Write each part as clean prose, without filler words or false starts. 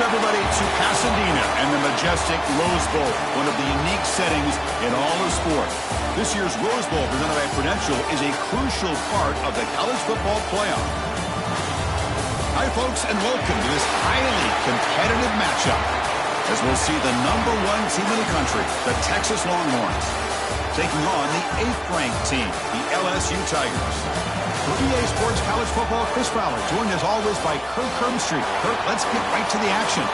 everybody, to Pasadena and the majestic Rose Bowl, one of the unique settings in all of sport. This year's Rose Bowl, presented by Prudential, is a crucial part of the college football playoff. Hi, folks, and welcome to this highly competitive matchup, as we'll see the #1 team in the country, the Texas Longhorns, taking on the 8th-ranked team, the LSU Tigers. For EA Sports College Football, Chris Fowler, joined as always by Kirk Herbstreit. Kirk, let's get right to the action.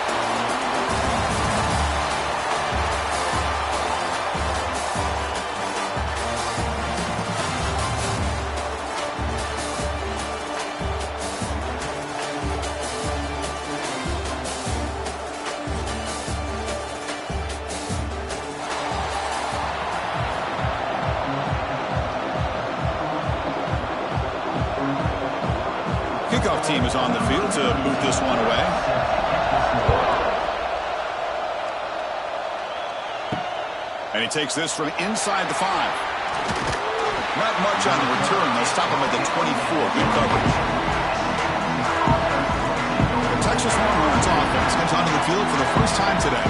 Kickoff team is on the field to boot this one away. And he takes this from inside the 5. Not much on the return. They'll stop him at the 24. Good coverage. The Texas Longhorns offense comes onto the field for the first time today.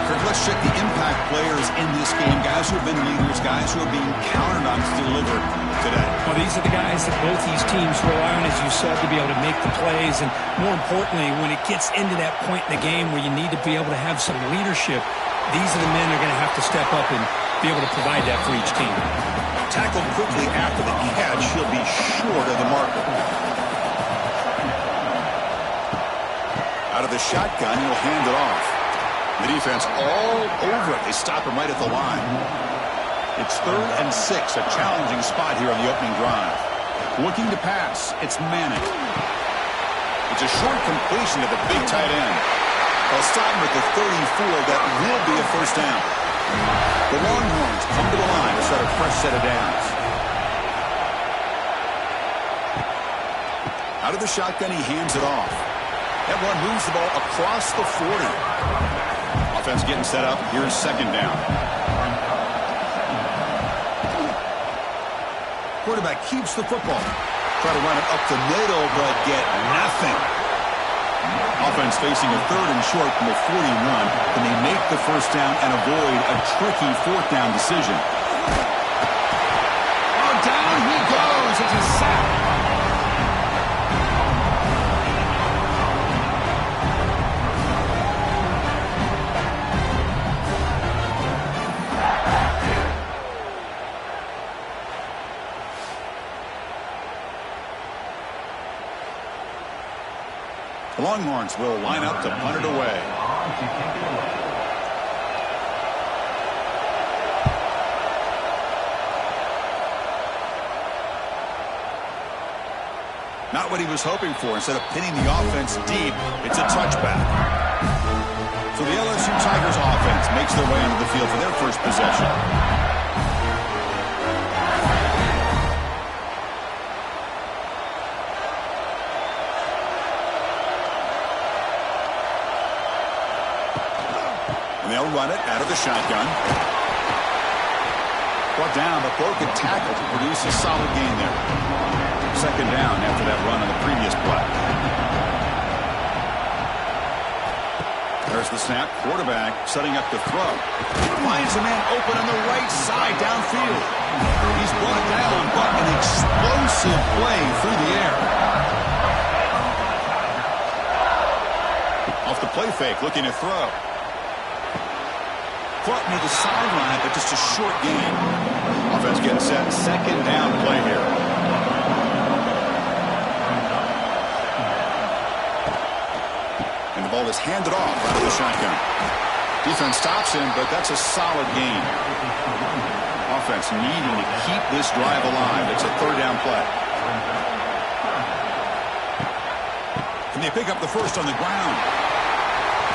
Kirk, let's check the impact players in this game. Guys who have been leaders, guys who are being counted on to deliver today. Well, these are the guys that both these teams rely on, as you said, to be able to make the plays. And more importantly, when it gets into that point in the game where you need to be able to have some leadership, these are the men that are going to have to step up and be able to provide that for each team. Tackled quickly after the catch. He'll be short of the marker. Out of the shotgun, he'll hand it off. The defense all over it. They stop him right at the line. It's 3rd and 6, a challenging spot here on the opening drive. Looking to pass, it's Manning. It's a short completion to the big tight end. They'll stop him at the 34. That will be a first down. The Longhorns come to the line to set a fresh set of downs. Out of the shotgun, he hands it off. That one moves the ball across the 40. Offense getting set up. Here's 2nd down. Quarterback keeps the football. Try to run it up the middle, but get nothing. Offense facing a 3rd and short from the 41. Can they make the first down and avoid a tricky 4th down decision? Oh, down he goes. It's a sack. The Longhorns will line up to punt it away. Not what he was hoping for. Instead of pinning the offense deep, it's a touchback. So the LSU Tigers offense makes their way into the field for their first possession. They'll run it out of the shotgun. Brought down, but broken tackle to produce a solid gain there. 2nd down after that run on the previous play. There's the snap. Quarterback setting up the throw. Finds a man open on the right side downfield. He's brought down, but an explosive play through the air. Off the play fake, looking to throw. Brought near the sideline, but just a short gain. Offense getting set. 2nd down play here. And the ball is handed off out of the shotgun. Defense stops him, but that's a solid gain. Offense needing to keep this drive alive. It's a 3rd down play. Can they pick up the first on the ground?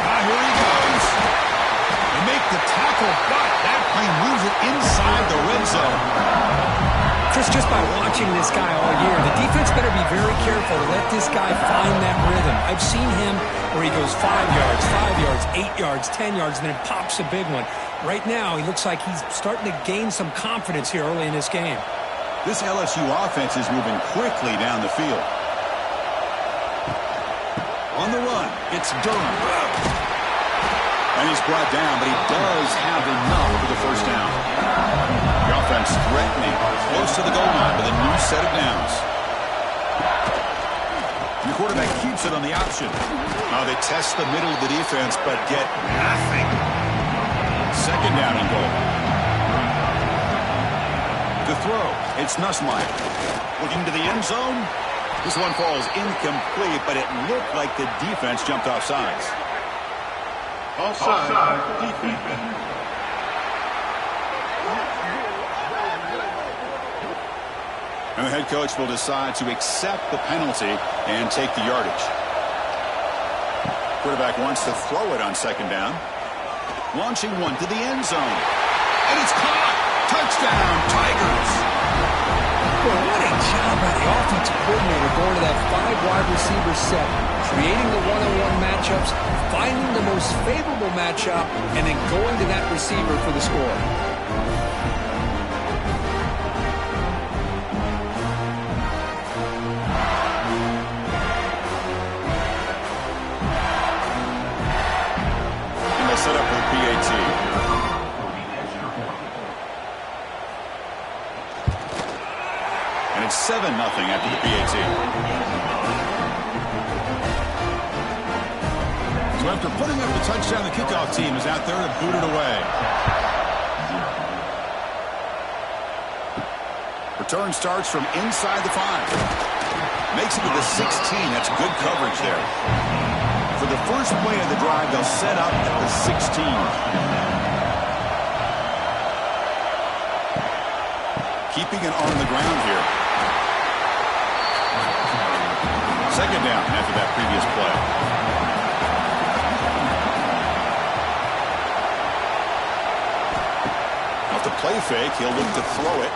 Here he goes. They make the tackle, but that play moves it inside the red zone. Chris, just by watching this guy all year, the defense better be very careful to let this guy find that rhythm. I've seen him where he goes 5 yards, 8 yards, 10 yards, and then it pops a big one. Right now, he looks like he's starting to gain some confidence here early in this game. This LSU offense is moving quickly down the field. On the run, it's Durham. And he's brought down, but he does have enough for the first down. The offense threatening, close to the goal line with a new set of downs. And the quarterback keeps it on the option. They test the middle of the defense, but get nothing. Second down and goal. The throw, it's Nussmeier. Looking to the end zone. This one falls incomplete, but it looked like the defense jumped off sides. Offside, defense. And the head coach will decide to accept the penalty and take the yardage. Quarterback wants to throw it on second down. Launching one to the end zone. And it's caught. Touchdown, Tigers. Well, what a job by the offensive coordinator going to that 5-wide receiver set, creating the one-on-one matchups, finding the most favorable matchup, and then going to that receiver for the score. And they'll set up for the PAT. And it's 7-0 after the PAT. So after putting up the touchdown, the kickoff team is out there to boot it away. Return starts from inside the 5. Makes it to the 16. That's good coverage there. For the first play of the drive, they'll set up at the 16. Keeping it on the ground here. Second down after that previous play. Off the play fake, he'll look to throw it.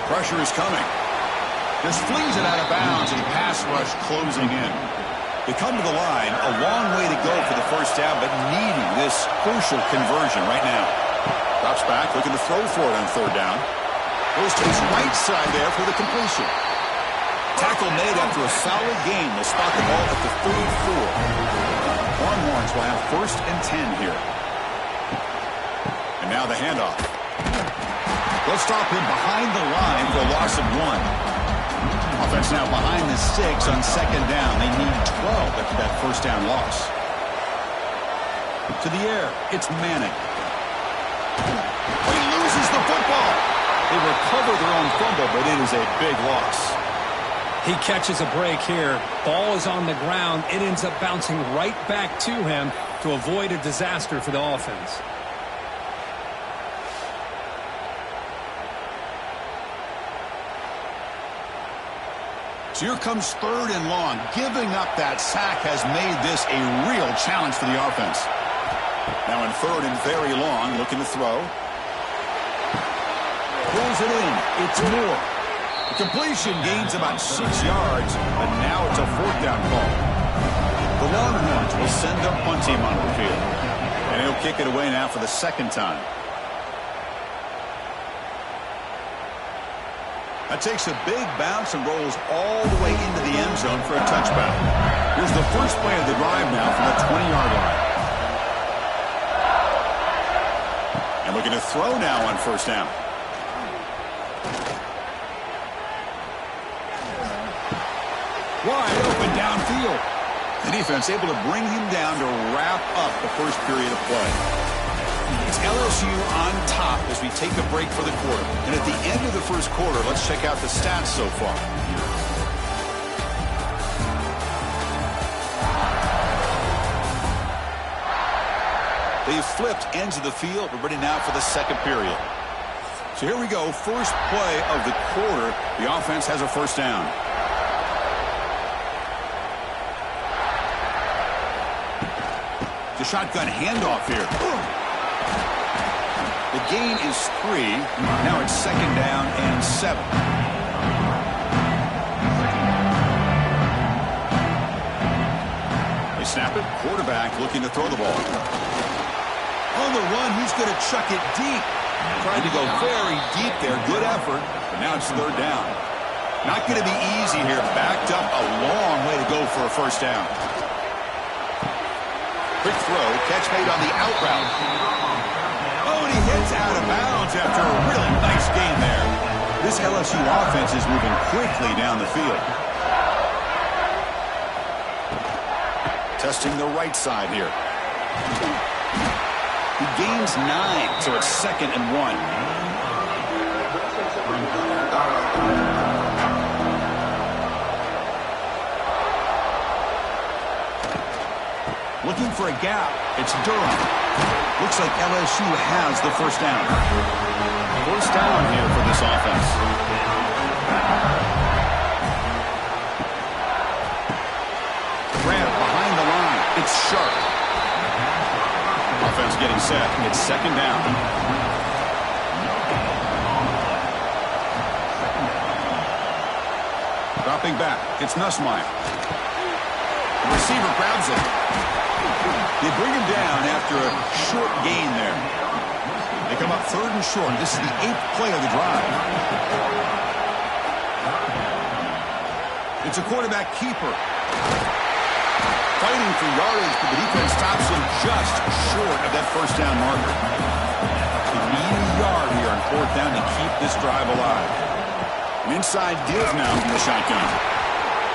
Pressure is coming. Just flees it out of bounds, and pass rush closing in. They come to the line, a long way to go for the first down, but needing this crucial conversion right now. Drops back, looking to throw for it on third down. Goes to his right side there for the completion. Tackle made after a solid gain. They'll spot the ball at the 34. Longhorns will have 1st and 10 here. And now the handoff. They'll stop him behind the line for a loss of 1. Offense now behind the 6 on second down. They need 12 after that first down loss. To the air, it's Manning. He loses the football. They recover their own fumble, but it is a big loss. He catches a break here. Ball is on the ground. It ends up bouncing right back to him to avoid a disaster for the offense. So here comes 3rd and long. Giving up that sack has made this a real challenge for the offense. Now in 3rd and very long, looking to throw. Pulls it in. It's Moore. The completion gains about 6 yards, but now it's a 4th down call. The Longhorns will send their punt team onto the field. And he'll kick it away now for the 2nd time. That takes a big bounce and rolls all the way into the end zone for a touchback. Here's the first play of the drive now from the 20-yard line. And looking to throw now on first down. Wide open downfield. The defense able to bring him down to wrap up the first period of play. It's LSU on top as we take a break for the quarter. And at the end of the first quarter, let's check out the stats so far. They've flipped ends of the field. We're ready now for the second period. So here we go. First play of the quarter. The offense has a first down. The shotgun handoff here. The gain is 3. Now it's 2nd down and 7. They snap it. Quarterback looking to throw the ball. On the run, he's going to chuck it deep. Trying to go very deep there. Good effort. But now it's 3rd down. Not going to be easy here. Backed up a long way to go for a first down. Quick throw, catch made on the out route. Oh, and he hits out of bounds after a really nice gain there. This LSU offense is moving quickly down the field. Testing the right side here. He gains 9, so it's 2nd and 1. Looking for a gap. It's Durham. Looks like LSU has the first down. First down here for this offense. Grant behind the line. It's Sharp. Offense getting set. It's 2nd down. Dropping back. It's Nussmeier. The receiver grabs it. They bring him down after a short gain there. They come up 3rd and short. This is the 8th play of the drive. It's a quarterback keeper. Fighting for yardage, but the defense stops him just short of that first down marker. They need a yard here on 4th down to keep this drive alive. An inside give now from the shotgun.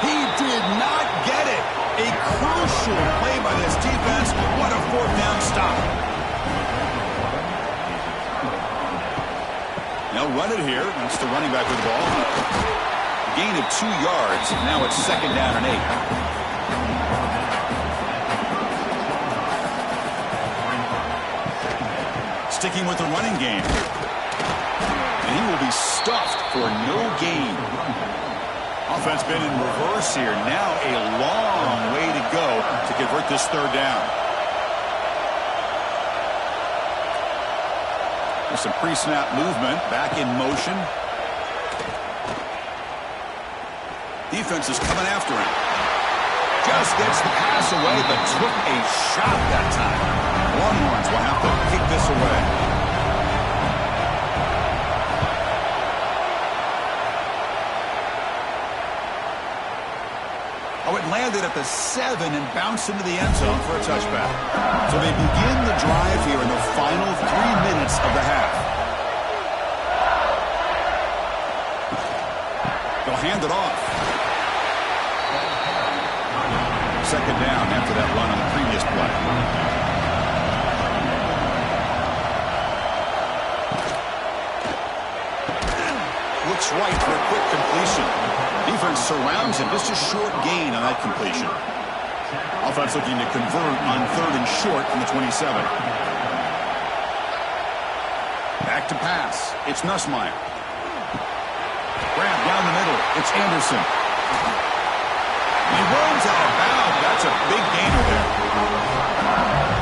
He did not get it. A crucial play by this defense. What a 4th down stop. Now run it here. That's the running back with the ball. Gain of 2 yards. Now it's 2nd down and 8. Sticking with the running game. And he will be stuffed for no gain. Offense been in reverse here. Now a long way to go to convert this 3rd down. There's some pre-snap movement. Back in motion. Defense is coming after him. Just gets the pass away, but took a shot that time. Longhorns will have to kick this away. Oh, it landed at the 7 and bounced into the end zone for a touchback. So they begin the drive here in the final 3 minutes of the half. They'll hand it off. 2nd down after that run on the previous play. Looks right for a quick completion. Defense surrounds him. Just a short gain on that completion. Offense looking to convert on 3rd and short from the 27. Back to pass. It's Nussmeier. Grab down the middle. It's Anderson. He runs out of bounds. That's a big gainer there.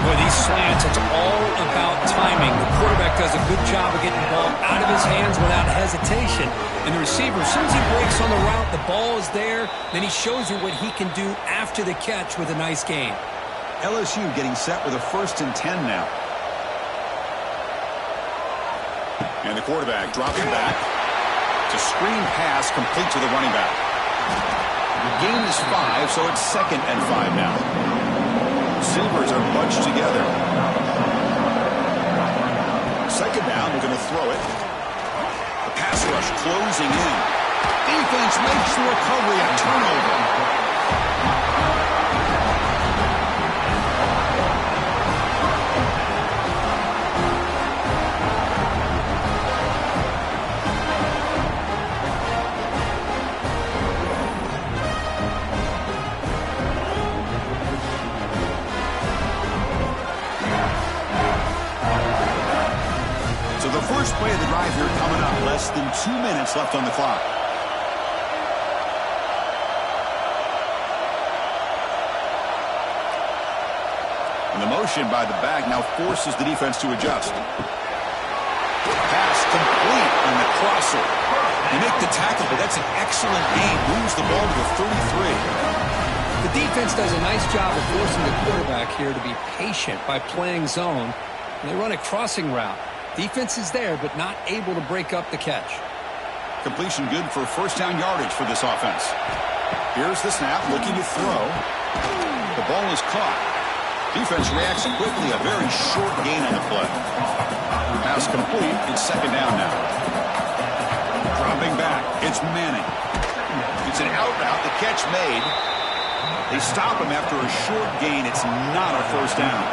Boy, these slants, it's all about timing. The quarterback does a good job of getting the ball out of his hands without hesitation. And the receiver, as soon as he breaks on the route, the ball is there. Then he shows you what he can do after the catch with a nice gain. LSU getting set with a 1st and 10 now. And the quarterback dropping back. It's a screen pass complete to the running back. The gain is 5, so it's 2nd and 5 now. Silvers are bunched together. 2nd down, they're going to throw it. The pass rush closing in. Defense makes the recovery, a turnover. First play of the drive here coming up. Less than 2 minutes left on the clock. And the motion by the back now forces the defense to adjust. Pass complete on the crosser. They make the tackle, but that's an excellent gain. Moves the ball to the 33. The defense does a nice job of forcing the quarterback here to be patient by playing zone. And they run a crossing route. Defense is there, but not able to break up the catch. Completion good for 1st down yardage for this offense. Here's the snap, looking to throw. The ball is caught. Defense reacts quickly. A very short gain on the play. Pass complete. It's second down now. Dropping back. It's Manning. It's an out route. The catch made. They stop him after a short gain. It's not a first down.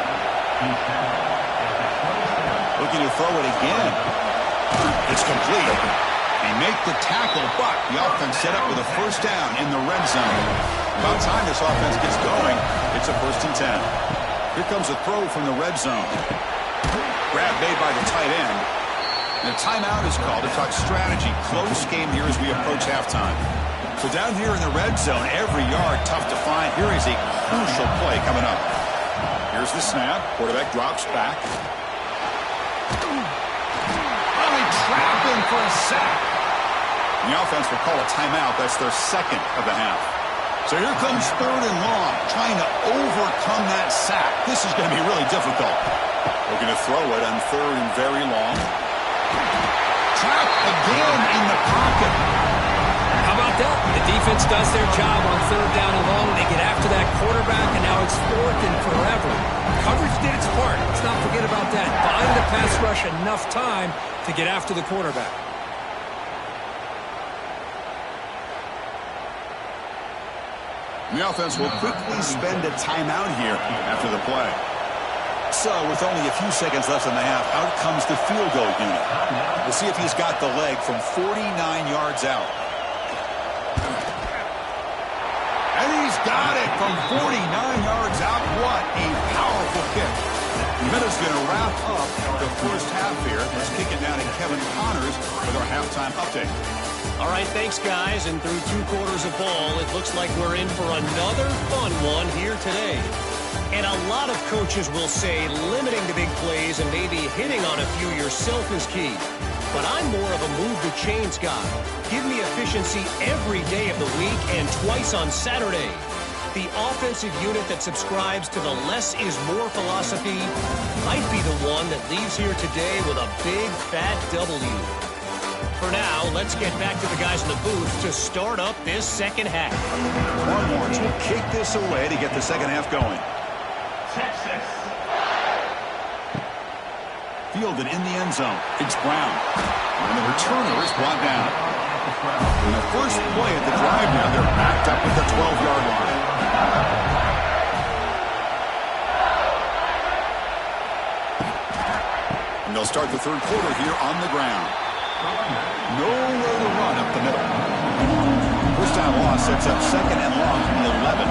Looking to throw it again. It's complete. They make the tackle, but the offense set up with a first down in the red zone. About time this offense gets going, it's a 1st and 10. Here comes a throw from the red zone. Grab made by the tight end. And a timeout is called to talk strategy. Close game here as we approach halftime. So down here in the red zone, every yard tough to find. Here is a crucial play coming up. Here's the snap. Quarterback drops back. Oh, he trapped him for a sack. The offense will call a timeout. That's their second of the half. So here comes 3rd and long, trying to overcome that sack. This is going to be really difficult. Looking to throw it on 3rd and very long. Trapped again in the pocket. How about that? The defense does their job on 3rd down and long. They get after that quarterback, and now it's 4th and forever. Coverage did its part. Let's not forget about that. Buying the pass rush enough time to get after the quarterback. The offense will quickly spend a timeout here after the play. So, with only a few seconds left in the half, out comes the field goal unit. We'll see if he's got the leg from 49 yards out. And he's got it from 49 yards out. What a powerful kick. Minutes going to wrap up the first half here. Let's kick it down to Kevin Connors with our halftime update. All right, thanks, guys. And through 2 quarters of ball, it looks like we're in for another fun one here today. And a lot of coaches will say limiting the big plays and maybe hitting on a few yourself is key. But I'm more of a move the chains guy. Give me efficiency every day of the week and twice on Saturday. The offensive unit that subscribes to the less is more philosophy might be the one that leaves here today with a big fat W. For now, let's get back to the guys in the booth to start up this second half. Longhorns will kick this away to get the second half going. Texas. Fielded in the end zone. It's Brown. And the returner is brought down. In the first play at the drive now, they're backed up at the 12-yard line. And they'll start the third quarter here on the ground. Nowhere to run up the middle. First down loss sets up second and long from the 11.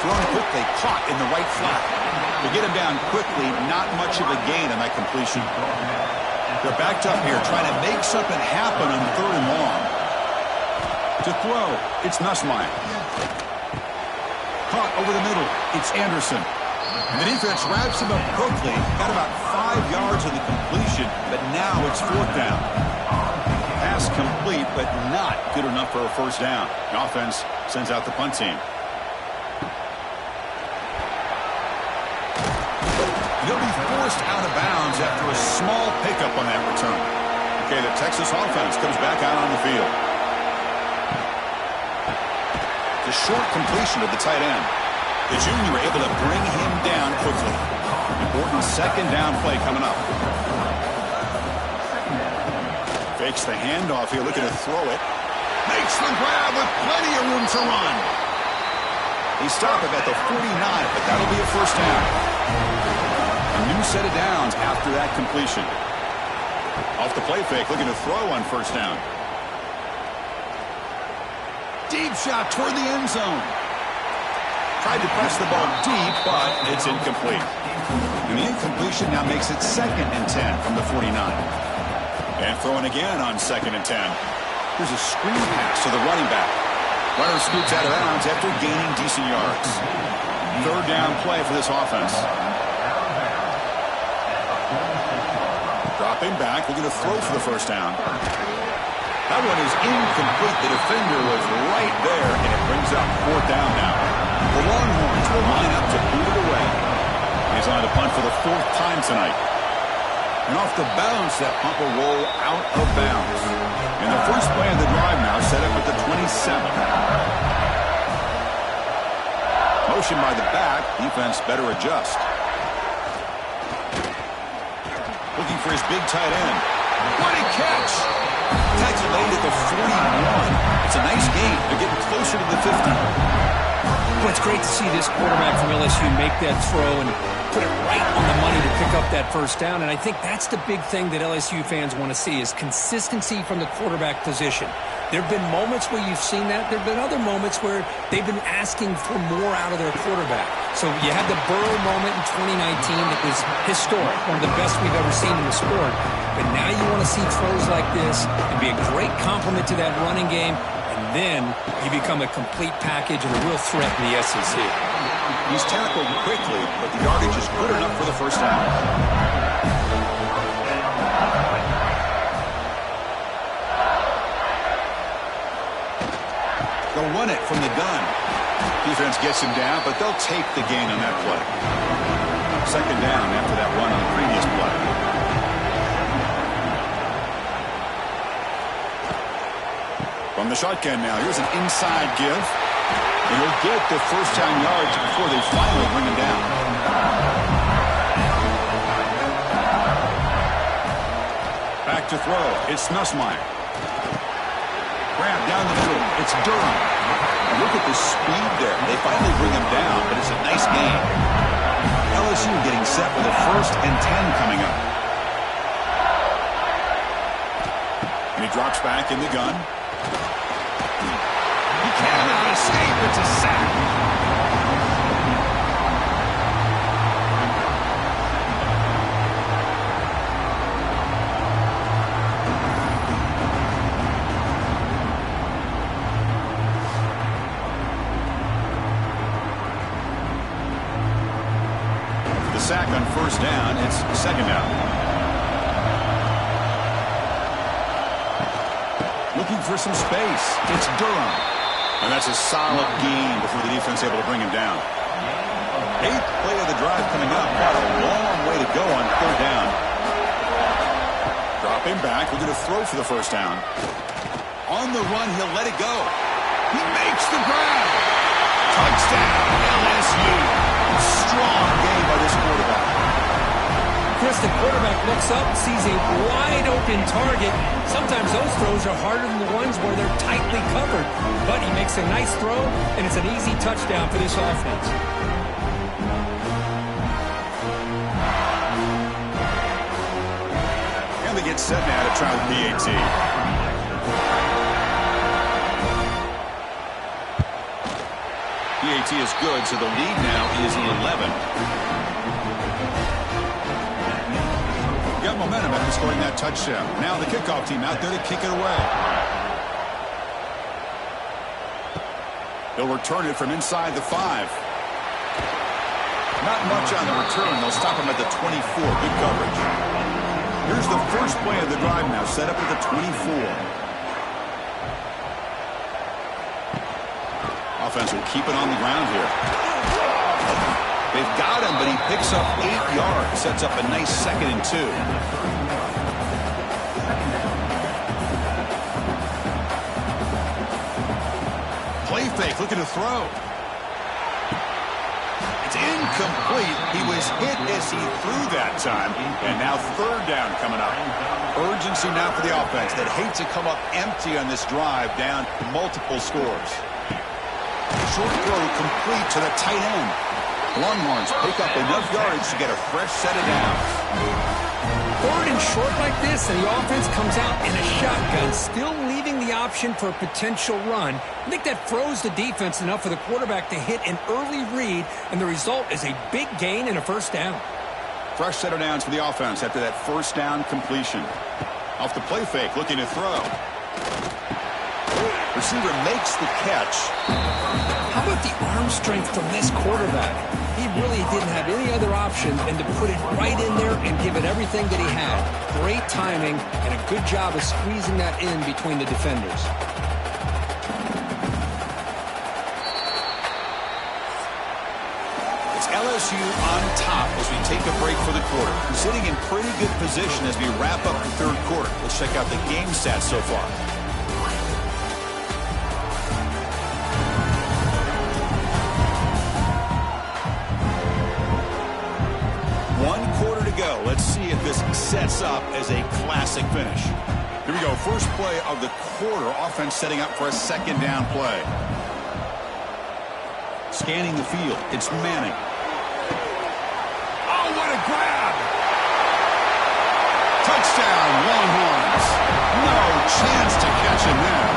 Thrown quickly, caught in the right flat. To get him down quickly, not much of a gain on that completion. They're backed up here, trying to make something happen on 3rd and long. To throw, it's Nussmeier. Caught over the middle, it's Anderson. And the defense wraps him up quickly. Got about 5 yards of the completion, but now it's 4th down. Pass complete, but not good enough for a first down. The offense sends out the punt team. He'll be forced out of bounds after a small pickup on that return. Okay, the Texas offense comes back out on the field. The short completion of the tight end. The junior able to bring him down quickly. Important second down play coming up. Fakes the handoff here, looking to throw it. Makes the grab with plenty of room to run. They stop him at the 49, but that'll be a first down. A new set of downs after that completion. Off the play fake, looking to throw on first down. Deep shot toward the end zone. Tried to press the ball deep, but it's incomplete. And the incompletion now makes it 2nd and 10 from the 49. And throwing again on 2nd and 10. Here's a screen pass to the running back. Runner scoots out of bounds after gaining decent yards. 3rd down play for this offense. Dropping back, looking to throw for the first down. That one is incomplete. The defender was right there, and it brings up 4th down now. The Longhorns will line up to boot it away. He's on to punt for the 4th time tonight. And off the bounce, that punt will roll out of bounds. And the first play of the drive now set up at the 27. Motion by the back. Defense better adjust. Looking for his big tight end. What a catch! Tags it late at the 41. It's a nice gain. They're getting closer to the 50. Well, it's great to see this quarterback from LSU make that throw and put it right on the money to pick up that first down. And I think that's the big thing that LSU fans want to see is consistency from the quarterback position. There have been moments where you've seen that. There have been other moments where they've been asking for more out of their quarterback. So you had the Burrow moment in 2019 that was historic, one of the best we've ever seen in the sport. But now you want to see throws like this and be a great complement to that running game. And then you become a complete package and a real threat in the SEC. He's tackled quickly, but the yardage is good enough for the first down. They'll run it from the gun. Defense gets him down, but they'll take the gain on that play. Second down after that run on the previous play. From the shotgun now, here's an inside give. And he'll get the first down yards before they finally bring him down. Back to throw. It's Nussmeier. Grab down the middle. It's Durham. And look at the speed there. They finally bring him down, but it's a nice gain. LSU getting set with a 1st and 10 coming up. And he drops back in the gun. He cannot escape. It's a sack. Sack on first down. It's second down. Looking for some space. It's Durham. And that's a solid gain before the defense able to bring him down. 8th play of the drive coming up. Got a long way to go on third down. Drop him back. We're going to throw for the first down. On the run, he'll let it go. He makes the grab. Touchdown, LSU. Strong game by this quarterback. Chris, the quarterback looks up, sees a wide-open target. Sometimes those throws are harder than the ones where they're tightly covered. But he makes a nice throw, and it's an easy touchdown for this offense. And they get set now to try with PAT. PAT is good, so the lead now is 11. Got momentum after scoring that touchdown. Now the kickoff team out there to kick it away. They'll return it from inside the 5. Not much on the return. They'll stop him at the 24. Good coverage. Here's the first play of the drive now, set up at the 24. Offense will keep it on the ground here. They've got him, but he picks up 8 yards. Sets up a nice 2nd and 2. Play fake, looking to throw. It's incomplete. He was hit as he threw that time. And now third down coming up. Urgency now for the offense that hates to come up empty on this drive, down multiple scores. Short throw complete to the tight end. Longhorns pick up enough yards to get a fresh set of downs. 3rd and short like this, and the offense comes out in a shotgun, still leaving the option for a potential run. I think that throws the defense enough for the quarterback to hit an early read, and the result is a big gain and a first down. Fresh set of downs for the offense after that first down completion. Off the play fake, looking to throw. Receiver makes the catch. How about the arm strength from this quarterback? He really didn't have any other option than to put it right in there and give it everything that he had. Great timing and a good job of squeezing that in between the defenders. It's LSU on top as we take a break for the quarter. Sitting in pretty good position as we wrap up the third quarter. Let's check out the game stats so far. sets up as a classic finish. Here we go, first play of the quarter. Offense setting up for a second down play. Scanning the field, it's Manning. Oh, what a grab! Touchdown, Longhorns. No chance to catch him there.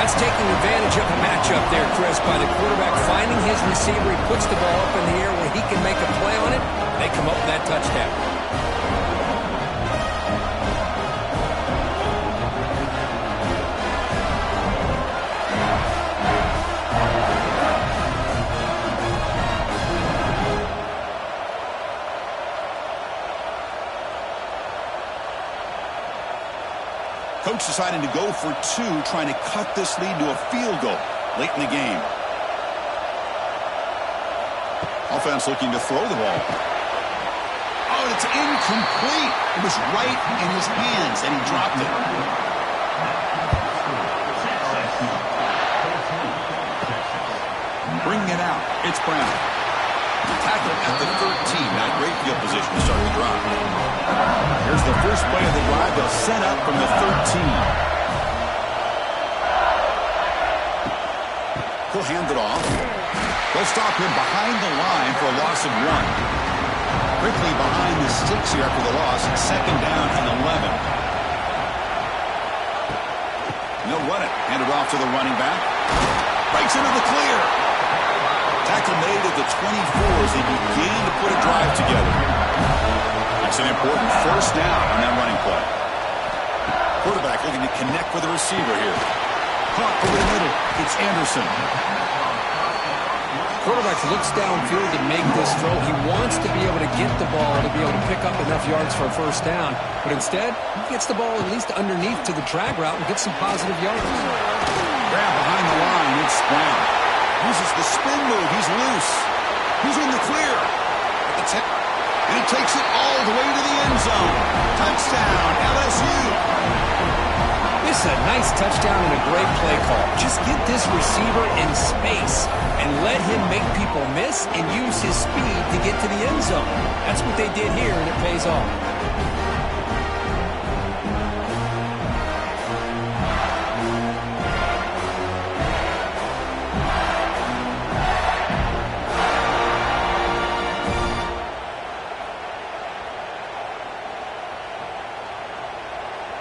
That's taking advantage of a matchup there, Chris, by the quarterback finding his receiver. He puts the ball up in the air where he can make a play on it. They come up with that touchdown. Coach deciding to go for two, trying to cut this lead to a field goal late in the game. Offense looking to throw the ball. Oh, it's incomplete. It was right in his hands, and he dropped it. Bringing it out, it's Brown. Tackled at the 13. Not great field position to start the drive. Here's the first play of the drive. They'll set up from the 13. He'll hand it off. They'll stop him behind the line for a loss of 1. Quickly behind the sticks here after the loss. Second down and 11. And they'll run it. Hand it off to the running back. Breaks into the clear. Tackle made at the 24 as they begin to put a drive together. That's an important first down on that running play. Quarterback looking to connect with the receiver here. Caught over the middle. It's Anderson. Quarterback looks downfield to make this throw. He wants to be able to get the ball to be able to pick up enough yards for a first down. But instead, he gets the ball at least underneath to the drag route and gets some positive yards. Grab behind the line. It's Brown. Uses the spin move. He's loose. He's in the clear. At the tip. And he takes it all the way to the end zone. Touchdown, LSU. This is a nice touchdown and a great play call. Just get this receiver in space and let him make people miss and use his speed to get to the end zone. That's what they did here, and it pays off.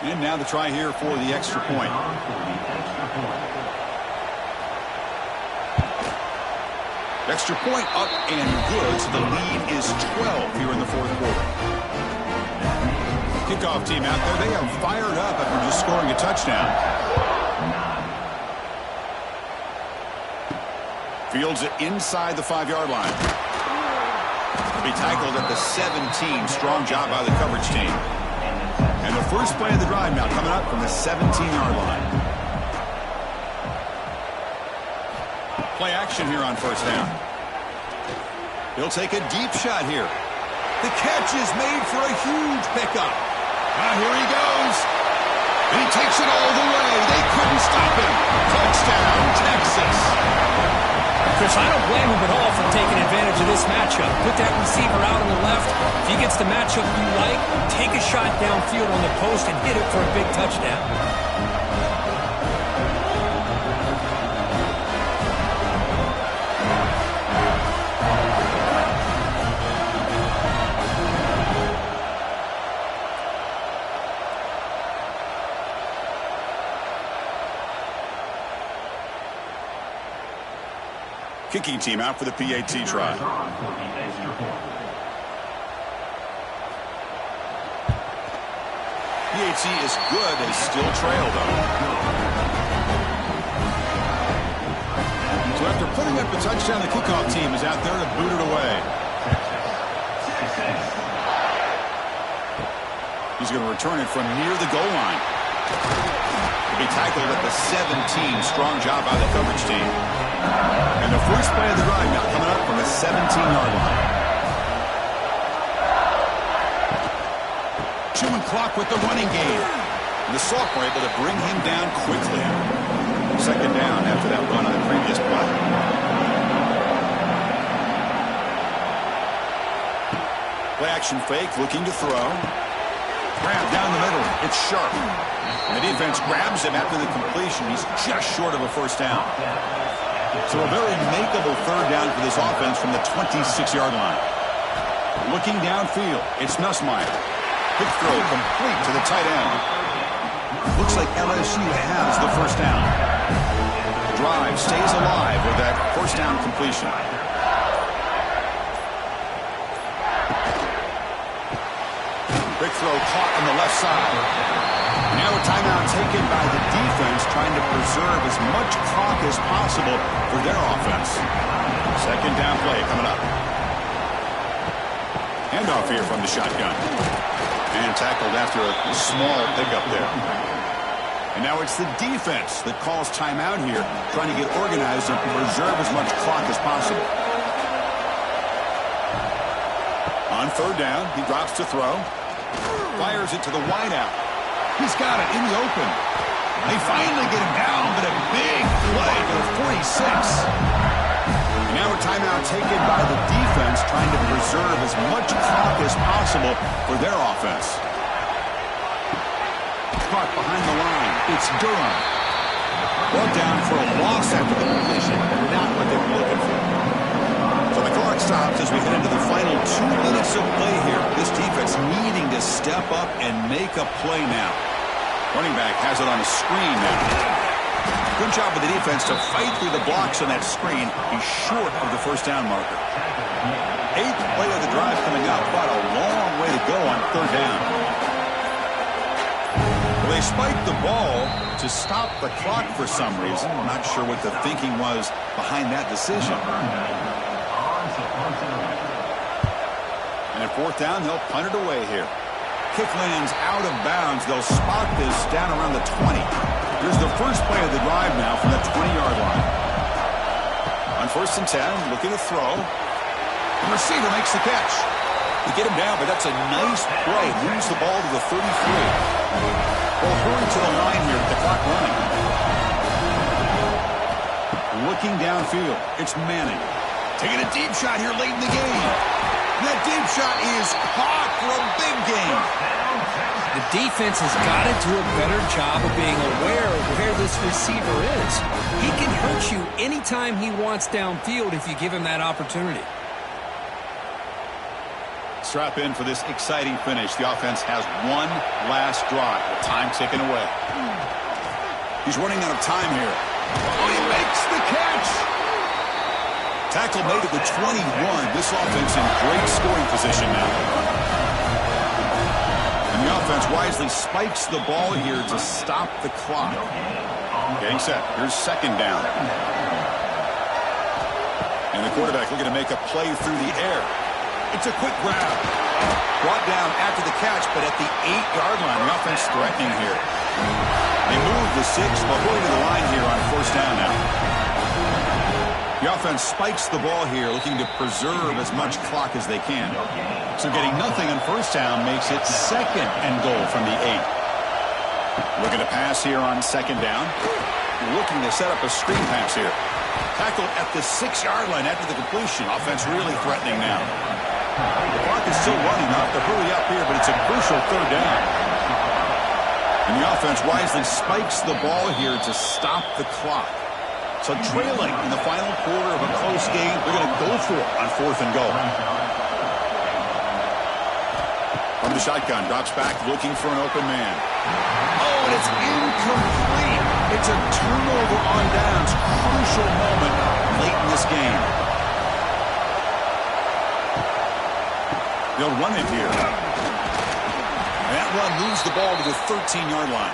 And now the try here for the extra point. Extra point up and good, so the lead is 12 here in the fourth quarter. Kickoff team out there, they are fired up after just scoring a touchdown. Fields it inside the 5-yard line. He'll be tackled at the 17. Strong job by the coverage team. And the first play of the drive now coming up from the 17-yard line. Play action here on first down. He'll take a deep shot here. The catch is made for a huge pickup. Now here he goes. And he takes it all the way. They couldn't stop him. Touchdown, Texas. Chris, I don't blame him at all for taking advantage of this matchup. Put that receiver out on the left. If he gets the matchup you like, take a shot downfield on the post and hit it for a big touchdown. Kicking team out for the PAT try. PAT is good. They still trail, though. So after putting up a touchdown, the kickoff team is out there to boot it away. He's going to return it from near the goal line. He'll be tackled at the 17. Strong job by the coverage team. And the first play of the drive now coming up from the 17-yard line. Chewing clock with the running game. And the Salk were able to bring him down quickly. Second down after that run on the previous play. Play action fake, looking to throw. Grab down the middle. It's sharp. And the defense grabs him after the completion. He's just short of a first down. So a very makeable third down for this offense from the 26-yard line. Looking downfield, it's Nussmeier. Quick throw complete to the tight end. Looks like LSU has the first down. The drive stays alive with that first down completion. Quick throw caught on the left side. Now a timeout taken by the defense, trying to preserve as much clock as possible for their offense. Second down play coming up. Handoff here from the shotgun. And tackled after a small pickup there. And now it's the defense that calls timeout here, trying to get organized and preserve as much clock as possible. On third down, he drops to throw. Fires it to the wideout. He's got it in the open. They finally get him down, but a big play to the 46. And now a timeout taken by the defense, trying to preserve as much clock as possible for their offense. Caught behind the line. It's Durham. Brought down for a loss after the completion. Not what they were looking for. So the clock stops as we head into the final 2 minutes of play here. This defense needing to step up and make a play now. Running back has it on a screen now. Good job with the defense to fight through the blocks on that screen. He's short of the first down marker. 8th play of the drive coming up, but a long way to go on third down. Well, they spiked the ball to stop the clock for some reason. I'm not sure what the thinking was behind that decision. And at fourth down, they'll punt it away here. Kick lands out of bounds. They'll spot this down around the 20. Here's the first play of the drive now from the 20-yard line. On first and 10, looking to throw. The receiver makes the catch. They get him down, but that's a nice play. Moves the ball to the 33. Well, hurry to the line here with the clock running. Looking downfield, it's Manning. Taking a deep shot here late in the game. That deep shot is caught for a big gain. The defense has got to do a better job of being aware of where this receiver is. He can hurt you anytime he wants downfield if you give him that opportunity. Strap in for this exciting finish. The offense has one last drive. Time ticking away. He's running out of time here. Oh, he makes the catch. Tackle made at the 21. This offense in great scoring position now. And the offense wisely spikes the ball here to stop the clock. Getting set. Here's second down. And the quarterback looking to make a play through the air. It's a quick grab. Brought down after the catch, but at the 8-yard line. The offense threatening here. They move the 6, but going to the line here on first down now. The offense spikes the ball here, looking to preserve as much clock as they can. So getting nothing on first down makes it second and goal from the 8. Looking to pass here on second down. Looking to set up a screen pass here. Tackled at the 6-yard line after the completion. Offense really threatening now. The clock is still running. Not to hurry up here, but it's a crucial third down. And the offense wisely spikes the ball here to stop the clock. So trailing in the final quarter of a close game, they're going to go for it on fourth and goal. From the shotgun, drops back, looking for an open man. Oh, and it's incomplete. It's a turnover on downs. Crucial moment late in this game. They'll run it here. That run moves the ball to the 13-yard line.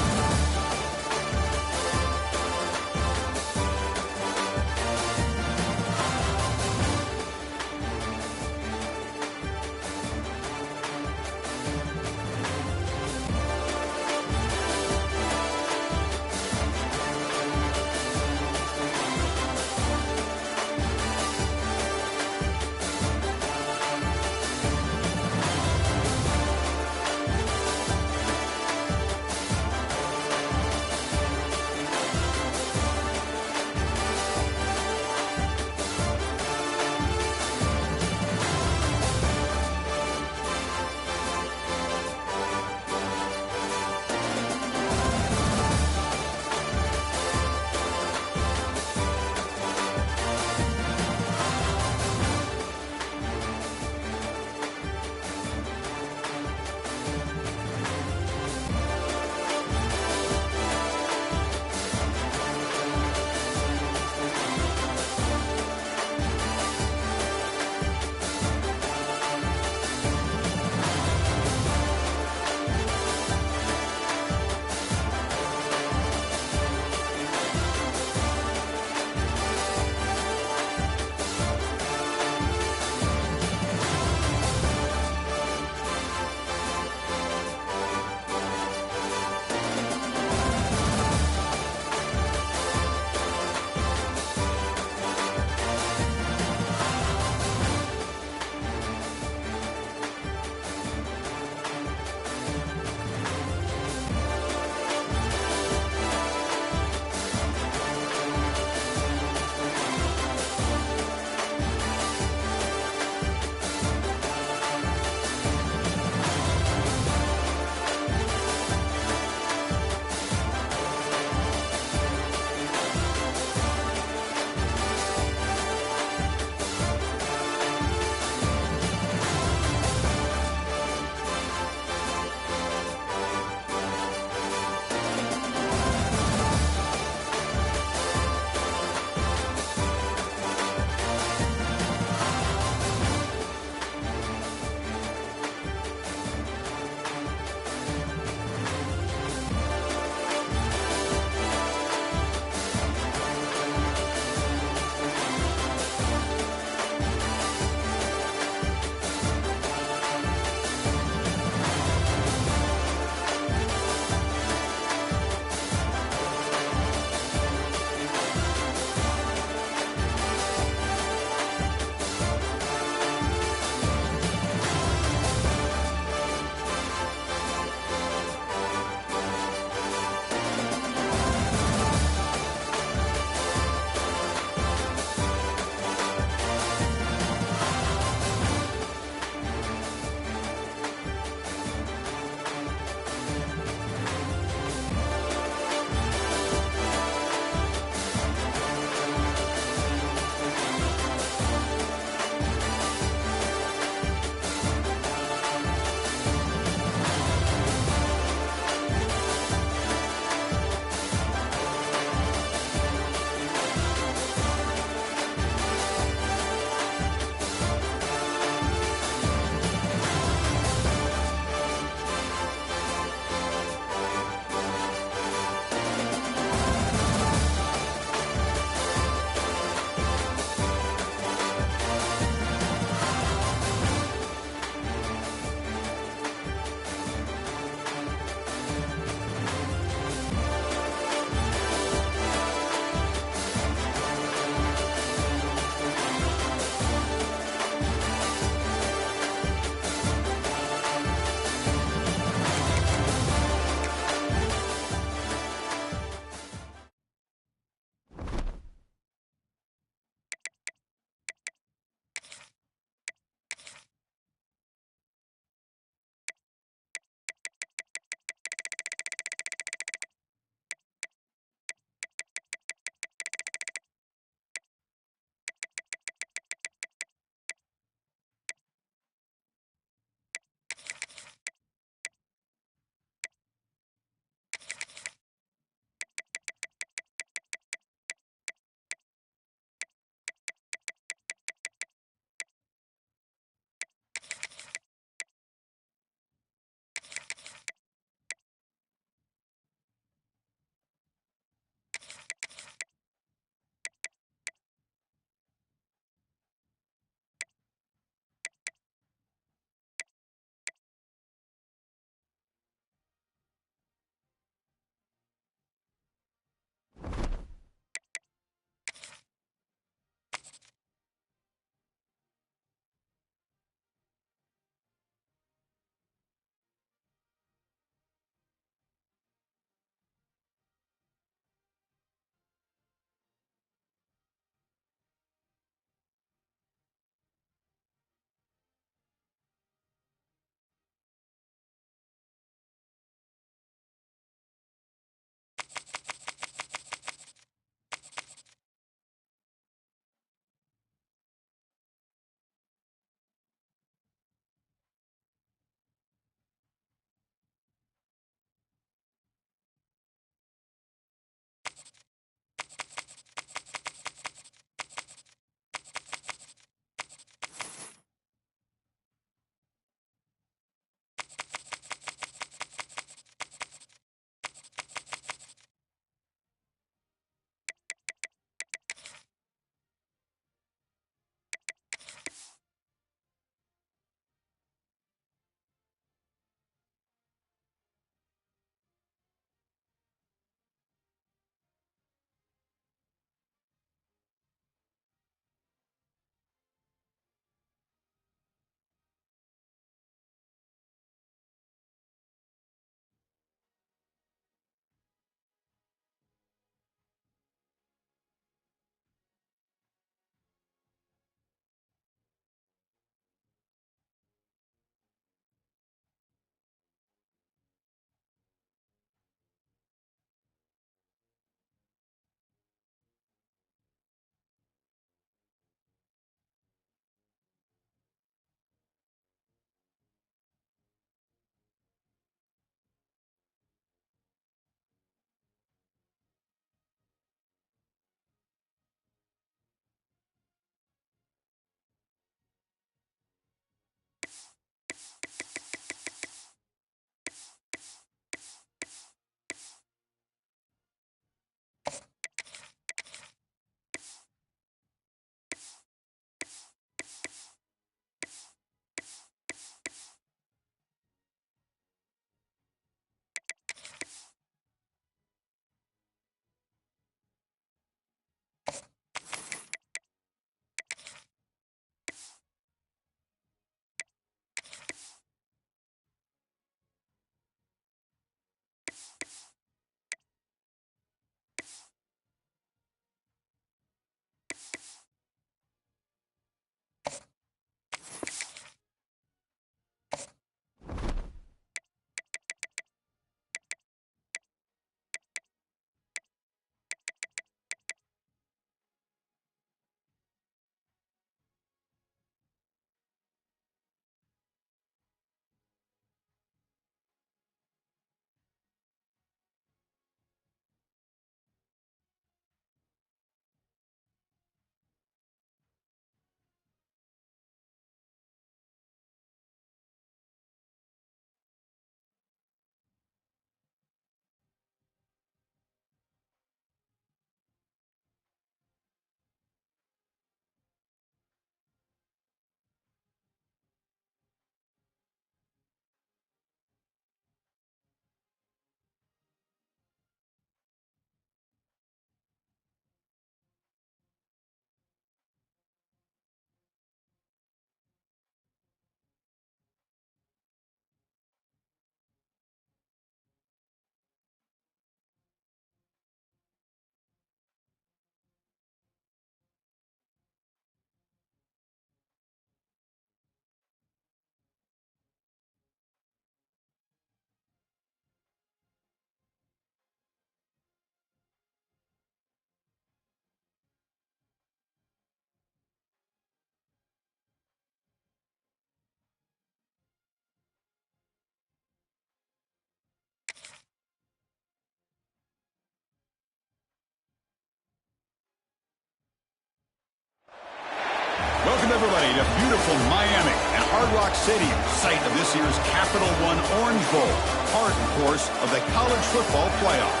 a beautiful Miami and Hard Rock Stadium, site of this year's Capital One Orange Bowl, part, of course, of the college football playoff.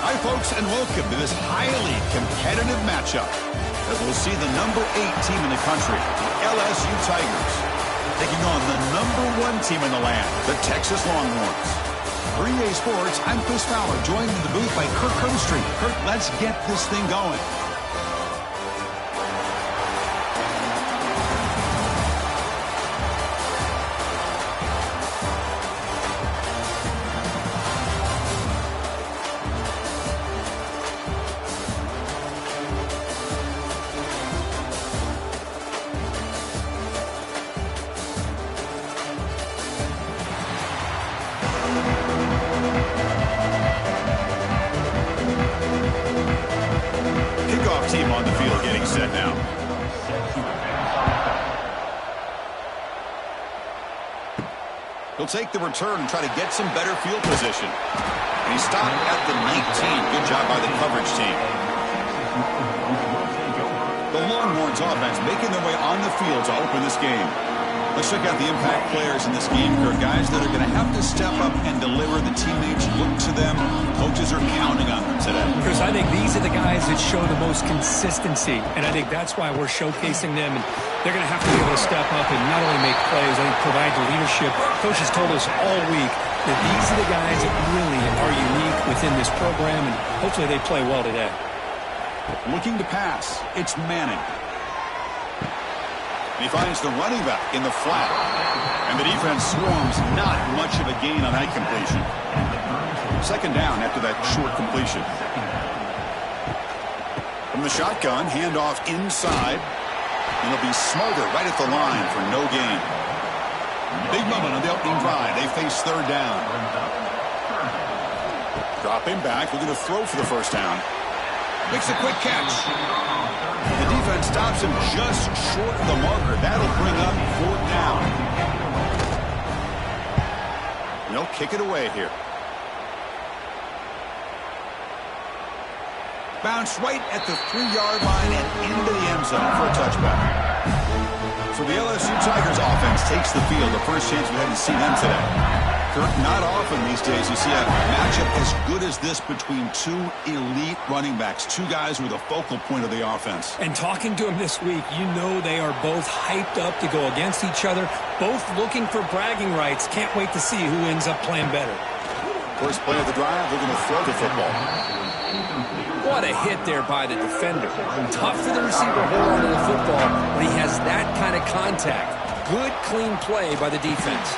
Hi, folks, and welcome to this highly competitive matchup as we'll see the number 8 team in the country, the LSU Tigers, taking on the number 1 team in the land, the Texas Longhorns. For EA Sports, I'm Chris Fowler, joined in the booth by Kirk Herbstreit. Kirk, let's get this thing going. Team on the field getting set now. He'll take the return and try to get some better field position. And he stopped at the 19. Good job by the coverage team. The Longhorns offense making their way on the field to open this game. Let's check out the impact players in this game, Kirk. Guys that are going to have to step up and deliver. The teammates look to them. Coaches are counting on them today. Chris, I think these are the guys that show the most consistency, and I think that's why we're showcasing them. And they're going to have to be able to step up and not only make plays, I think provide the leadership. Coaches told us all week that these are the guys that really are unique within this program, and hopefully they play well today. Looking to pass. It's Manning. He finds the running back in the flat. And the defense swarms. Not much of a gain on that completion. Second down after that short completion. From the shotgun, handoff inside. And it'll be Smolder right at the line for no gain. Big moment on the opening drive. They face third down. Dropping back. We're going to throw for the first down. Makes a quick catch. The defense stops him just short of the marker. That'll bring up fourth down. And they'll kick it away here. Bounce right at the 3-yard line and into the end zone for a touchback. So the LSU Tigers offense takes the field. The first chance we had to see them today. Kirk, not often these days you see a matchup as good as this between two elite running backs, two guys who are the focal point of the offense. And talking to them this week, you know they are both hyped up to go against each other, both looking for bragging rights. Can't wait to see who ends up playing better. First play of the drive, they're going to throw the football. What a hit there by the defender. Tough for the receiver to hold on to the football when he has that kind of contact. Good, clean play by the defense.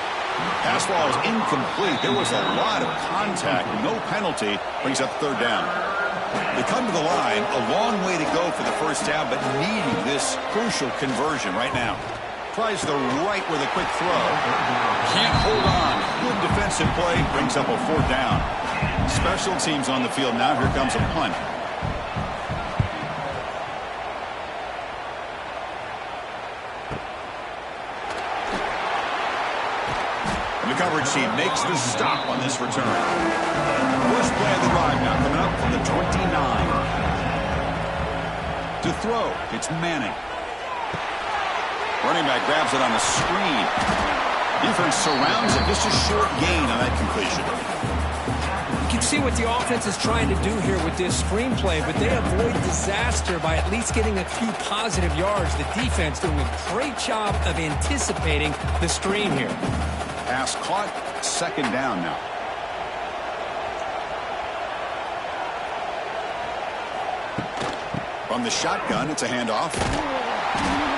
Pass ball is incomplete. There was a lot of contact. No penalty. Brings up third down. They come to the line. A long way to go for the first down, but needing this crucial conversion right now. Tries the right with a quick throw. Can't hold on. Good defensive play. Brings up a fourth down. Special teams on the field now. Here comes a punt. The coverage team makes the stop on this return. First play of the drive now coming up from the 29. To throw, it's Manning. Running back grabs it on the screen. Defense surrounds it. Just a short gain on that completion. You can see what the offense is trying to do here with this screenplay, but they avoid disaster by at least getting a few positive yards. The defense doing a great job of anticipating the screen here. Pass caught, second down now. From the shotgun, it's a handoff.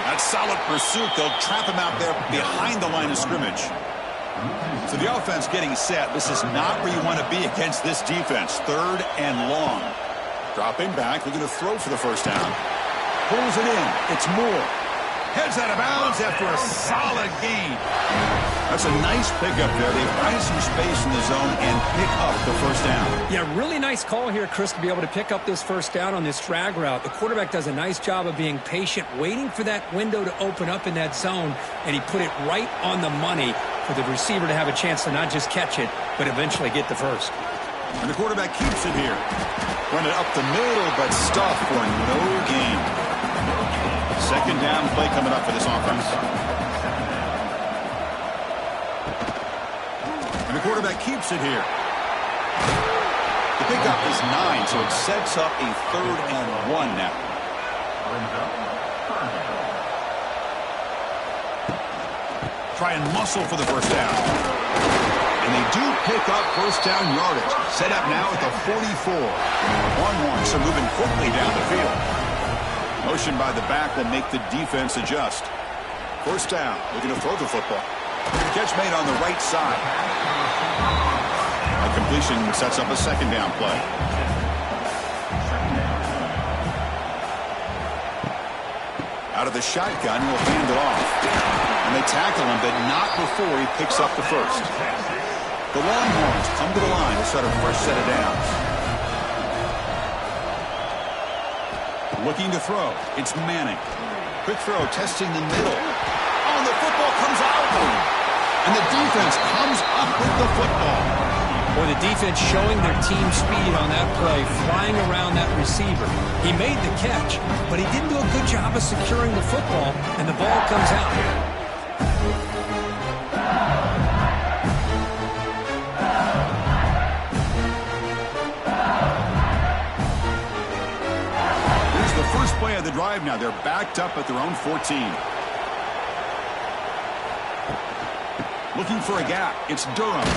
That's solid pursuit. They'll trap him out there behind the line of scrimmage. So the offense getting set. This is not where you want to be against this defense. Third and long. Dropping back. We're going to throw for the first down. Pulls it in. It's Moore. Heads out of bounds after a solid gain. That's a nice pickup there. They find some space in the zone and pick up the first down. Yeah, really nice call here, Chris, to be able to pick up this first down on this drag route. The quarterback does a nice job of being patient, waiting for that window to open up in that zone, and he put it right on the money for the receiver to have a chance to not just catch it, but eventually get the first. And the quarterback keeps it here. Run it up the middle, but stuffed for no gain. Second down play coming up for this offense. And the quarterback keeps it here. The pickup is 9, so it sets up a 3rd and 1 now. Try and muscle for the first down. And they do pick up first down yardage. Set up now at the 44. Longhorns are moving quickly down the field. Motion by the back will make the defense adjust. First down, looking to throw the football. The catch made on the right side. A completion sets up a second down play. Out of the shotgun, he'll hand it off. And they tackle him, but not before he picks up the first. The Longhorns come to the line to start a fresh set of downs. Looking to throw. It's Manning. Quick throw, testing the middle. Oh, and the football comes out. And the defense comes up with the football. Boy, the defense showing their team speed on that play, flying around that receiver. He made the catch, but he didn't do a good job of securing the football, and the ball comes out. Here's the first play of the drive now. They're backed up at their own 14. Looking for a gap. It's Durham.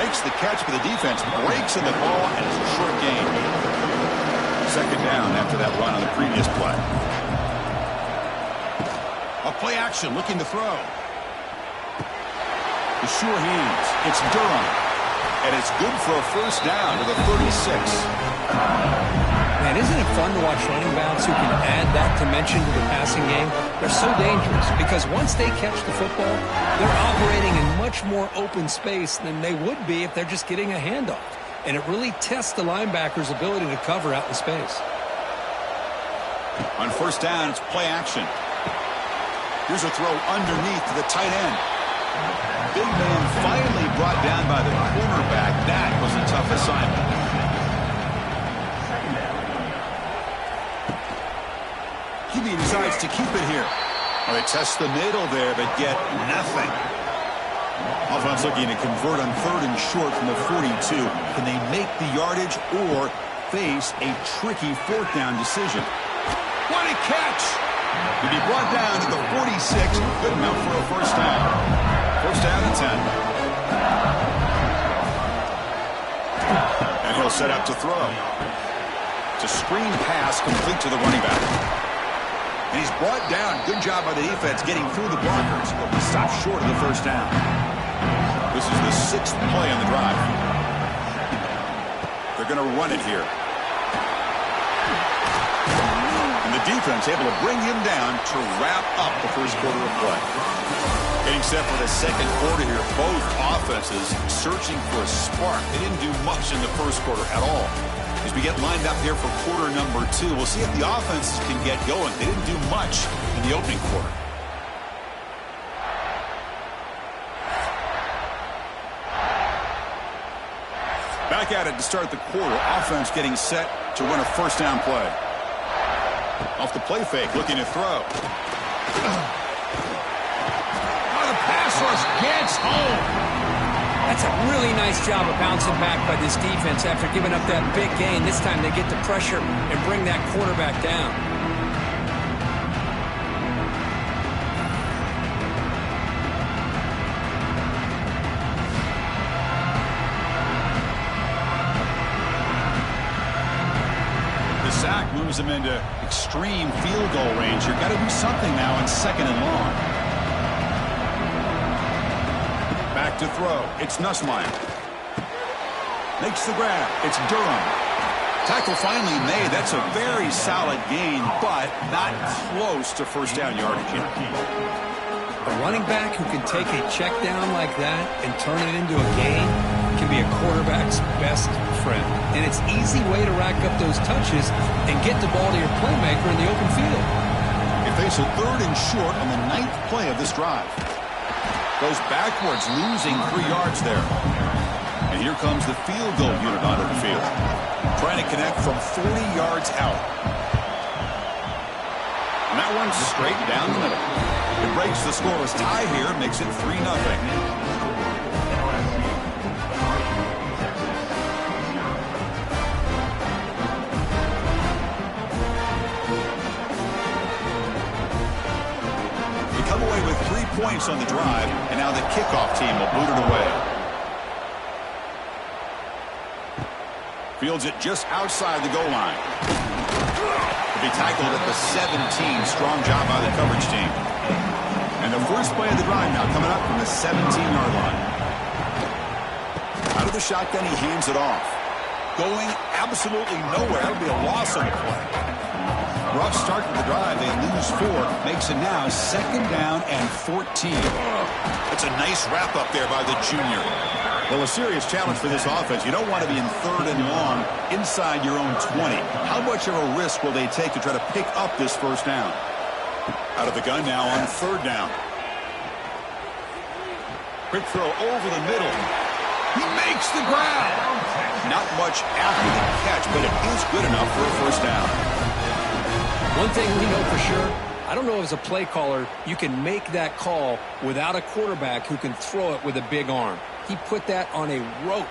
Makes the catch, but the defense breaks in the ball, and it's a short gain. Second down after that run on the previous play. A play action, looking to throw. The sure hands. It's Durham. And it's good for a first down to the 36. Man, isn't it fun to watch running backs who can add that dimension to the passing game? They're so dangerous because once they catch the football, they're operating in much more open space than they would be if they're just getting a handoff. And it really tests the linebacker's ability to cover out in space. On first down, it's play action. Here's a throw underneath to the tight end. Big man finally brought down by the cornerback. That was a tough assignment. QB decides to keep it here. Well, they test the middle there, but get nothing. Offense looking to convert on 3rd and short from the 42. Can they make the yardage or face a tricky 4th down decision? What a catch! To be brought down to the 46. Good enough for a first down. First down and 10. And he'll set up to throw. It's a screen pass complete to the running back. And he's brought down. Good job by the defense getting through the blockers. But he stopped short of the first down. This is the 6th play on the drive. They're going to run it here. And the defense able to bring him down to wrap up the first quarter of play. Getting set for the second quarter here. Both offenses searching for a spark. They didn't do much in the first quarter at all. As we get lined up here for quarter number 2, we'll see if the offenses can get going. They didn't do much in the opening quarter. Back at it to start the quarter. Offense getting set to run a first down play. Off the play fake, looking to throw. Oh, the pass rush gets home. That's a really nice job of bouncing back by this defense after giving up that big gain. This time they get the pressure and bring that quarterback down. The sack moves them into extreme field goal range. You've got to do something now on 2nd and long. Back to throw. It's Nussmeier. Makes the grab. It's Durham. Tackle finally made. That's a very solid gain, but not close to first down yardage yet. A running back who can take a check down like that and turn it into a gain can be a quarterback's best friend. And it's an easy way to rack up those touches and get the ball to your playmaker in the open field. They face a 3rd and short on the 9th play of this drive. Goes backwards, losing 3 yards there. And here comes the field goal unit onto the field. Trying to connect from 40 yards out. And that one's straight down the middle. It breaks the scoreless tie here, makes it 3-0. They come away with 3 points on the drive, and now the kickoff team will boot it away. Fields it just outside the goal line. Be tackled at the 17. Strong job by the coverage team. And the first play of the drive now coming up from the 17-yard line. Out of the shotgun, he hands it off. Going absolutely nowhere. That'll be a loss on the play. Rough start to the drive. They lose 4. Makes it now 2nd down and 14. That's a nice wrap up there by the junior. Well, a serious challenge for this offense. You don't want to be in 3rd and long inside your own 20. How much of a risk will they take to try to pick up this first down? Out of the gun now on 3rd down. Quick throw over the middle. He makes the grab. Not much after the catch, but it is good enough for a first down. One thing we know for sure, I don't know as a play caller, you can make that call without a quarterback who can throw it with a big arm. He put that on a rope.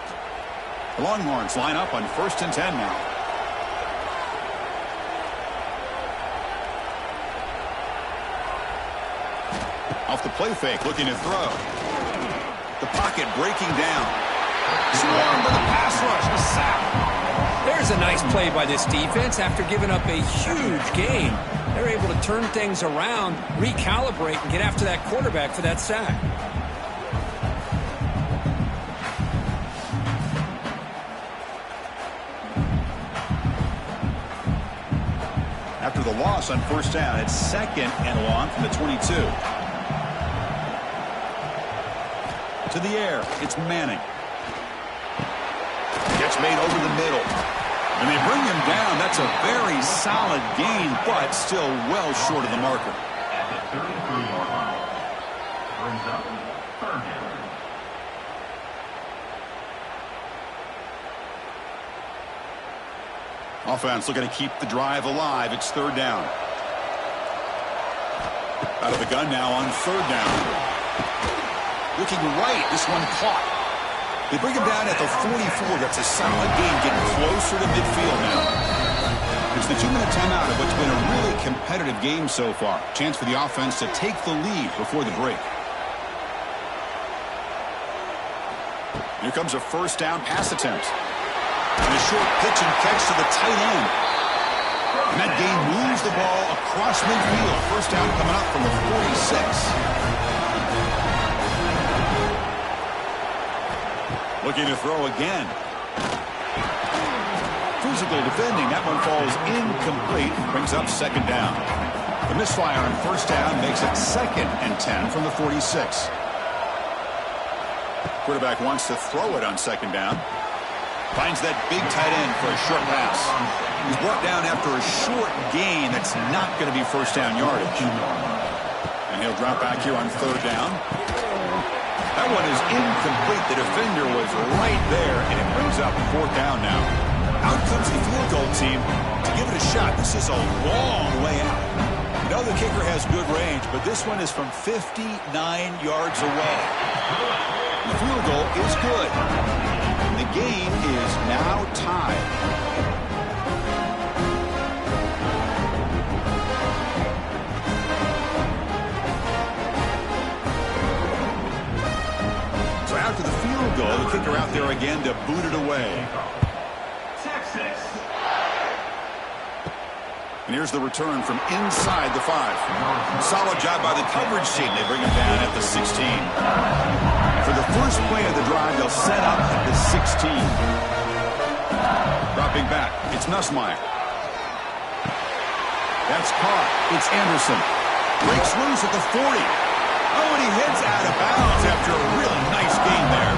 The Longhorns line up on 1st and 10 now. Off the play fake, looking to throw. The pocket breaking down. Swarmed by the pass rush. A sack. There's a nice play by this defense after giving up a huge gain. They're able to turn things around, recalibrate, and get after that quarterback for that sack. After the loss on 1st down, it's 2nd and long from the 22. To the air, it's Manning. Gets made over the middle. And they bring him down. That's a very solid gain, but still well short of the marker. At the 33-yard line. Brings up 3rd down. Offense looking to keep the drive alive. It's 3rd down. Out of the gun now on 3rd down. Looking right. This one caught. They bring him down at the 44. That's a solid gain, getting closer to midfield now. It's the 2-minute timeout of what's been a really competitive game so far. Chance for the offense to take the lead before the break. Here comes a 1st down pass attempt. And a short pitch and catch to the tight end. And that gain moves the ball across midfield. 1st down coming up from the 46. Looking to throw again. Physical defending. That one falls incomplete. Brings up 2nd down. The misfire on 1st down makes it 2nd and 10 from the 46. Quarterback wants to throw it on 2nd down. Finds that big tight end for a short pass. He's brought down after a short gain. That's not going to be 1st down yardage. And he'll drop back here on 3rd down. That one is incomplete. The defender was right there, and it brings up 4th down now. Out comes the field goal team to give it a shot. This is a long way out. You know the kicker has good range, but this one is from 59 yards away. The field goal is good. The game is now tied. So after the field goal, the kicker out there again to boot it away. Texas. And here's the return from inside the 5. Solid job by the coverage team. They bring him down at the 16. For the first play of the drive, they'll set up at the 16. Dropping back, it's Nussmeier. That's caught. It's Anderson. Breaks loose at the 40. Oh, and he heads out of bounds after a really nice gain there.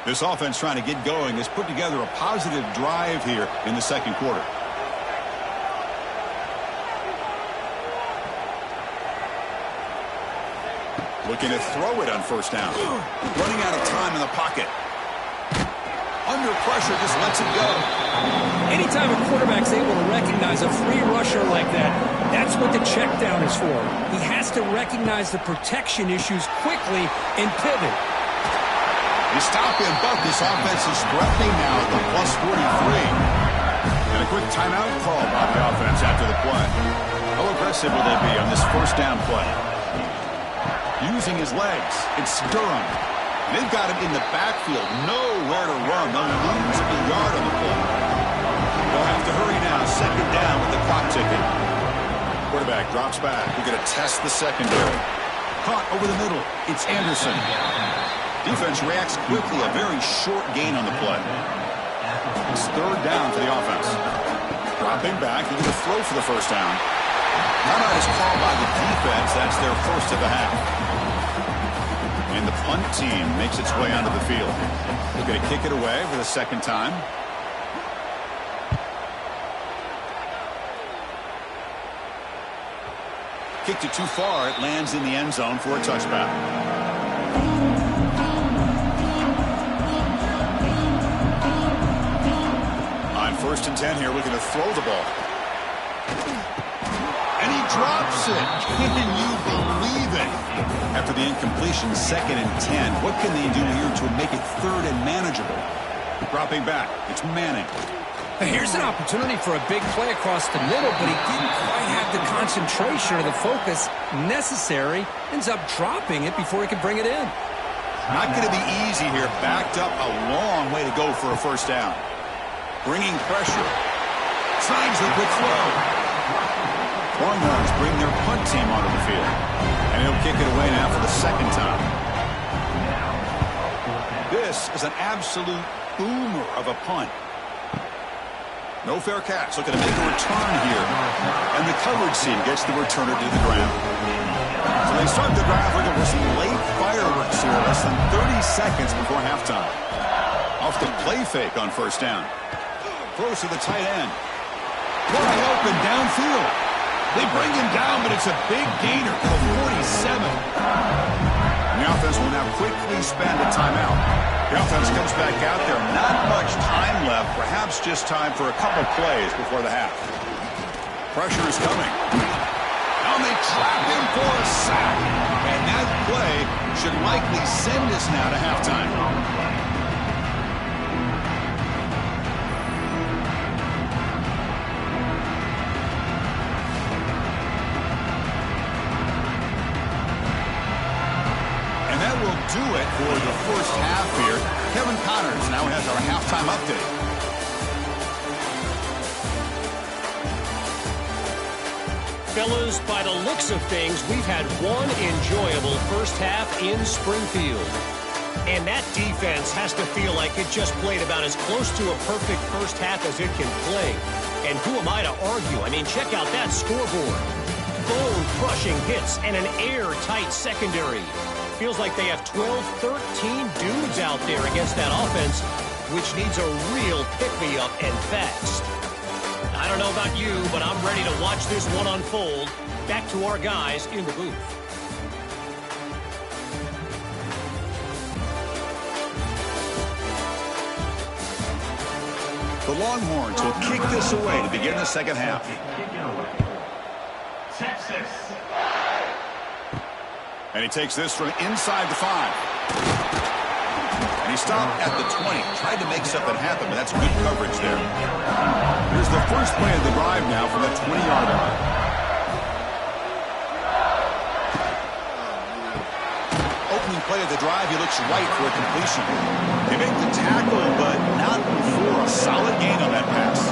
This offense trying to get going has put together a positive drive here in the 2nd quarter. Looking to throw it on first down. Running out of time in the pocket. Under pressure, just lets it go. Anytime a quarterback's able to recognize a free rusher like that, that's what the check down is for. He has to recognize the protection issues quickly and pivot. They stop him, but this offense is threatening now at the plus 43. And a quick timeout call by the offense after the play. How aggressive will they be on this first down play? Using his legs, it's Durham. They've got him in the backfield, nowhere to run. They'll lose a yard on the play. They'll have to hurry now, second down with the clock ticking. Quarterback drops back. We're going to test the secondary. Caught over the middle. It's Anderson. Defense reacts quickly, a very short gain on the play. It's third down for the offense. Dropping back, he's going to throw for the first down. Timeout is called by the defense. That's their first of the half. And the punt team makes its way onto the field. They're going to kick it away for the second time. Kicked it too far. It lands in the end zone for a touchback. On 1st and 10 here, we're going to throw the ball. And he drops it. Can you believe it? After the incompletion, 2nd and 10. What can they do here to make it 3rd and manageable? Dropping back. It's Manning. Here's an opportunity for a big play across the middle, but he didn't quite have the concentration or the focus necessary. Ends up dropping it before he could bring it in. Not going to be easy here. Backed up a long way to go for a first down. Bringing pressure. Signs the quick throw. Longhorns bring their punt team onto the field. And he'll kick it away now for the second time. This is an absolute boomer of a punt. No fair catch. Looking to make a return here. And the coverage team gets the returner to the ground. So they start the drive looking for some late fireworks here. Less than 30 seconds before halftime. Off the play fake on first down. Throws to the tight end. Wide open downfield. They bring him down, but it's a big gainer for 47. And the offense will now quickly spend a timeout. The offense comes back out there. Not much time left. Perhaps just time for a couple plays before the half. Pressure is coming. And they trap him for a sack. And that play should likely send us now to halftime. Do it for the first half here. Kevin Connors now has our halftime update. Fellas, by the looks of things, we've had one enjoyable first half in Springfield. And that defense has to feel like it just played about as close to a perfect first half as it can play. And who am I to argue? I mean, check out that scoreboard. Bone-crushing hits and an airtight secondary. Feels like they have 12, 13 dudes out there against that offense, which needs a real pick-me-up and fast. I don't know about you, but I'm ready to watch this one unfold. Back to our guys in the booth. The Longhorns will kick this away to begin the second half. Texas. And he takes this from inside the 5. And he stopped at the 20. Tried to make something happen, but that's good coverage there. Here's the first play of the drive now from the 20-yard line. Opening play of the drive, he looks right for a completion. They make the tackle, but not for a solid gain on that pass.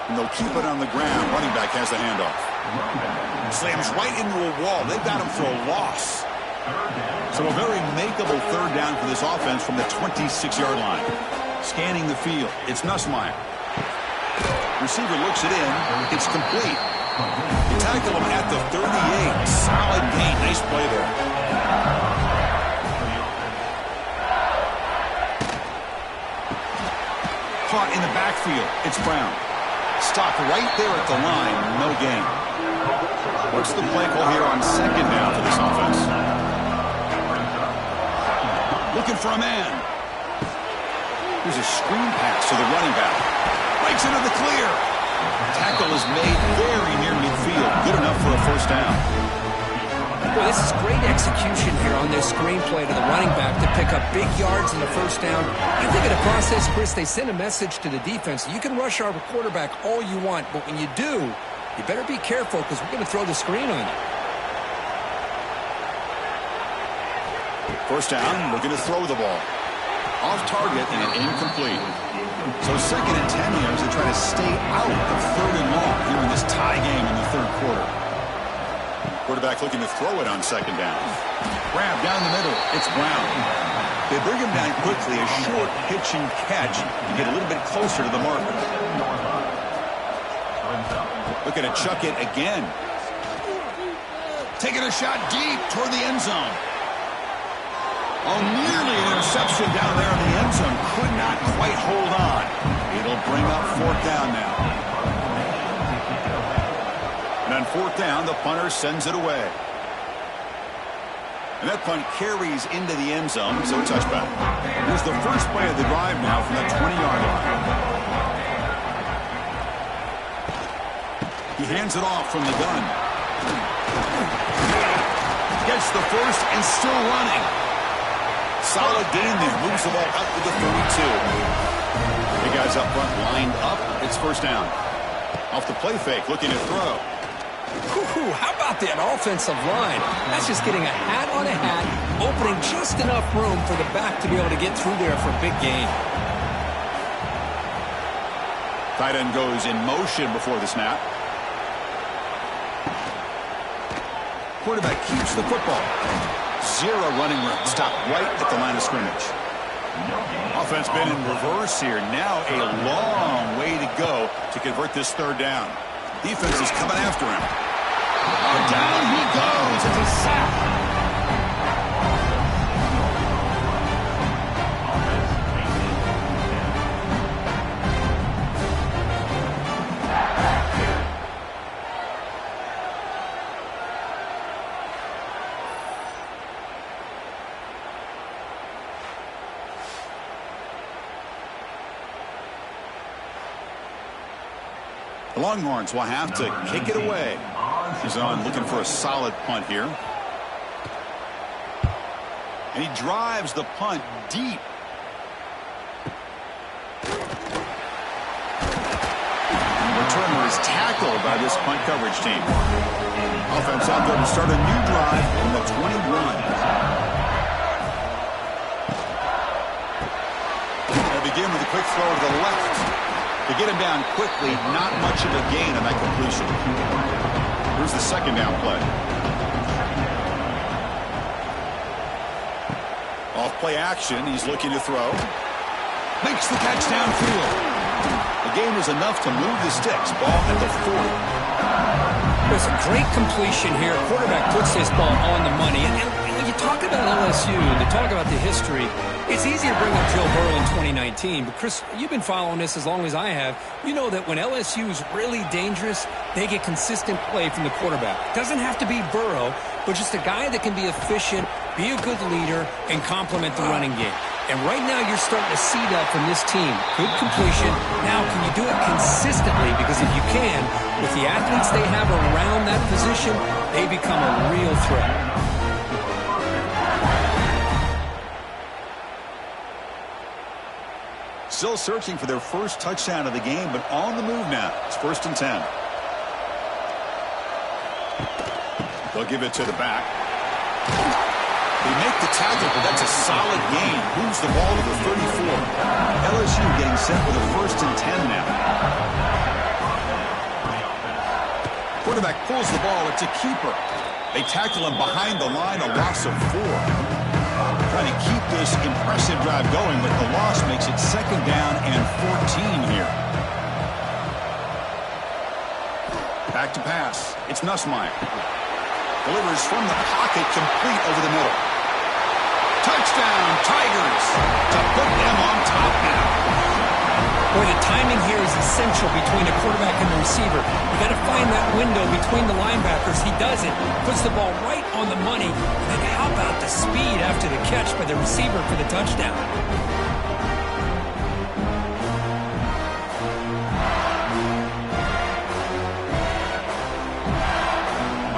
And they'll keep it on the ground. Running back has the handoff. Slams right into a wall. They've got him for a loss. So a very makeable third down for this offense from the 26-yard line. Scanning the field. It's Nussmeier. Receiver looks it in. It's complete. You tackle him at the 38. Solid gain. Nice play there. Caught in the backfield. It's Brown. Stopped right there at the line. No gain. What's the play call here on second down for this offense? Looking for a man. Here's a screen pass to the running back. Breaks into the clear. Tackle is made very near midfield. Good enough for a first down. Boy, this is great execution here on this screen play to the running back to pick up big yards in the first down. I think in the process, Chris, they send a message to the defense. You can rush our quarterback all you want, but when you do, you better be careful because we're going to throw the screen on you. First down, looking to throw the ball. Off target and incomplete. So second and 10 here as they try to stay out of third and long here in this tie game in the third quarter. Quarterback looking to throw it on second down. Grab down the middle. It's Brown. They bring him down quickly. A short pitch and catch to get a little bit closer to the marker. Looking to chuck it again. Taking a shot deep toward the end zone. Oh, nearly an interception down there in the end zone. Could not quite hold on. It'll bring up fourth down now. And on fourth down, the punter sends it away. And that punt carries into the end zone, so a touchback. Here's the first play of the drive now from the 20-yard line. He hands it off from the gun. Gets the first and still running. Solid gain there. Moves the ball up to the 32. The guys up front lined up. It's first down. Off the play fake, looking to throw. How about that offensive line? That's just getting a hat on a hat, opening just enough room for the back to be able to get through there for a big gain. Tight end goes in motion before the snap. Quarterback keeps the football. Zero running room. Stop right at the line of scrimmage. Offense been in reverse here. Now a long way to go to convert this third down. Defense is coming after him. Oh, down he goes. It's a sack. The Longhorns will have to kick it away. He's on looking for a solid punt here. And he drives the punt deep. The returner is tackled by this punt coverage team. Offense out there to start a new drive from the 21. They'll begin with a quick throw to the left. To get him down quickly, not much of a gain on that completion. Here's the second down play. Off play action, he's looking to throw. Makes the catch downfield. The gain was enough to move the sticks. Ball at the 40. There's a great completion here. Quarterback puts this ball on the money. And when you talk about LSU and you talk about the history, it's easy to bring up Joe Burrow in 2019. But, Chris, you've been following this as long as I have. You know that when LSU is really dangerous, they get consistent play from the quarterback. Doesn't have to be Burrow, but just a guy that can be efficient, be a good leader, and complement the running game. And right now you're starting to see that from this team. Good completion. Now, can you do it consistently? Because if you can, with the athletes they have around that position, they become a real threat. Still searching for their first touchdown of the game, but on the move now. It's first and 10. They'll give it to the back. They make the tackle, but that's a solid gain. Moves the ball to the 34. LSU getting set with a first and 10 now. Quarterback pulls the ball. It's a keeper. They tackle him behind the line, a loss of 4. Trying to keep this impressive drive going, but the loss makes it second down and 14 here. Back to pass. It's Nussmeier. Delivers from the pocket, complete over the middle. Touchdown, Tigers, to put them on top now. Well, Boy, the timing here is essential between a quarterback and the receiver. You got to find that window between the linebackers. He does it, puts the ball right on the money. And then how about the speed after the catch by the receiver for the touchdown?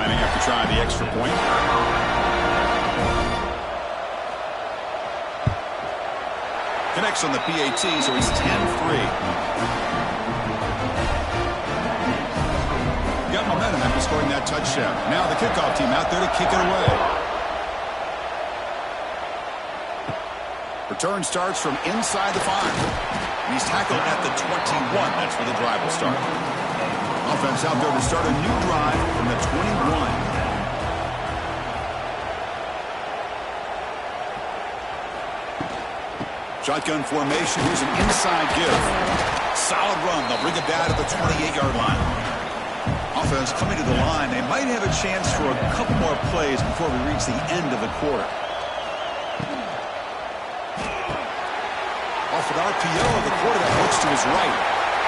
Planning after trying the extra point. Connects on the PAT, so it's 10-3. Got momentum after scoring that touchdown. Now the kickoff team out there to kick it away. Return starts from inside the 5. He's tackled at the 21. That's where the drive will start. Offense out there to start a new drive from the 21. Shotgun formation. Here's an inside give. Solid run. They'll bring it down at the 28-yard line. Offense coming to the line. They might have a chance for a couple more plays before we reach the end of the quarter. Off an RPO, the quarterback looks to his right.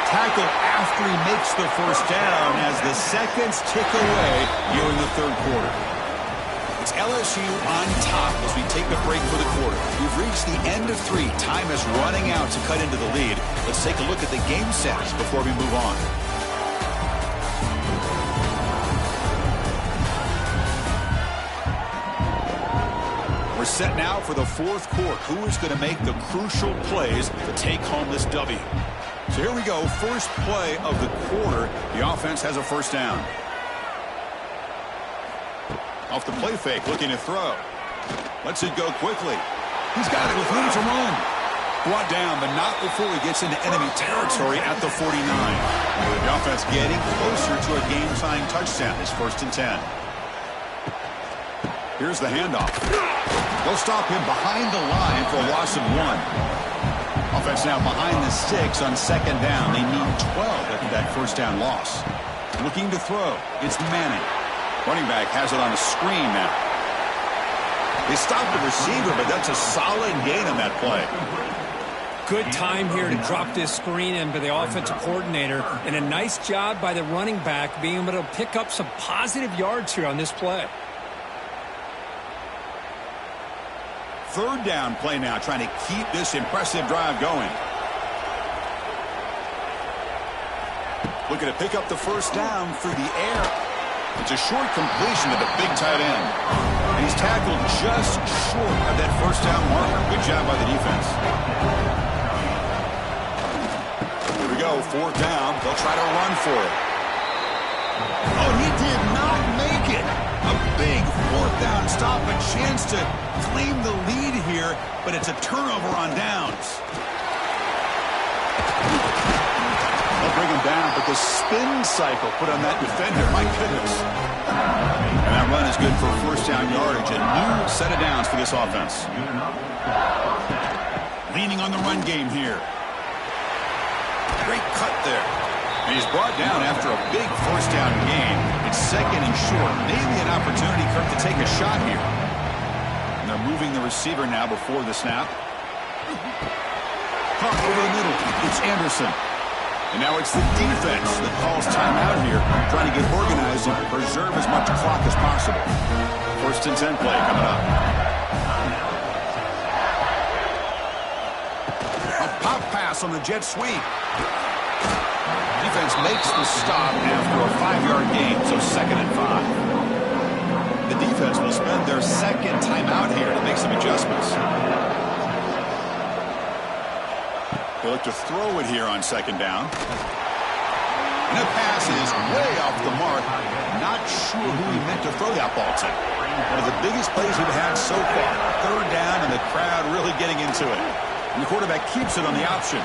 Tackle after he makes the first down as the seconds tick away here in the third quarter. It's LSU on top as we take a break for the quarter. We've reached the end of 3. Time is running out to cut into the lead. Let's take a look at the game stats before we move on. We're set now for the fourth quarter. Who is going to make the crucial plays to take home this W? So here we go. First play of the quarter. The offense has a first down. Off the play fake, looking to throw. Lets it go quickly. He's got it with room to run. Brought down, but not before he gets into enemy territory at the 49. The offense getting closer to a game-tying touchdown. It's 1st and 10. Here's the handoff. They'll stop him behind the line for a loss of 1. Offense now behind the 6 on 2nd down. They need 12 after that first down loss. Looking to throw. It's Manning. Running back has it on a screen now. They stopped the receiver, but that's a solid gain on that play. Good time here to drop this screen in by the offensive coordinator, and a nice job by the running back being able to pick up some positive yards here on this play. Third down play now, trying to keep this impressive drive going. Looking to pick up the first down through the air. It's a short completion to the big tight end. And he's tackled just short of that first down marker. Good job by the defense. Here we go, 4th down. They'll try to run for it. Oh, he did not make it. A big 4th down stop, a chance to claim the lead here, but it's a turnover on downs. They'll bring him down, but the spin cycle put on that defender, my goodness. And that run is good for first down yardage. A new set of downs for this offense. Leaning on the run game here. Great cut there. And he's brought down after a big first down gain. It's 2nd and short. Maybe an opportunity, Kirk, to take a shot here. And they're moving the receiver now before the snap. Pump over the middle. It's Anderson. And now it's the defense that calls timeout here, trying to get organized and preserve as much clock as possible. 1st and 10 play coming up. A pop pass on the jet sweep. Defense makes the stop after a 5-yard gain, so 2nd and 5. The defense will spend their 2nd timeout here to make some adjustments. They look to throw it here on 2nd down. And the pass is way off the mark. Not sure who he meant to throw that ball to. One of the biggest plays we've had so far. 3rd down, and the crowd really getting into it. And the quarterback keeps it on the option.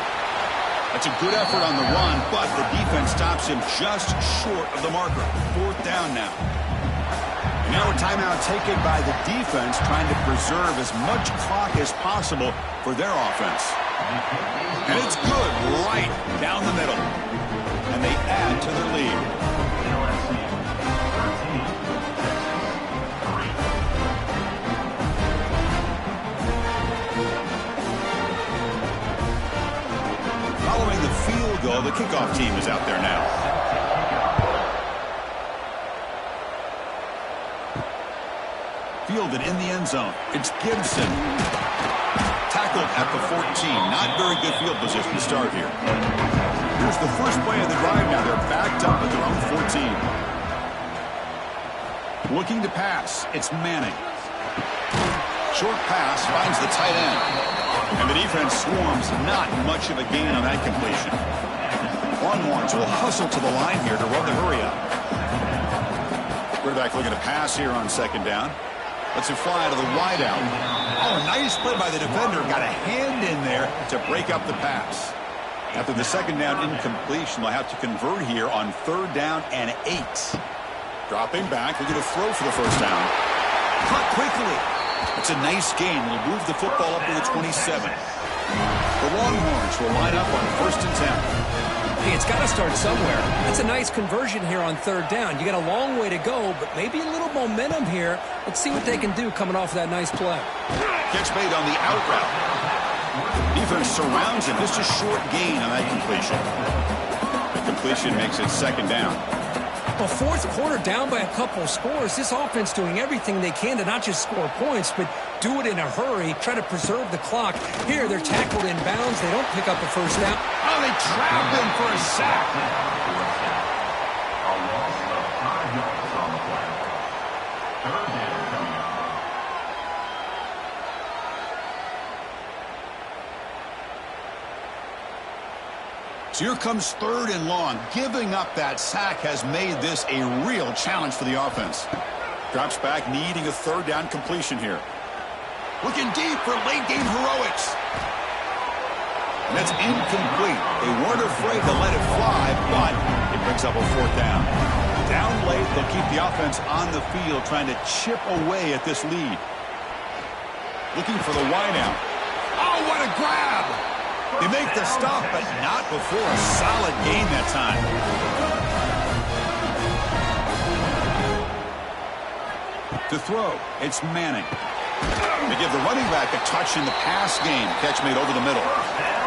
That's a good effort on the run, but the defense stops him just short of the marker. 4th down now. And now a timeout taken by the defense, trying to preserve as much clock as possible for their offense. And it's good right down the middle. And they add to their lead. Following the go. The kickoff team is out there now. Fielded in the end zone. It's Gibson. Tackled at the 14. Not very good field position to start here. Here's the first play of the drive now. They're backed up at their own 14. Looking to pass. It's Manning. Short pass finds the tight end. And the defense swarms. Not much of a gain on that completion. Longhorns will hustle to the line here to run the hurry up. Quarterback looking to pass here on second down. Lets it fly to the wideout. Oh, nice play by the defender. Got a hand in there to break up the pass. After the second down incompletion, they'll have to convert here on 3rd down and 8. Dropping back, looking to throw for the first down. Caught quickly. It's a nice gain. Will move the football up to the 27. The Longhorns will line up on 1st and 10. Hey, it's got to start somewhere. That's a nice conversion here on 3rd down. You got a long way to go, but maybe a little momentum here. Let's see what they can do coming off of that nice play. Catch made on the out route. Defense surrounds him. Just a short gain on that completion. The completion makes it 2nd down. Well, 4th quarter down by a couple of scores. This offense doing everything they can to not just score points, but do it in a hurry, try to preserve the clock. Here, they're tackled in bounds. They don't pick up the first down. Oh, they trapped him for a sack. A loss of 5 yards on the play. 3rd down coming up. So here comes 3rd and long. Giving up that sack has made this a real challenge for the offense. Drops back, needing a 3rd down completion here. Looking deep for late-game heroics. And that's incomplete. They weren't afraid to let it fly, but it brings up a 4th down. Down late, they'll keep the offense on the field, trying to chip away at this lead. Looking for the wideout. Oh, what a grab! They make the stop, but not before a solid gain that time. To throw, it's Manning. They give the running back a touch in the pass game. Catch made over the middle.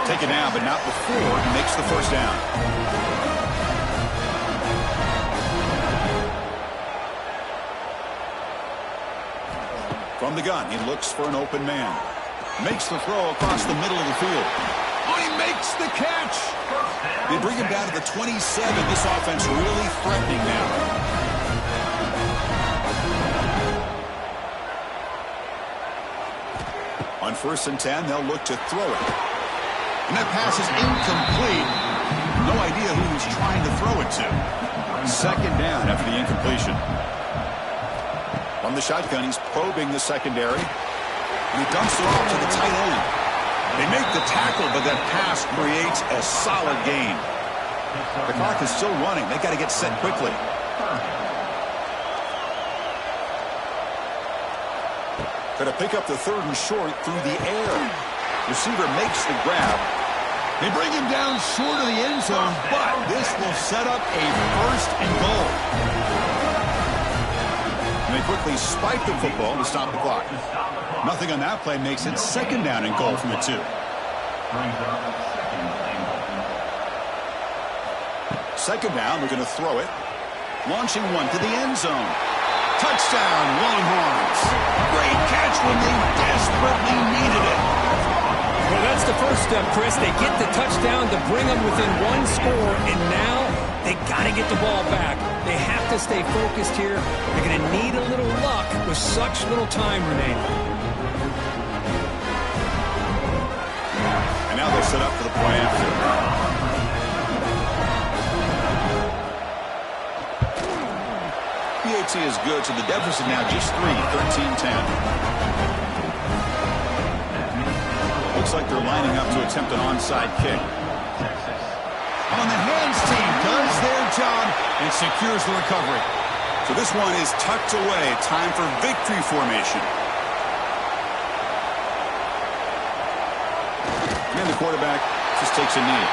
Take it down, but not before he makes the first down. From the gun, he looks for an open man. Makes the throw across the middle of the field. Oh, he makes the catch. They bring him down to the 27. This offense really threatening now. On 1st and 10, they'll look to throw it. And that pass is incomplete. No idea who he's trying to throw it to. 2nd down after the incompletion. From the shotgun, he's probing the secondary. And he dumps it off to the tight end. They make the tackle, but that pass creates a solid gain. The clock is still running. They got to get set quickly. Got to pick up the 3rd and short through the air. Receiver makes the grab. They bring him down short of the end zone, but this will set up a 1st and goal. And they quickly spike the football to stop the clock. Nothing on that play makes it 2nd down and goal from the 2. 2nd down, they're going to throw it. Launching one to the end zone. Touchdown, Longhorns. Great catch when they desperately needed it. Well, that's the first step, Chris. They get the touchdown to bring them within 1 score, and now they got to get the ball back. They have to stay focused here. They're going to need a little luck with such little time remaining. And now they'll set up for the play after. PAT is good, so the deficit now just 3, 13-10. Looks like they're lining up to attempt an onside kick. On the hands team does their job and secures the recovery. So this one is tucked away. Time for victory formation. And then the quarterback just takes a knee.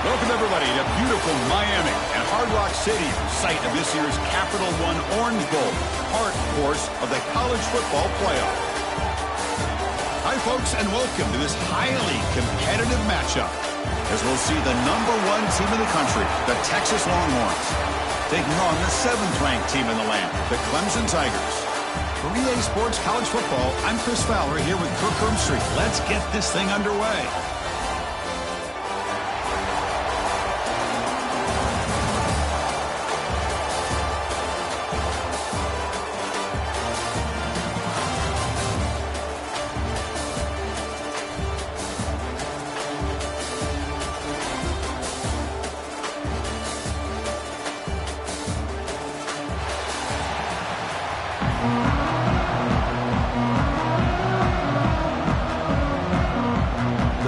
Welcome, everybody, to beautiful Miami and Hard Rock Stadium, site of this year's Capital One Orange Bowl, part, of course, of the college football playoff. Hi, folks, and welcome to this highly competitive matchup, as we'll see the #1 team in the country, the Texas Longhorns, taking on the 7th-ranked team in the land, the Clemson Tigers. For EA Sports College Football, I'm Chris Fowler here with Kirk Herbstreit. Let's get this thing underway.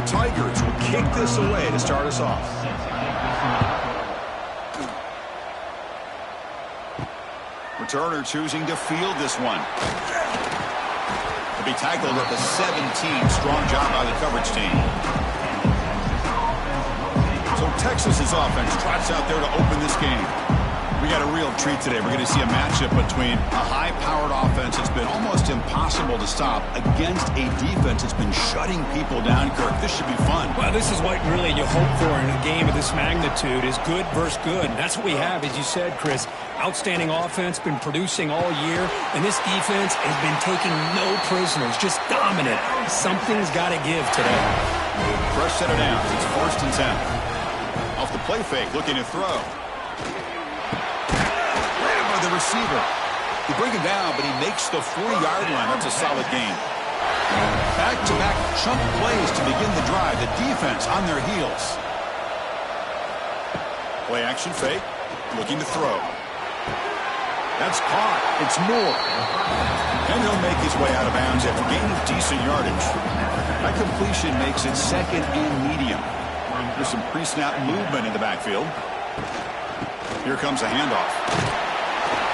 Tigers will kick this away to start us off. Returner choosing to field this one. To be tackled at the 17. Strong job by the coverage team. So Texas's offense trots out there to open this game. We got a real treat today. We're going to see a matchup between a high-powered offense that's been almost impossible to stop against a defense that's been shutting people down, Kirk. This should be fun. Well, this is what really you hope for in a game of this magnitude is good versus good. And that's what we have, as you said, Chris. Outstanding offense, been producing all year, and this defense has been taking no prisoners, just dominant. Something's got to give today. Fresh set of downs. It's 1st and 10. Off the play fake, looking to throw. The receiver. They bring him down, but he makes the 40-yard line. That's a solid gain. Back-to-back chunk plays to begin the drive. The defense on their heels. Play action fake. Looking to throw. That's caught. It's Moore. And he'll make his way out of bounds after gain of decent yardage. That completion makes it 2nd and medium. There's some pre-snap movement in the backfield. Here comes a handoff.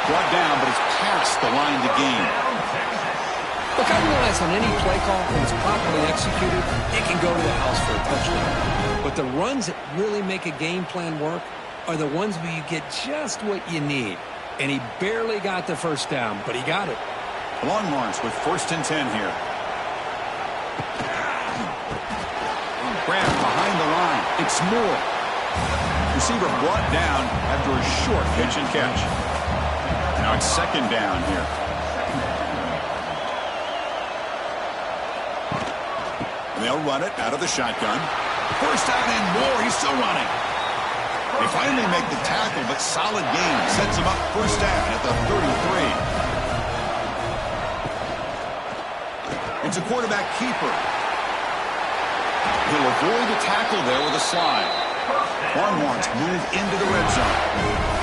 Brought down, but it's past the line to gain. Look, I realize on any play call, when it's properly executed, it can go to the house for a touchdown. But the runs that really make a game plan work are the ones where you get just what you need. And he barely got the first down, but he got it. Longhorns with 1st and 10 here. Grab behind the line. It's Moore. Receiver brought down after a short pitch and catch. Now it's 2nd down here. And they'll run it out of the shotgun. 1st down and more. He's still running. They finally make the tackle, but solid gain sets him up 1st down at the 33. It's a quarterback keeper. He'll avoid a tackle there with a slide. Longhorns move into the red zone.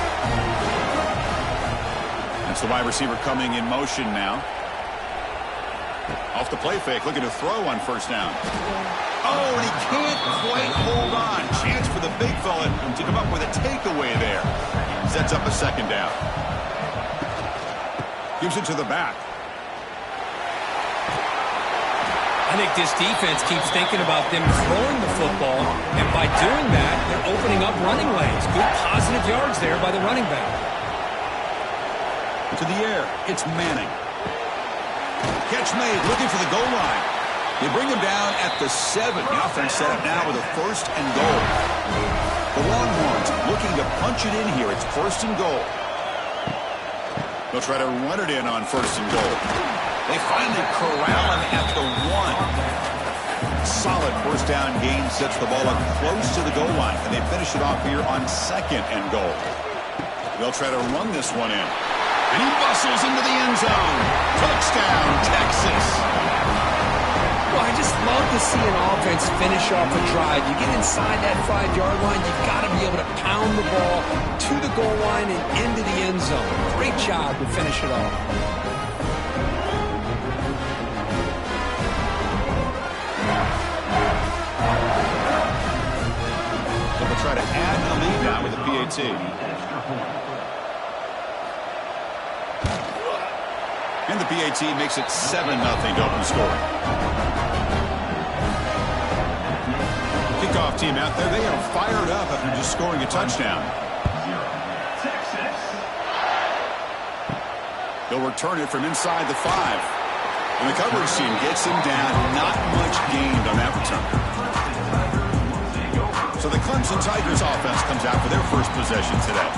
That's the wide receiver coming in motion now. Off the play fake, looking to throw on 1st down. Oh, and he can't quite hold on. Chance for the big fella to come up with a takeaway there. Sets up a 2nd down. Gives it to the back. I think this defense keeps thinking about them throwing the football, and by doing that, they're opening up running lanes. Good positive yards there by the running back. To the air, it's Manning. Catch made, looking for the goal line. They bring him down at the 7. The offense set up now with a 1st and goal. The Longhorns looking to punch it in here. It's 1st and goal. They'll try to run it in on 1st and goal. They finally corral him at the 1. Solid 1st down gain sets the ball up close to the goal line, and they finish it off here on 2nd and goal. They'll try to run this one in. And he bustles into the end zone. Touchdown, Texas. Well, I just love to see an offense finish off a drive. You get inside that 5-yard line, you've got to be able to pound the ball to the goal line and into the end zone. Great job to finish it off. So we'll try to add a lead now with the PAT. And the PAT makes it 7-0 to open the score. Kickoff kickoff team out there, they are fired up after just scoring a touchdown. They'll return it from inside the 5. And the coverage team gets him down. Not much gained on that return. So the Clemson Tigers offense comes out for their first possession today.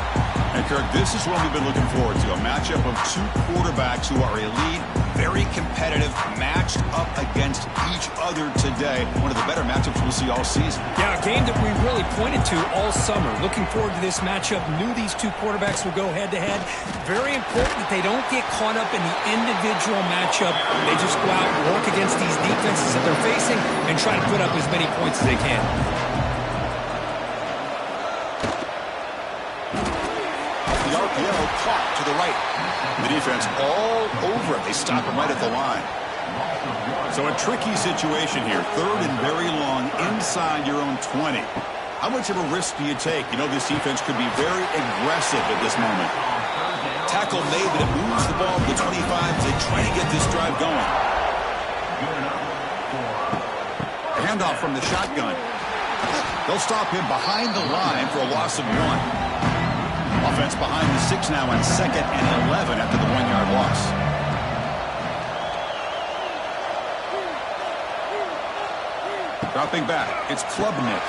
And Kirk, this is what we've been looking forward to. A matchup of two quarterbacks who are elite, very competitive, matched up against each other today. One of the better matchups we'll see all season. Yeah, a game that we really pointed to all summer. Looking forward to this matchup. Knew these two quarterbacks would go head-to-head. Very important that they don't get caught up in the individual matchup. They just go out and work against these defenses that they're facing and try to put up as many points as they can. Caught to the right. The defense all over it. They stop him right at the line. So a tricky situation here. 3rd and very long inside your own 20. How much of a risk do you take? You know, this defense could be very aggressive at this moment. Tackle made, but it moves the ball to the 25 as they try to get this drive going. A handoff from the shotgun. They'll stop him behind the line for a loss of 1. Offense behind the 6 now on 2nd and 11 after the 1-yard loss. Dropping back, it's Klubnik.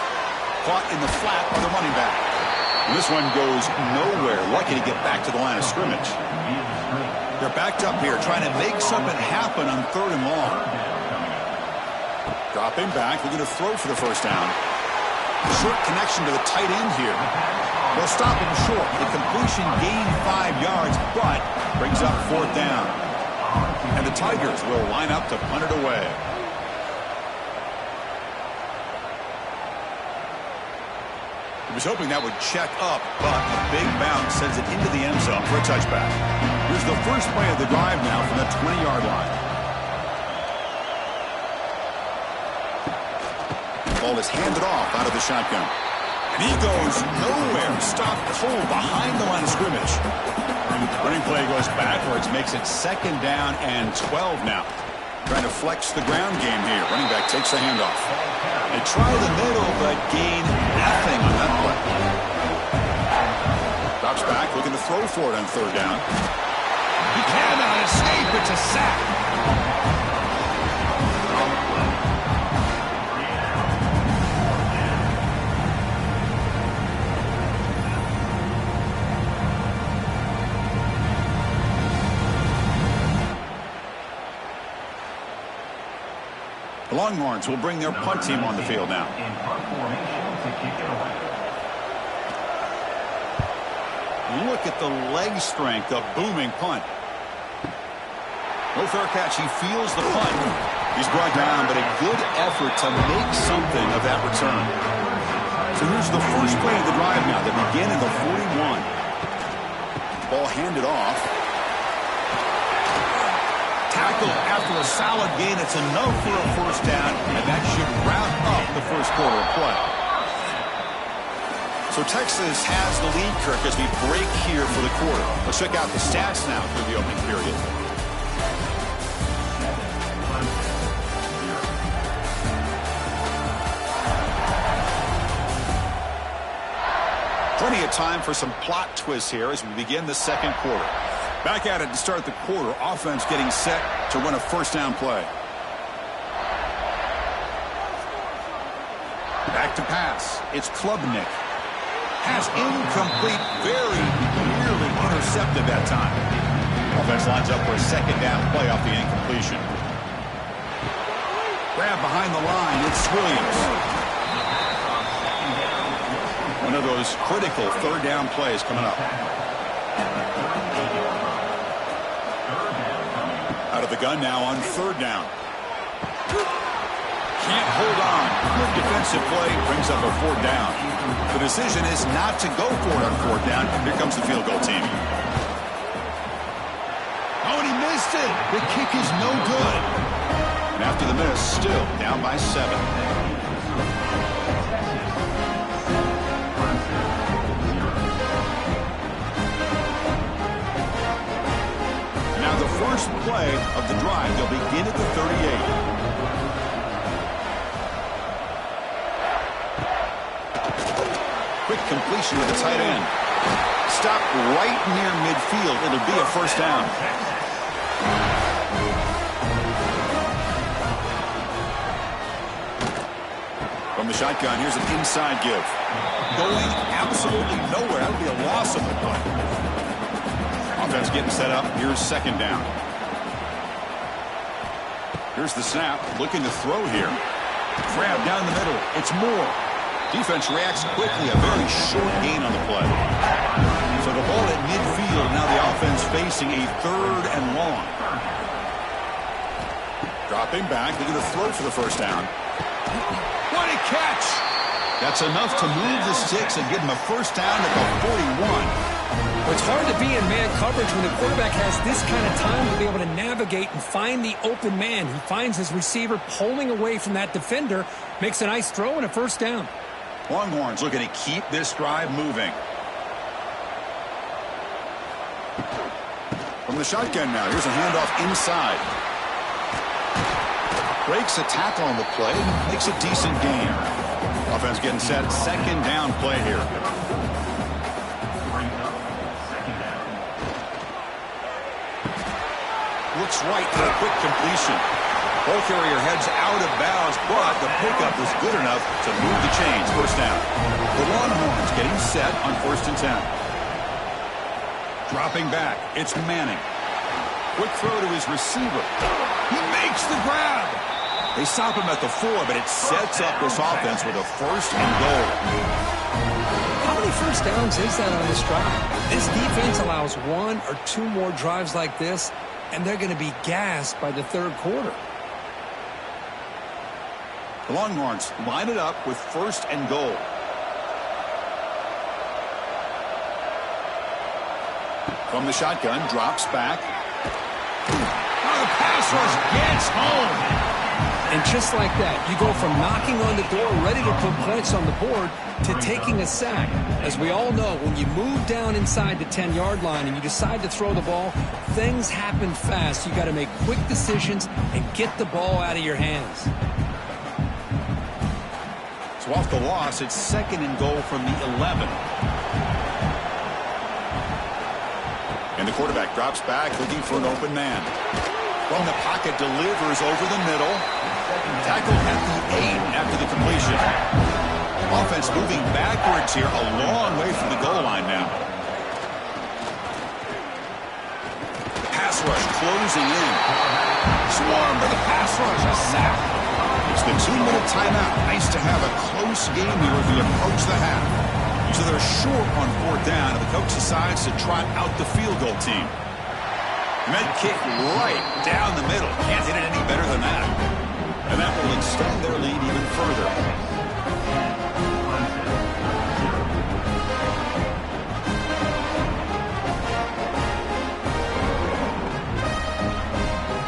Caught in the flat by the running back. And this one goes nowhere. Lucky to get back to the line of scrimmage. They're backed up here trying to make something happen on 3rd and long. Dropping back, looking to throw for the first down. Short connection to the tight end here. They'll stop him short. The completion gained 5 yards, but brings up 4th down. And the Tigers will line up to punt it away. He was hoping that would check up, but a big bounce sends it into the end zone for a touchback. Here's the first play of the drive now from the 20-yard line. The ball is handed off out of the shotgun. And he goes nowhere. Stopped cold behind the line of scrimmage. Running play goes backwards, makes it 2nd down and 12 now. Trying to flex the ground game here. Running back takes the handoff. They try the middle, but gain nothing on that play. Drops back, looking to throw for it on 3rd down. He cannot escape. It's a sack. The Longhorns will bring their punt team on the field now. Look at the leg strength, a booming punt. No fair catch. He feels the punt. He's brought down, but a good effort to make something of that return. So here's the first play of the drive now. They begin in the 41. Ball handed off. Tackle after a solid gain. It's enough for a first down, and that should wrap up the first quarter of play. So Texas has the lead, Kirk, as we break here for the quarter. Let's check out the stats now through the opening period. Plenty of time for some plot twists here as we begin the second quarter. Back at it to start the quarter. Offense getting set to run a first down play. Back to pass. It's Klubnik. Pass incomplete. Very nearly intercepted that time. Offense lines up for a second down play off the incompletion. Grab behind the line. It's Williams. One of those critical third down plays coming up. Out of the gun now on 3rd down. Can't hold on. Good defensive play brings up a 4th down. The decision is not to go for it on 4th down. Here comes the field goal team. Oh, and he missed it. The kick is no good. And after the miss, still down by 7. First play of the drive. They'll begin at the 38. quick completion to the tight end. Stop right near midfield. It'll be a first down. From the shotgun, here's an inside give. Going absolutely nowhere. That would be a loss of the play. Offense getting set up. Here's second down. Here's the snap. Looking to throw here. Grab down the middle. It's Moore. Defense reacts quickly. A very short gain on the play. So the ball at midfield. Now the offense facing a third and long. Dropping back. Looking to throw for the first down. What a catch! That's enough to move the sticks and give him a first down at the 41. Well, it's hard to be in man coverage when the quarterback has this kind of time to be able to navigate and find the open man. He finds his receiver pulling away from that defender, makes a nice throw and a first down. Longhorns looking to keep this drive moving. From the shotgun now, here's a handoff inside. Breaks a tackle on the play, makes a decent gain. Offense getting set, second down play here. Looks right for a quick completion. Ball carrier heads out of bounds, but the pickup was good enough to move the chains. First down. The Longhorns getting set on 1st and 10. Dropping back, it's Manning. Quick throw to his receiver. He makes the grab. They stop him at the 4, but it sets up this offense with a 1st and goal. How many first downs is that on this drive? This defense allows 1 or 2 more drives like this, and they're going to be gassed by the third quarter. The Longhorns line it up with 1st and goal. From the shotgun, drops back. Oh, the pass rush gets home. And just like that, you go from knocking on the door, ready to put points on the board, to taking a sack. As we all know, when you move down inside the 10-yard line and you decide to throw the ball, things happen fast. You got to make quick decisions and get the ball out of your hands. So off the loss, it's 2nd and goal from the 11. And the quarterback drops back, looking for an open man. From the pocket, delivers over the middle. Tackle at the 8 after the completion. Offense moving backwards here, a long way from the goal line now. Pass rush closing in. Swarmed by the pass rush, a sack. It's the 2-minute timeout. Nice to have a close game here as we approach the half. So they're short on 4th down, and the coach decides to trot out the field goal team. Med kick right down the middle. Can't hit it any better than that. And that will extend their lead even further.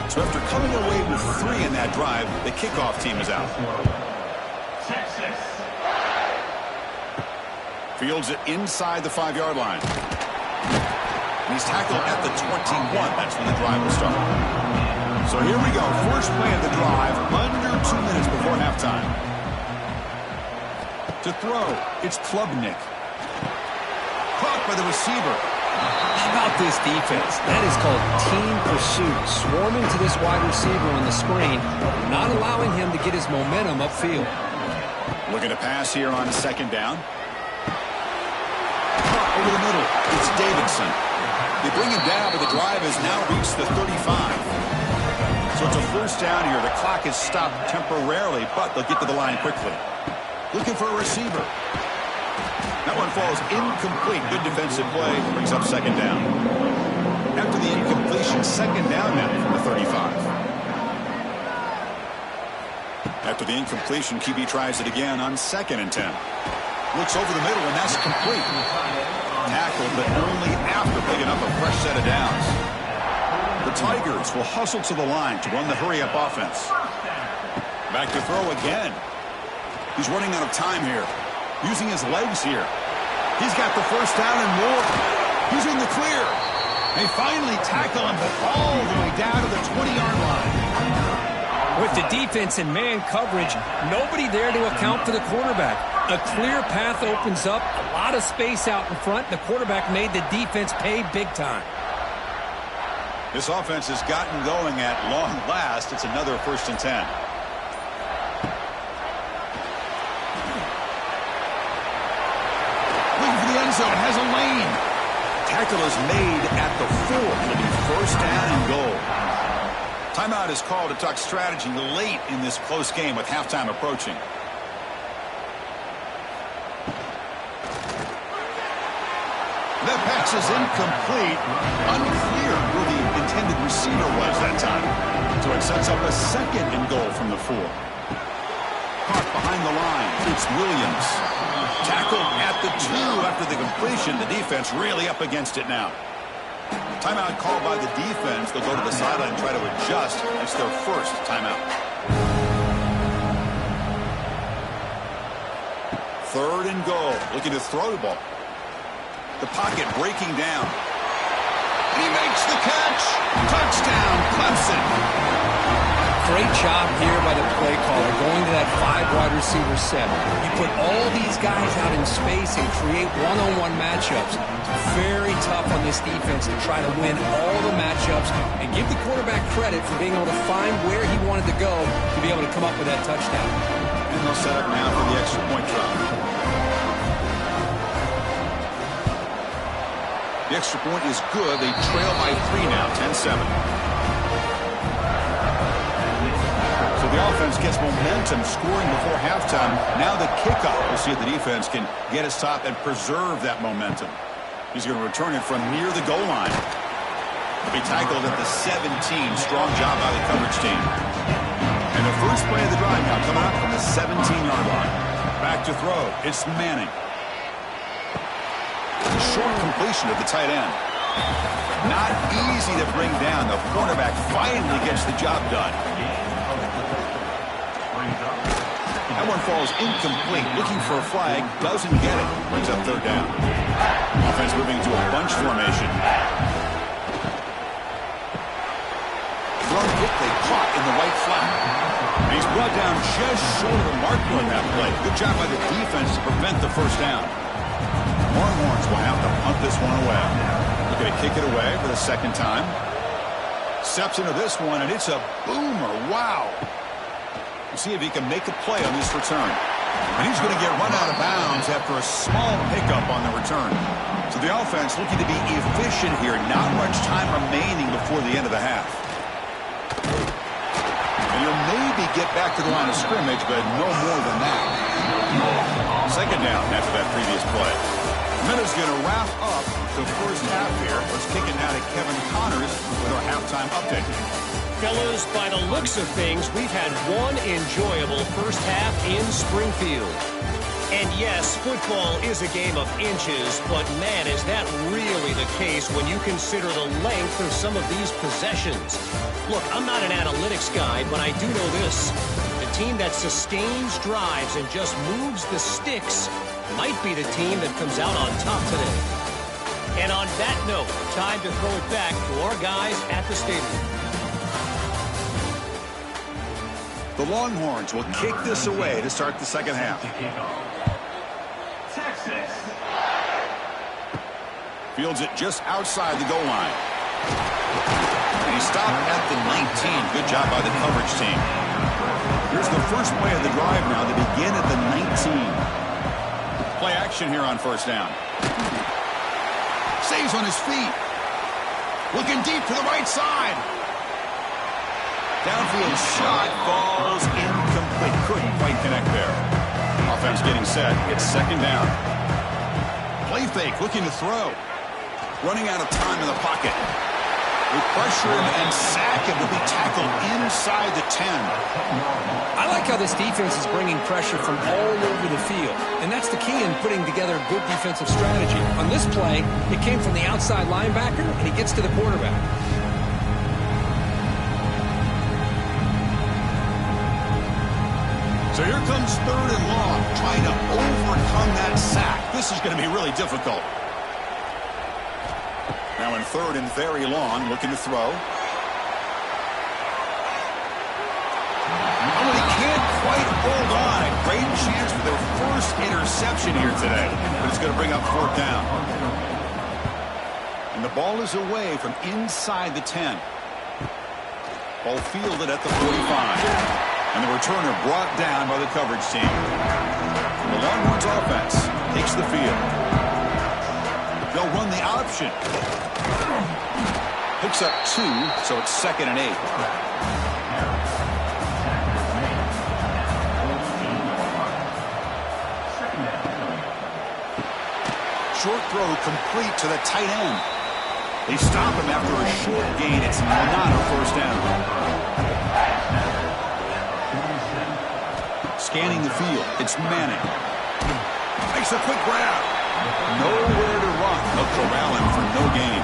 So after coming away with 3 in that drive, the kickoff team is out. Fields it inside the 5-yard line. He's tackled at the 21. That's when the drive will start. So here we go. First play of the drive, under 2 minutes before halftime. To throw, it's Klubnik. Caught by the receiver. How about this defense? That is called team pursuit. Swarming to this wide receiver on the screen, not allowing him to get his momentum upfield. Looking to pass here on 2nd down. Caught over the middle. It's Davidson. They bring him down, but the drive has now reached the 35. So it's a first down here. The clock is stopped temporarily, but they'll get to the line quickly. Looking for a receiver. That one falls incomplete. Good defensive play. Brings up 2nd down. After the incompletion, 2nd down now from the 35. After the incompletion, QB tries it again on 2nd and 10. Looks over the middle, and that's complete. Tackled, but only after picking up a fresh set of downs. The Tigers will hustle to the line to run the hurry-up offense. Back to throw again. He's running out of time here. Using his legs here. He's got the first down and more. He's in the clear. They finally tackle him, but all the way down to the 20-yard line. With the defense in man coverage, nobody there to account for the quarterback. A clear path opens up, a lot of space out in front. The quarterback made the defense pay big time. This offense has gotten going at long last. It's another 1st and 10. Looking for the end zone, has a lane. Tackle is made at the 4. It'll be 1st down and goal. Timeout is called to talk strategy late in this close game with halftime approaching. That pass is incomplete. Unclear who the intended receiver was that time. So it sets up a 2nd and goal from the 4. Caught behind the line. It's Williams. Tackled at the 2 after the completion. The defense really up against it now. Timeout called by the defense. They'll go to the sideline and try to adjust. It's their 1st timeout. 3rd and goal. Looking to throw the ball. The pocket breaking down. And he makes the catch. Touchdown, Clemson. Great job here by the play caller, going to that 5 wide receiver set. You put all these guys out in space and create one-on-one matchups. It's very tough on this defense to try to win all the matchups and give the quarterback credit for being able to find where he wanted to go to be able to come up with that touchdown. And they'll set up now for the extra point try. The extra point is good. They trail by 3 now, 10-7. So the offense gets momentum, scoring before halftime. Now the kickoff. We'll see if the defense can get his top and preserve that momentum. He's going to return it from near the goal line. He'll be tackled at the 17. Strong job by the coverage team. And the first play of the drive now coming up from the 17-yard line. Back to throw. It's Manning. Short completion of the tight end. Not easy to bring down. The cornerback finally gets the job done. That one falls incomplete. Looking for a flag. Doesn't get it. Brings up 3rd down. Offense moving into a bunch formation. Thrown quickly. Caught in the right flat. And he's brought down just short of the marker on that play. Good job by the defense to prevent the 1st down. Longhorns will have to punt this one away. They're going to kick it away for the 2nd time. Steps into this one, and it's a boomer. Wow. We'll see if he can make a play on this return. And he's going to get run out of bounds after a small pickup on the return. So the offense looking to be efficient here. Not much time remaining before the end of the half. And you'll maybe get back to the line of scrimmage, but no more than that. 2nd down after that previous play. Minutes going to wrap up the 1st half here. Let's kick it now to Kevin Connors with our halftime update. Fellas, by the looks of things, we've had one enjoyable 1st half in Springfield. And yes, football is a game of inches, but man, is that really the case when you consider the length of some of these possessions. Look, I'm not an analytics guy, but I do know this. The team that sustains drives and just moves the sticks might be the team that comes out on top today. And on that note, time to throw it back to our guys at the stadium. The Longhorns will kick this away to start the 2nd half. Texas. Fields it just outside the goal line. And he stopped at the 19. Good job by the coverage team. Here's the first play of the drive now. They begin at the 19. Play action here on 1st down. Stays on his feet. Looking deep to the right side. Downfield shot falls incomplete. Couldn't quite connect there. Offense getting set. It's 2nd down. Play fake. Looking to throw. Running out of time in the pocket. They pressure him and sack him to be tackled inside the 10. I like how this defense is bringing pressure from all over the field. And that's the key in putting together a good defensive strategy. On this play, it came from the outside linebacker, and he gets to the quarterback. So here comes 3rd and long, trying to overcome that sack. This is going to be really difficult. Now in 3rd and very long, looking to throw. Oh, he can't quite hold on. A great chance for their 1st first interception here today, but it's going to bring up 4th down. And the ball is away from inside the 10. Ball fielded at the 45. And the returner brought down by the coverage team. The Longhorns offense takes the field. They'll run the option. Picks up 2, so it's 2nd and 8. Short throw complete to the tight end. They stop him after a short gain. It's not a 1st down. Scanning the field. It's Manning. Makes a quick grab. Nowhere to run. They'll corral him for no gain.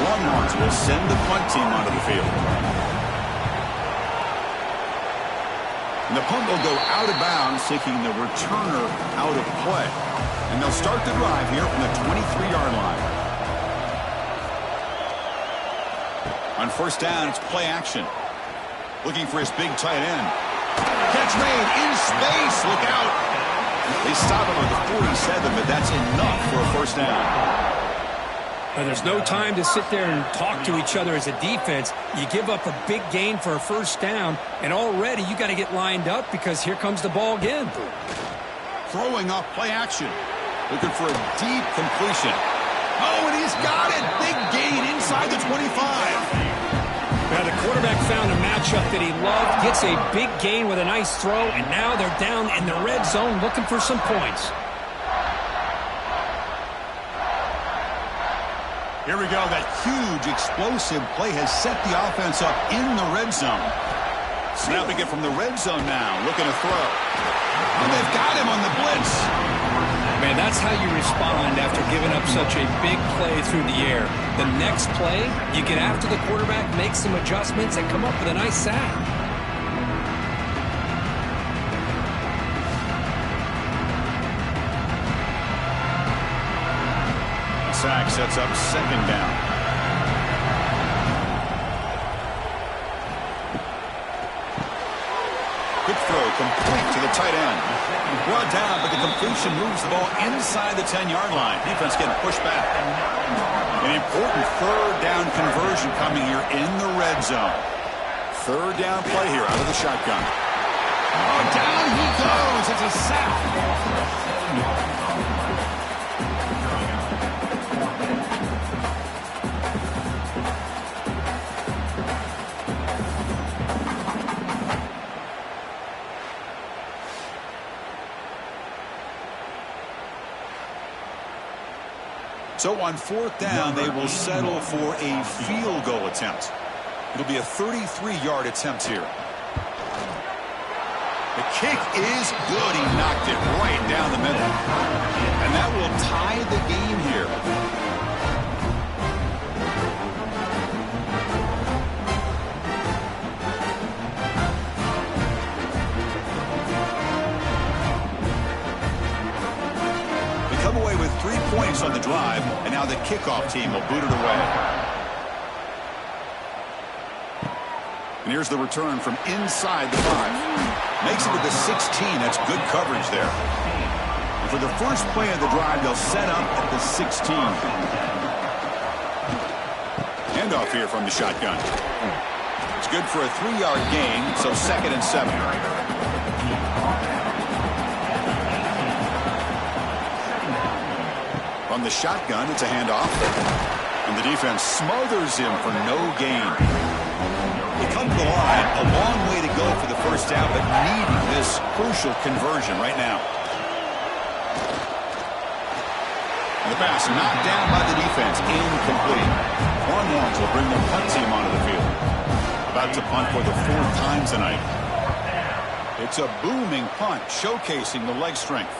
Longhorns will send the punt team onto the field. And the punt will go out of bounds, taking the returner out of play. And they'll start the drive here from the 23-yard line. On 1st down, it's play action. Looking for his big tight end. Catch made in space. Look out. They stop him at the 47, but that's enough for a 1st down. And there's no time to sit there and talk to each other as a defense. You give up a big gain for a 1st down, and already you got to get lined up because here comes the ball again. Throwing off play action. Looking for a deep completion. Oh, and he's got it. Big gain inside the 25. Now the quarterback found a matchup that he loved, gets a big gain with a nice throw, and now they're down in the red zone looking for some points. Here we go. That huge explosive play has set the offense up in the red zone. Snapping it from the red zone now, looking to throw. And they've got him on the blitz. Man, that's how you respond after giving up such a big play through the air. The next play, you get after the quarterback, make some adjustments, and come up with a nice sack. The sack sets up 2nd down. Good throw, complete to the tight end. Brought down, but the completion moves the ball inside the 10-yard line. Defense getting pushed back. An important 3rd down conversion coming here in the red zone. 3rd down play here out of the shotgun. Oh, down he goes. It's a sack. So on 4th down, they will settle for a field goal attempt. It'll be a 33-yard attempt here. The kick is good. He knocked it right down the middle. And that will tie the game here. Away with 3 points on the drive, and now the kickoff team will boot it away. And here's the return from inside the 5. Makes it to the 16. That's good coverage there. And for the first play of the drive, they'll set up at the 16. Handoff here from the shotgun. It's good for a 3-yard gain, so 2nd and 7. From the shotgun, it's a handoff. And the defense smothers him for no gain. They come to the line, a long way to go for the 1st down, but needing this crucial conversion right now. And the pass knocked down by the defense, incomplete. Longhorns will bring the punt team onto the field. About to punt for the 4th time tonight. It's a booming punt, showcasing the leg strength.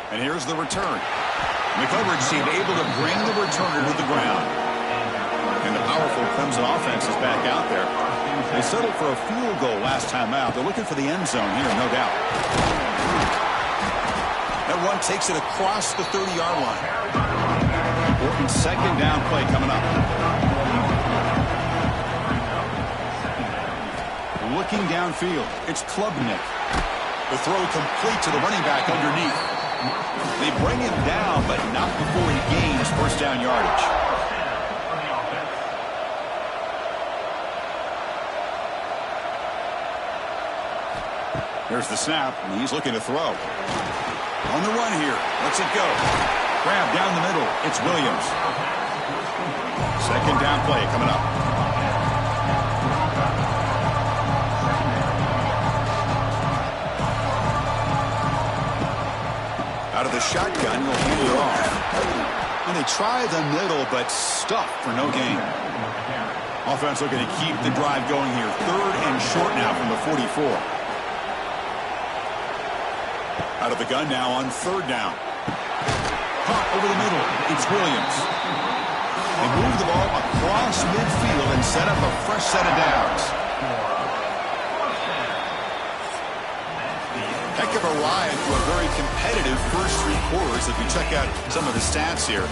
And here's the return. And the coverage team able to bring the returner to the ground. And the powerful Clemson offense is back out there. They settled for a field goal last time out. They're looking for the end zone here, no doubt. That run takes it across the 30-yard line. Important 2nd down play coming up. Looking downfield, it's Klubnik. The throw complete to the running back underneath. They bring him down, but not before he gains first down yardage. Here's the snap, and he's looking to throw. On the run here. Lets it go. Grab down the middle. It's Williams. Second down play coming up. Out of the shotgun, he'll hand it off. And they try the middle, but stuffed for no gain. Offense looking to keep the drive going here. Third and short now from the 44. Out of the gun now on third down. Caught over the middle. It's Williams. They move the ball across midfield and set up a fresh set of downs. Heck of a ride to a very competitive first three quarters if you check out some of the stats here.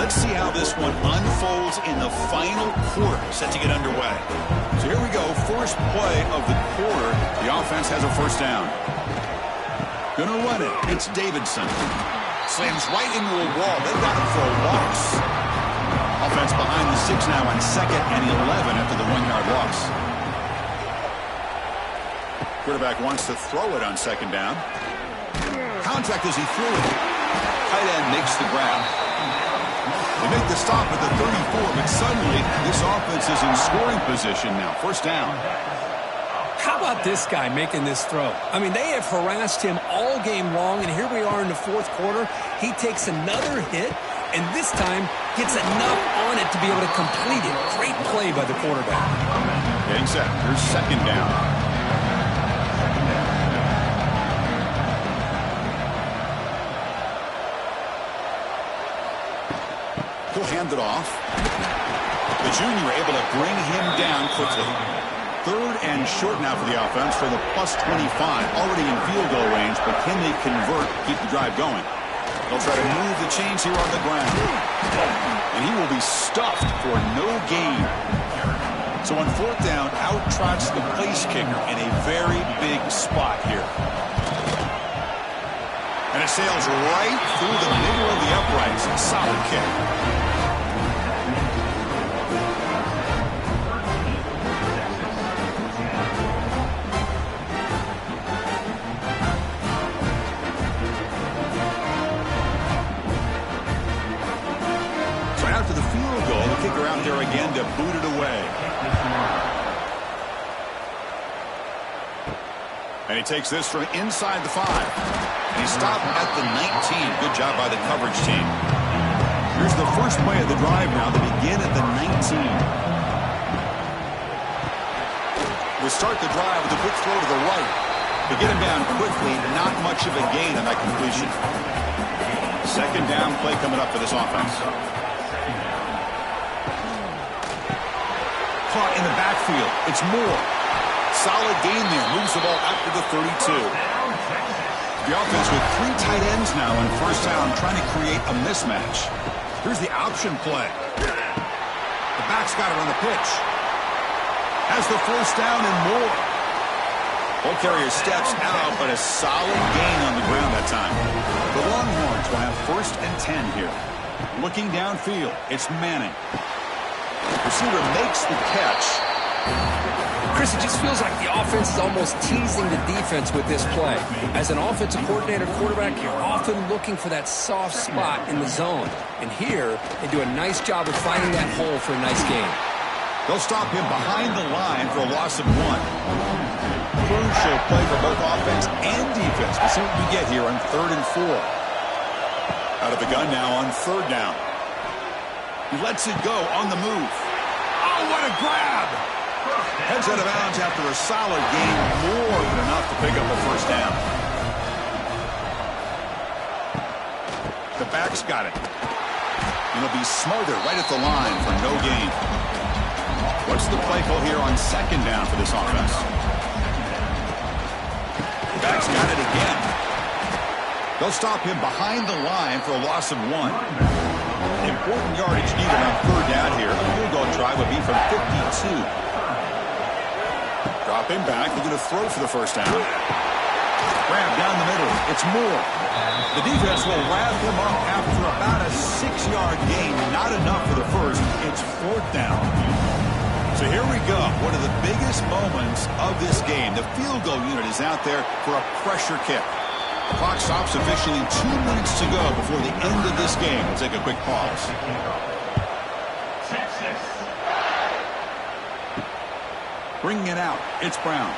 Let's see how this one unfolds in the final quarter, set to get underway. So here we go, first play of the quarter. The offense has a first down. Gonna run it. It's Davidson. Slams right into a wall. They've got him for a loss. Offense behind the 6 now on 2nd and 11 after the 1-yard loss. Quarterback wants to throw it on 2nd down. Contact as he threw it. Tight end makes the grab. They make the stop at the 34, but suddenly this offense is in scoring position now. First down. How about this guy making this throw? I mean, they have harassed him all game long, and here we are in the fourth quarter. He takes another hit, and this time gets enough on it to be able to complete it. Great play by the quarterback. Getting set. Here's 2nd down. He'll hand it off. The junior able to bring him down quickly. 3rd and short now for the offense for the +25. Already in field goal range, but can they convert, keep the drive going? They'll try to move the chains here on the ground. And he will be stuffed for no gain. So on 4th down, out trots the place kicker in a very big spot here. And it sails right through the middle of the uprights. Solid kick. So after the field goal, the kicker out there again to boot it away. And he takes this from inside the 5. He stopped at the 19. Good job by the coverage team. Here's the first play of the drive now. They begin at the 19. We'll start the drive with a quick throw to the right. To get him down quickly, not much of a gain on that completion. 2nd down play coming up for this offense. Caught in the backfield. It's Moore. Solid gain there. Moves the ball out to the 32. The offense with 3 tight ends now on first down, trying to create a mismatch. Here's the option play. The back's got it on the pitch. Has the first down and more. Ball carrier steps out, but a solid gain on the ground that time. The Longhorns will have 1st and 10 here. Looking downfield, it's Manning. Receiver makes the catch. Chris, it just feels like the offense is almost teasing the defense with this play. As an offensive coordinator quarterback, you're often looking for that soft spot in the zone. And here, they do a nice job of finding that hole for a nice gain. They'll stop him behind the line for a loss of 1. Crucial play for both offense and defense. We'll see what we get here on 3rd and 4. Out of the gun now on 3rd down. He lets it go on the move. Oh, what a grab! Heads out of bounds after a solid gain, more than enough to pick up a first down. The back's got it. And he'll be smothered right at the line for no gain. What's the play call here on 2nd down for this offense? The back's got it again. They'll stop him behind the line for a loss of 1. important yardage needed on third down here. A field goal try would be from 52. Dropping back, looking to throw for the first down. Grab down the middle. It's Moore. The defense will wrap him up after about a 6-yard gain. Not enough for the first. It's fourth down. So here we go. One of the biggest moments of this game. The field goal unit is out there for a pressure kick. The clock stops officially 2 minutes to go before the end of this game. We'll take a quick pause. Bringing it out. It's Brown.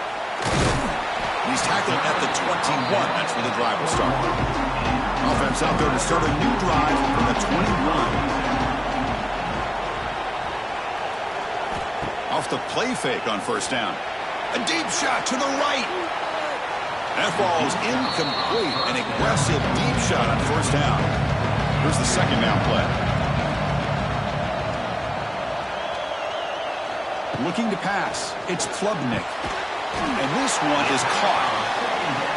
He's tackled at the 21. That's where the drive will start. Offense out there to start a new drive from the 21. Off the play fake on first down. A deep shot to the right. That ball's incomplete. An aggressive deep shot on first down. Here's the second down play. Looking to pass. It's Klubnik. And this one is caught.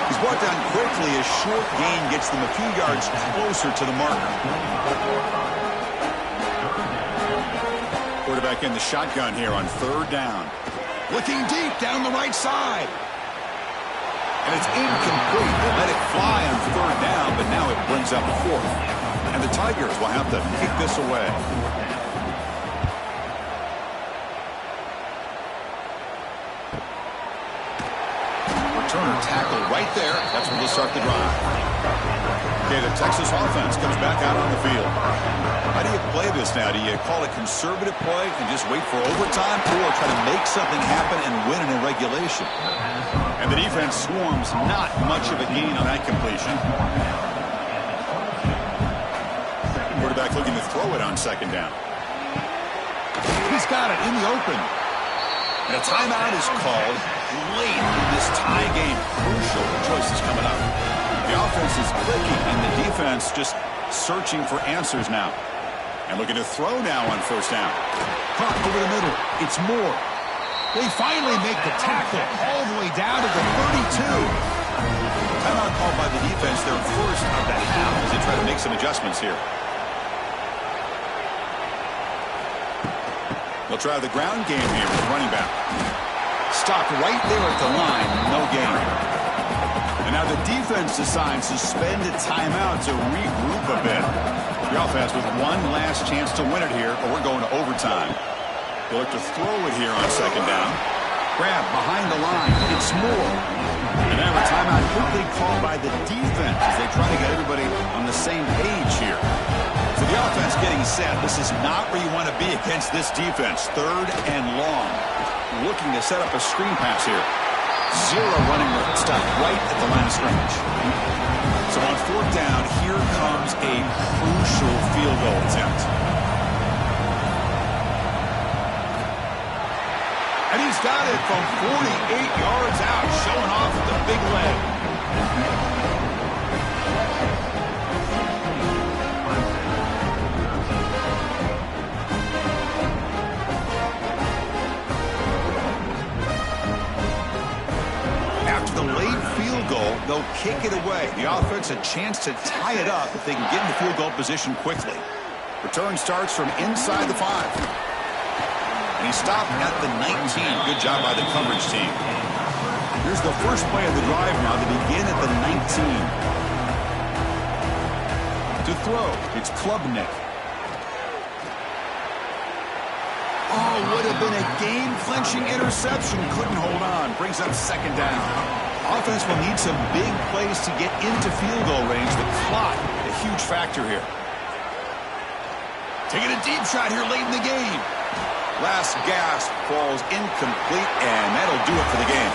He's brought down quickly as short gain gets them a few yards closer to the marker. Quarterback in the shotgun here on third down. Looking deep down the right side. And it's incomplete. They let it fly on third down, but now it brings up fourth. And the Tigers will have to kick this away. Turner tackle right there. That's where they'll start the drive. Okay, the Texas offense comes back out on the field. How do you play this now? Do you call a conservative play and just wait for overtime, or try to make something happen and win it in regulation? And the defense swarms, not much of a gain on that completion. Quarterback looking to throw it on second down. He's got it in the open. And a timeout is called late in this tie game. Crucial choices coming up. The offense is clicking, and the defense just searching for answers now. And looking to throw now on first down. Caught over the middle. It's Moore. They finally make the tackle all the way down to the 32. Timeout called by the defense, their first of the half, as they try to make some adjustments here. They'll try the ground game here with the running back. Stopped right there at the line. No gain. And now the defense decides to spend a timeout to regroup a bit. The offense with one last chance to win it here, or we're going to overtime. They'll look to throw it here on second down. Grab behind the line. It's Moore. And now a timeout quickly called by the defense as they try to get everybody on the same page here. So the offense getting set. This is not where you want to be against this defense. Third and long. Looking to set up a screen pass here. Zero running room. Stop right at the line of scrimmage. So on fourth down, here comes a crucial field goal attempt. And he's got it from 48 yards out, showing off the big leg. After the late field goal, they'll kick it away. The offense a chance to tie it up if they can get into field goal position quickly. Return starts from inside the 5. And he stopped at the 19. Good job by the coverage team. Here's the first play of the drive now. They begin at the 19. To throw, it's Klubnik. Oh, would have been a game-clinching interception. Couldn't hold on. Brings up second down. Offense will need some big plays to get into field goal range. The clock, a huge factor here. Taking a deep shot here late in the game. Last gasp falls incomplete, and that'll do it for the game.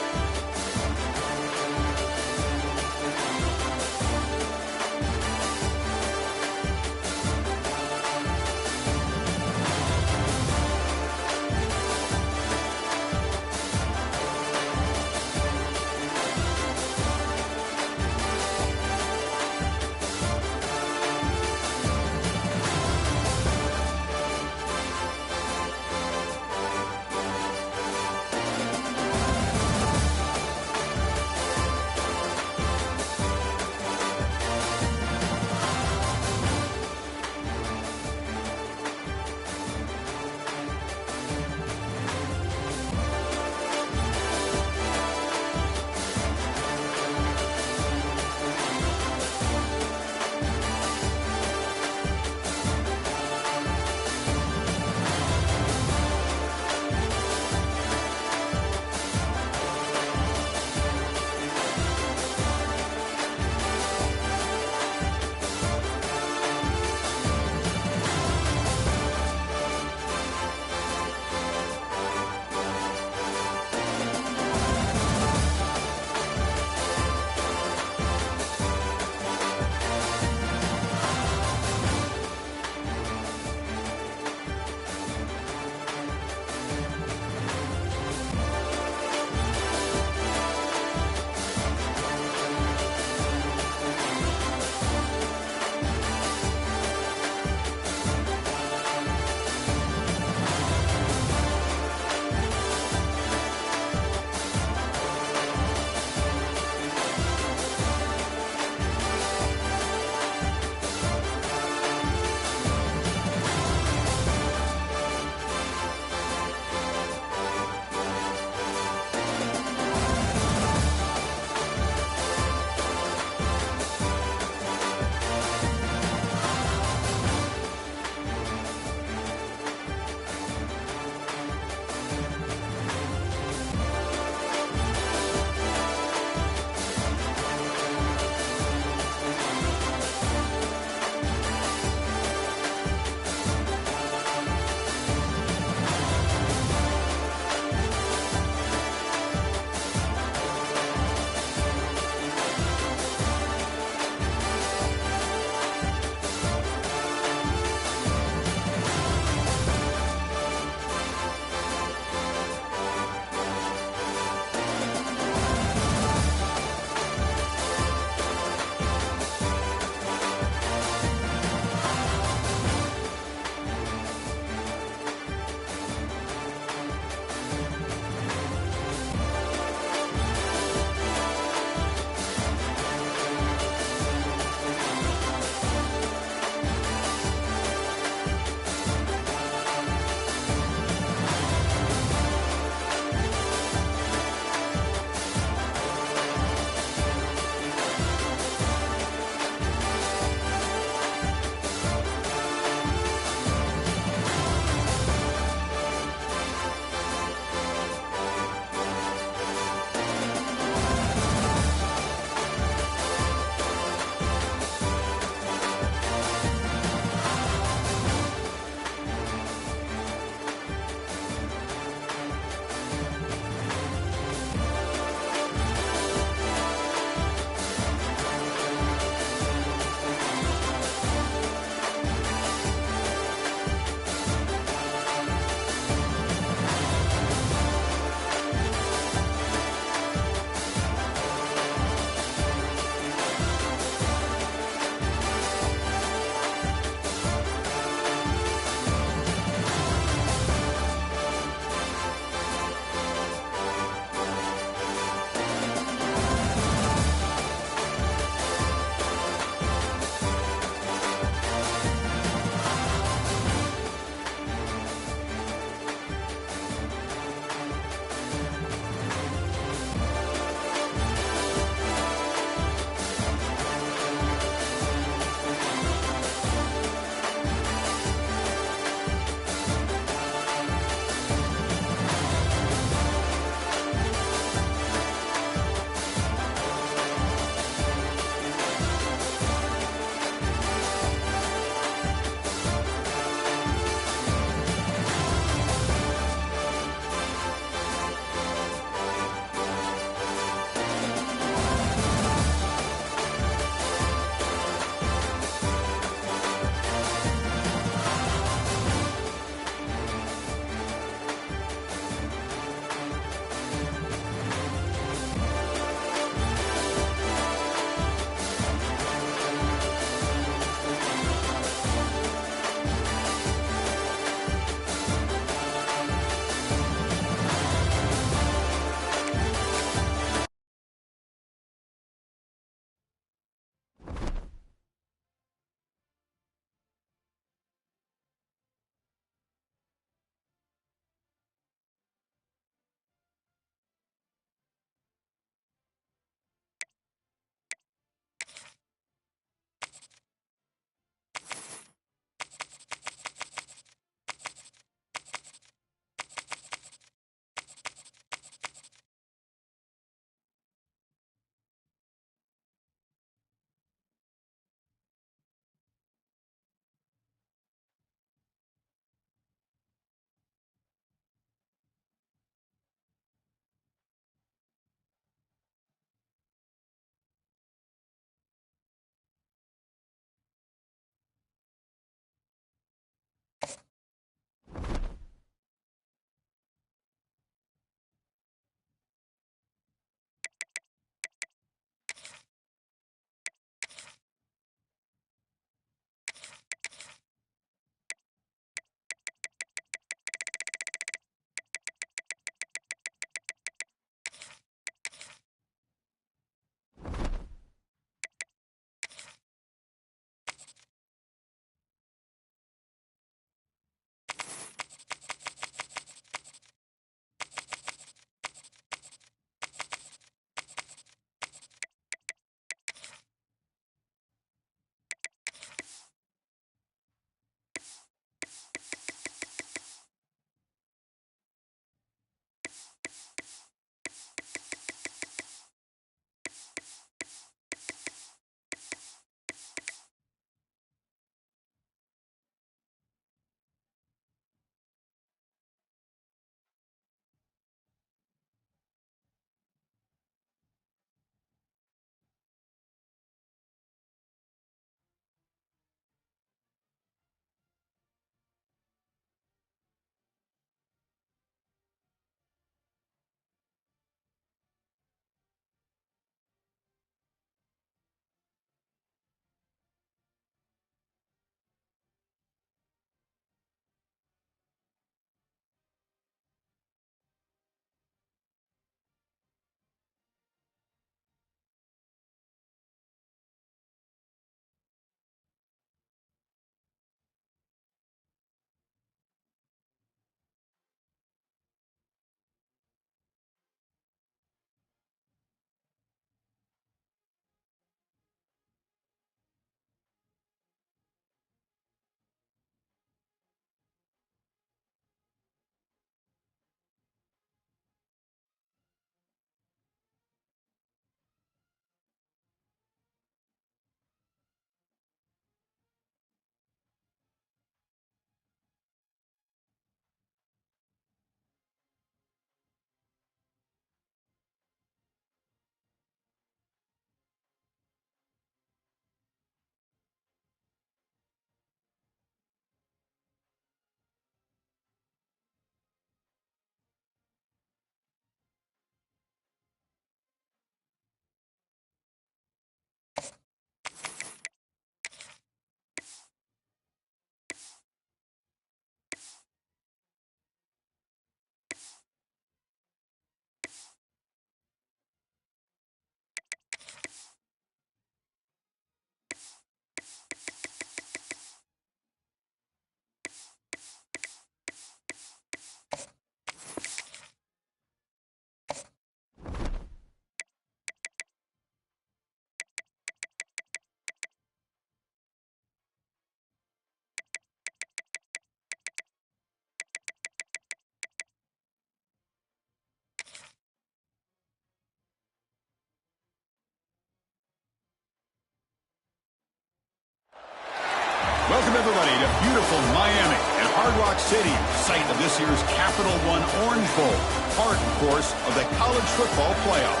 Welcome, everybody, to beautiful Miami at Hard Rock Stadium, site of this year's Capital One Orange Bowl, part, of course, of the college football playoff.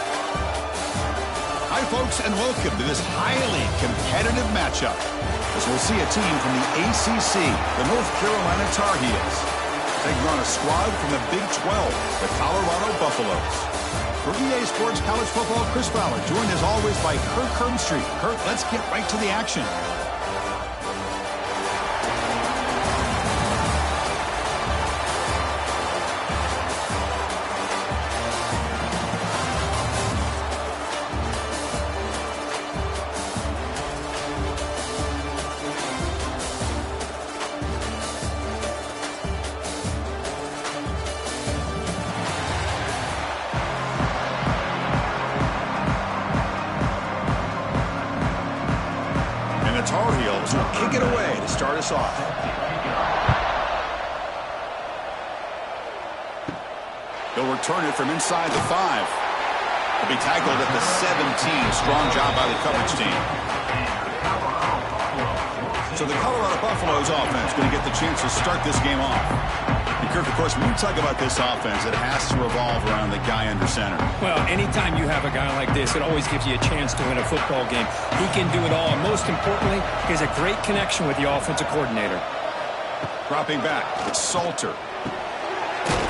Hi, folks, and welcome to this highly competitive matchup, as we'll see a team from the ACC, the North Carolina Tar Heels, taking on a squad from the Big 12, the Colorado Buffaloes. For EA Sports College Football, Chris Fowler, joined as always by Kirk Herbstreit. Kirk, let's get right to the action. Tar Heels will kick it away to start us off. They'll return it from inside the 5. They'll be tackled at the 17. Strong job by the coverage team. So the Colorado Buffaloes offense going to get the chance to start this game off. And Kirk, of course, when we talk about this offense, it has to revolve around the guy under center. Well, anytime you have a guy like this, it always gives you a chance to win a football game. He can do it all, and most importantly, he has a great connection with the offensive coordinator. Dropping back, it's Salter.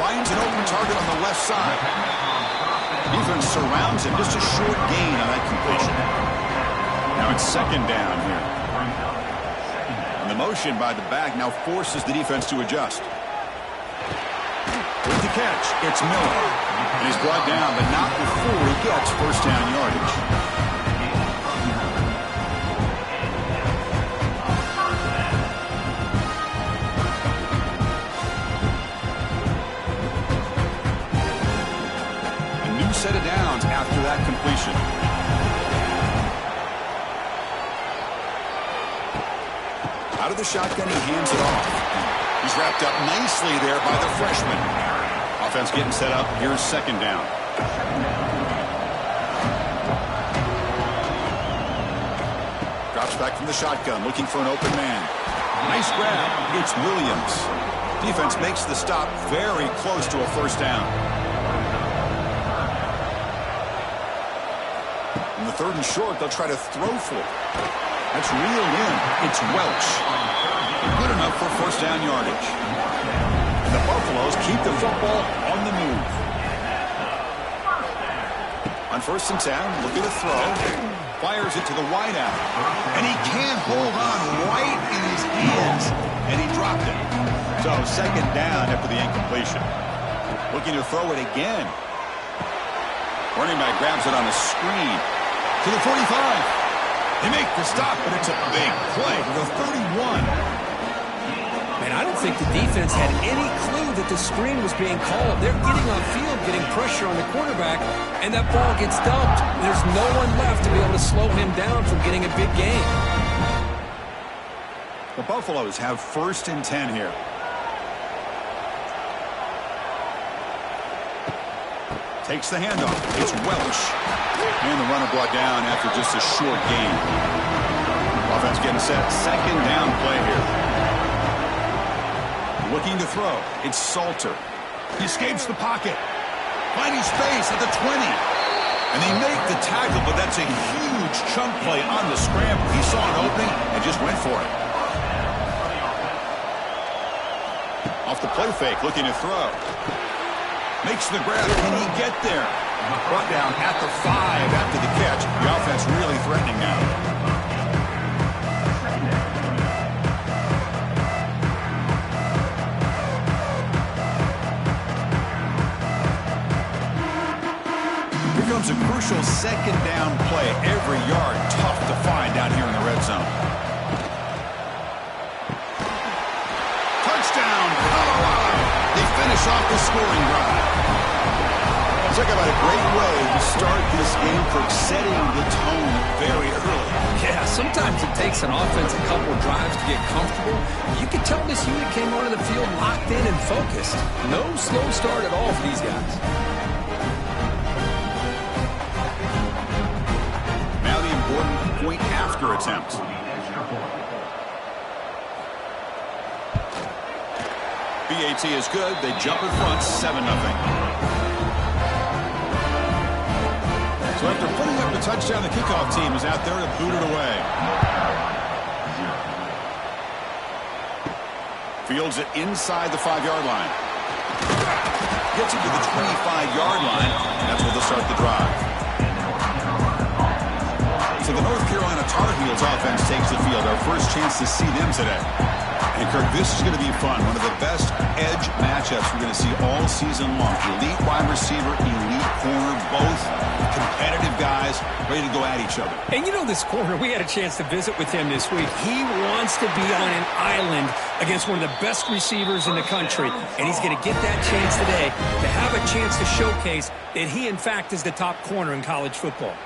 Finds an open target on the left side. Defense surrounds him, just a short gain on that completion. Now it's second down here. And the motion by the back now forces the defense to adjust. With the catch, it's Miller. And he's brought down, but not before he gets first down yardage. A new set of downs after that completion. Out of the shotgun, he hands it off. He's wrapped up nicely there by the freshman. Offense getting set up. Here's second down. Drops back from the shotgun, looking for an open man. Nice grab. It's Williams. Defense makes the stop very close to a first down. In the third and short, they'll try to throw for it. That's reeled in. It's Welch. Good enough for first down yardage. And the Buffaloes keep the football on the move. On first and 10, looking to throw. Fires it to the wideout. And he can't hold on right in his hands. And he dropped it. So second down after the incompletion. Looking to throw it again. Running back grabs it on a screen. To the 45. They make the stop, but it's a big play to the 31. Man, I don't think the defense had any clue that the screen was being called. They're getting on field, getting pressure on the quarterback, and that ball gets dumped. There's no one left to be able to slow him down from getting a big gain. The Buffaloes have first and 10 here. Takes the handoff. It's Welch. And the runner brought down after just a short gain. Offense getting set. Second down play here. Looking to throw. It's Salter. He escapes the pocket. Finding space at the 20. And they make the tackle, but that's a huge chunk play on the scramble. He saw an opening and just went for it. Off the play fake, looking to throw. Makes the grab. Can he get there? Brought down at the 5 after the catch. The offense really threatening now. Here comes a crucial second down play. Every yard tough to find down here in the red zone. Touchdown, Colorado. They finish off the scoring drive. Talk about a great way to start this game for setting the tone very early. Yeah, sometimes it takes an offense a couple of drives to get comfortable. You can tell this unit came onto the field locked in and focused. No slow start at all for these guys. Now the important point after attempt. PAT is good. They jump in front 7-0. So after putting up the touchdown, the kickoff team is out there to boot it away. Fields it inside the 5-yard line. Gets it to the 25-yard line. That's where they'll start the drive. So the North Carolina Tar Heels offense takes the field. Our first chance to see them today. And, Kirk, this is going to be fun. One of the best edge matchups we're going to see all season long. Elite wide receiver, elite corner, both competitive guys ready to go at each other. And you know this corner, we had a chance to visit with him this week. He wants to be on an island against one of the best receivers in the country. And he's going to get that chance today to have a chance to showcase that he, in fact, is the top corner in college football.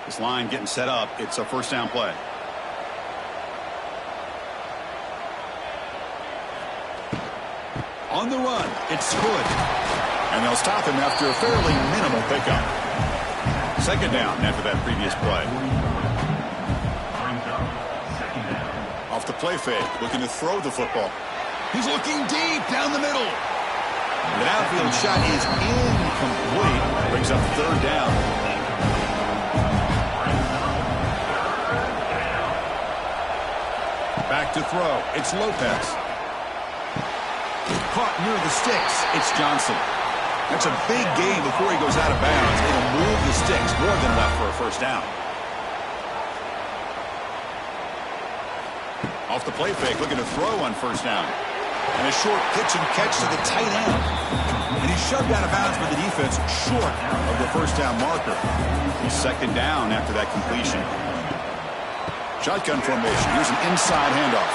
This line getting set up. It's a first down play. On the run, it's good. And they'll stop him after a fairly minimal pickup. Second down after that previous play. Off the play fake, looking to throw the football. He's looking deep down the middle. The outfield shot is incomplete. Brings up third down. Back to throw. It's Lopez. Caught near the sticks. It's Johnson. That's a big gain before he goes out of bounds. It'll move the sticks more than enough for a first down. Off the play fake, looking to throw on first down. And a short pitch and catch to the tight end. And he's shoved out of bounds by the defense short of the first down marker. He's second down after that completion. Shotgun formation. Here's an inside handoff.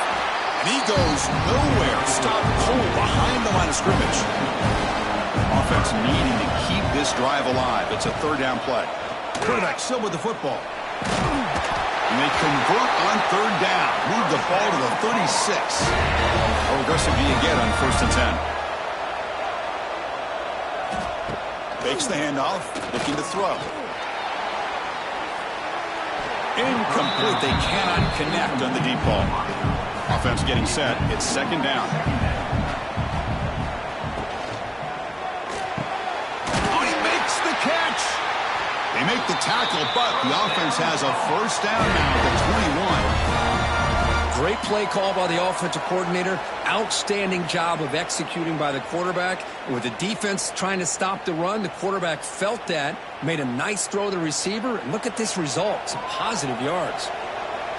And he goes nowhere. Stop cold behind the line of scrimmage. Offense needing to keep this drive alive. It's a third down play. Quarterback still with the football. And they convert on third down. Move the ball to the 36. How aggressive do you get on first and 10? Fakes the handoff. Looking to throw. Incomplete. They cannot connect on the deep ball. Offense getting set. It's second down. Oh, he makes the catch. They make the tackle, but the offense has a first down now at the 21. Great play call by the offensive coordinator. Outstanding job of executing by the quarterback. With the defense trying to stop the run, the quarterback felt that, made a nice throw to the receiver. And look at this result. Some positive yards.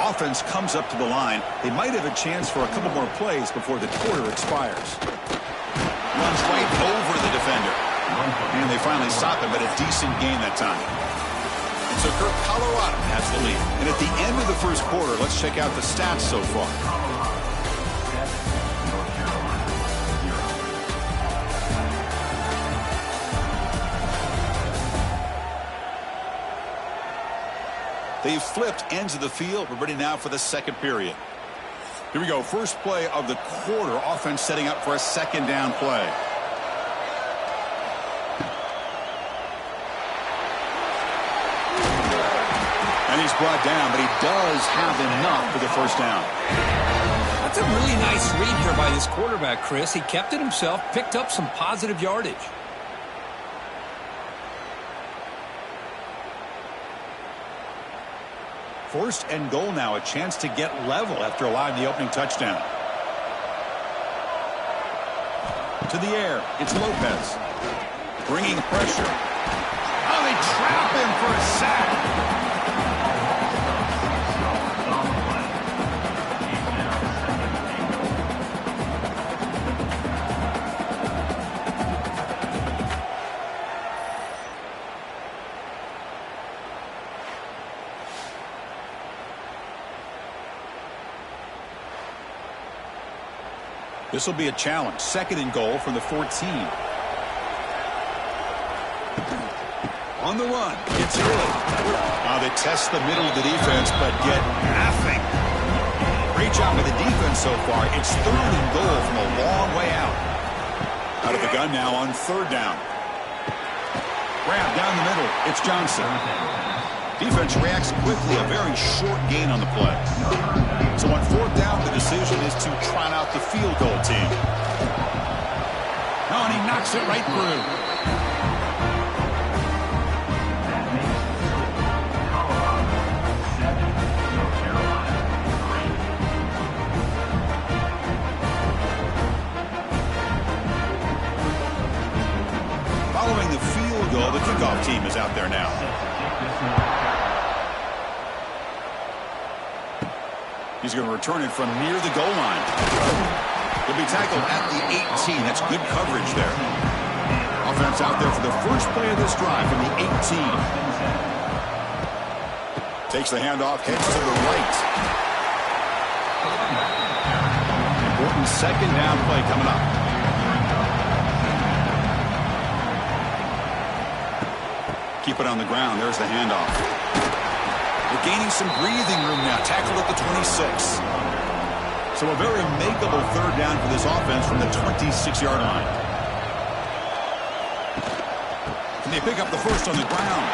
Offense comes up to the line. They might have a chance for a couple more plays before the quarter expires. Runs right over the defender. And they finally stop him, but a decent gain that time. So Kirk, Colorado has the lead. And at the end of the first quarter, let's check out the stats so far. They've flipped ends of the field. We're ready now for the second period. Here we go. First play of the quarter. Offense setting up for a second down play. And he's brought down, but he does have enough for the first down. That's a really nice read here by this quarterback, Chris. He kept it himself, picked up some positive yardage. First and goal now, a chance to get level after allowing the opening touchdown. To the air, it's Lopez. Bringing pressure. Oh, they trap him for a sack. This will be a challenge. Second and goal from the 14. On the run. It's good. They test the middle of the defense, but get nothing. Great job by the defense so far. It's third and goal from a long way out. Out of the gun now on third down. Grab down the middle. It's Johnson. Defense reacts quickly, a very short gain on the play. So on fourth down, the decision is to trot out the field goal team. Oh, and he knocks it right through. Following the field goal, the kickoff team is out there now. He's going to return it from near the goal line. He'll be tackled at the 18. That's good coverage there. Offense out there for the first play of this drive from the 18. Takes the handoff, heads to the right. Important second down play coming up. Keep it on the ground. There's the handoff. They're gaining some breathing room now. Tackled at the 26. So a very makeable third down for this offense from the 26-yard line. And they pick up the first on the ground.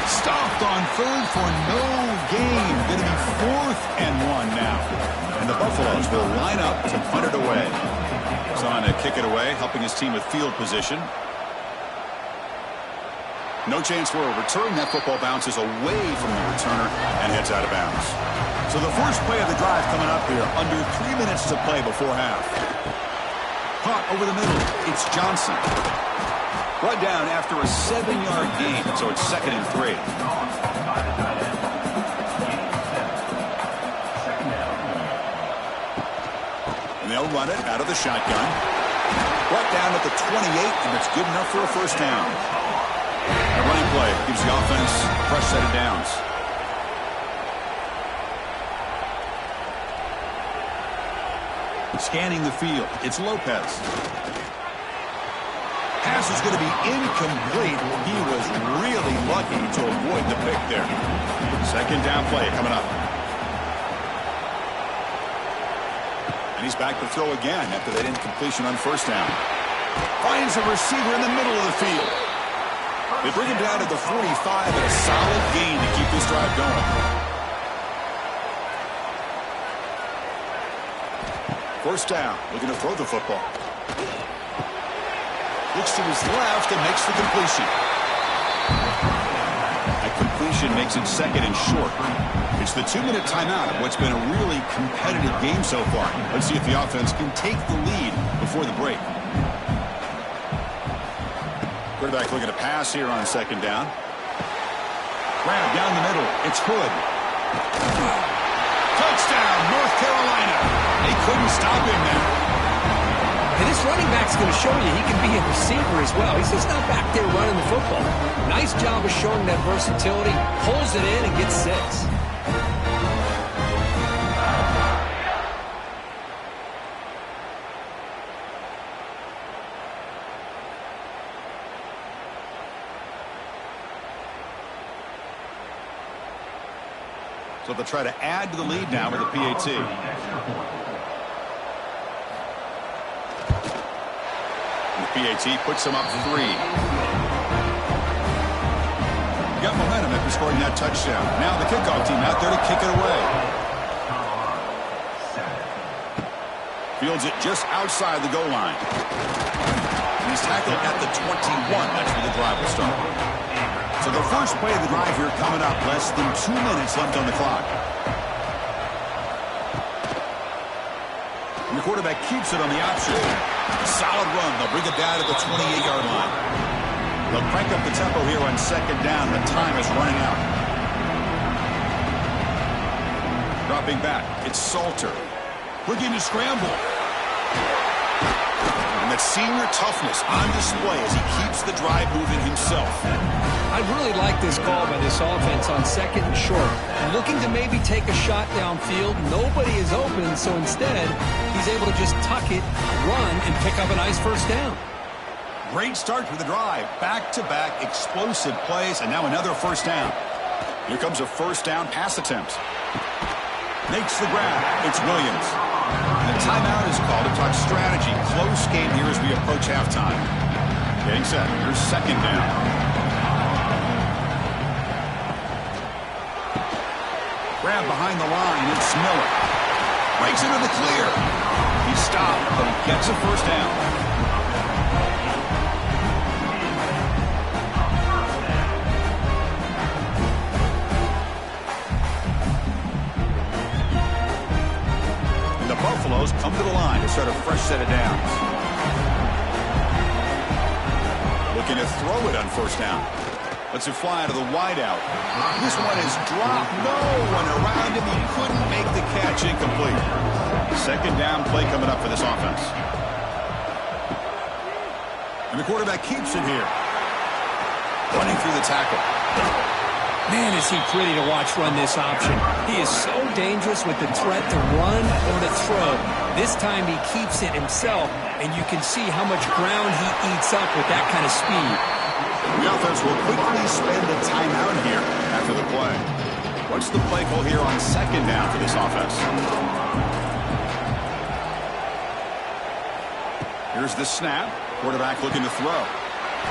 Stopped on third for no gain. Going to be 4th and 1 now. And the Buffaloes will line up to punt it away. He's on to kick it away, helping his team with field position. No chance for a return. That football bounces away from the returner and heads out of bounds. So the first play of the drive coming up here. Under 3 minutes to play before half. Caught over the middle. It's Johnson. Brought down after a 7-yard gain. So it's 2nd and 3. And they'll run it out of the shotgun. Brought down at the 28, and it's good enough for a first down. A running play gives the offense a fresh set of downs. Scanning the field, it's Lopez. Pass is going to be incomplete. He was really lucky to avoid the pick there. Second down play coming up. And he's back to throw again after that incompletion on first down. Finds a receiver in the middle of the field. They bring him down to the 45 and a solid gain to keep this drive going. First down, looking to throw the football. Looks to his left and makes the completion. That completion makes it 2nd and short. It's the 2-minute timeout of what's been a really competitive game so far. Let's see if the offense can take the lead before the break. Quarterback looking to pass here on second down. Grab down the middle. It's Hood. Touchdown, North Carolina. They couldn't stop him there. And this running back's going to show you he can be a receiver as well. He's just not back there running the football. Nice job of showing that versatility. Pulls it in and gets 6. So they'll try to add to the lead now with a PAT. And the PAT puts them up 3. Got momentum after scoring that touchdown. Now the kickoff team out there to kick it away. Fields it just outside the goal line. And he's tackled at the 21. That's where the drive will start. So the first play of the drive here coming up. Less than 2 minutes left on the clock. And the quarterback keeps it on the option. Solid run. They'll bring it down to the 28-yard line. They'll crank up the tempo here on second down. The time is running out. Dropping back. It's Salter. Looking to scramble. And that senior toughness on display as he keeps the drive moving himself. I really like this call by this offense on second and short. Looking to maybe take a shot downfield. Nobody is open, so instead, he's able to just tuck it, run, and pick up a nice first down. Great start to the drive. Back-to-back explosive plays, and now another first down. Here comes a first down pass attempt. Makes the grab. It's Williams. And a timeout is called to talk strategy. Close game here as we approach halftime. Getting set. Here's second down. Grab behind the line. It's Miller. Breaks into the clear. He stopped, but he gets a first down. And the Buffaloes come to the line to start a fresh set of downs. Looking to throw it on first down. Lets it fly to the wideout. This one is dropped. No one around him. He couldn't make the catch. Incomplete. Second down play coming up for this offense. And the quarterback keeps it here. Running through the tackle. Man, is he pretty to watch run this option. He is so dangerous with the threat to run or to throw. This time he keeps it himself, and you can see how much ground he eats up with that kind of speed. The offense will quickly spend a timeout here after the play. What's the play call here on second down for this offense? Here's the snap. Quarterback looking to throw.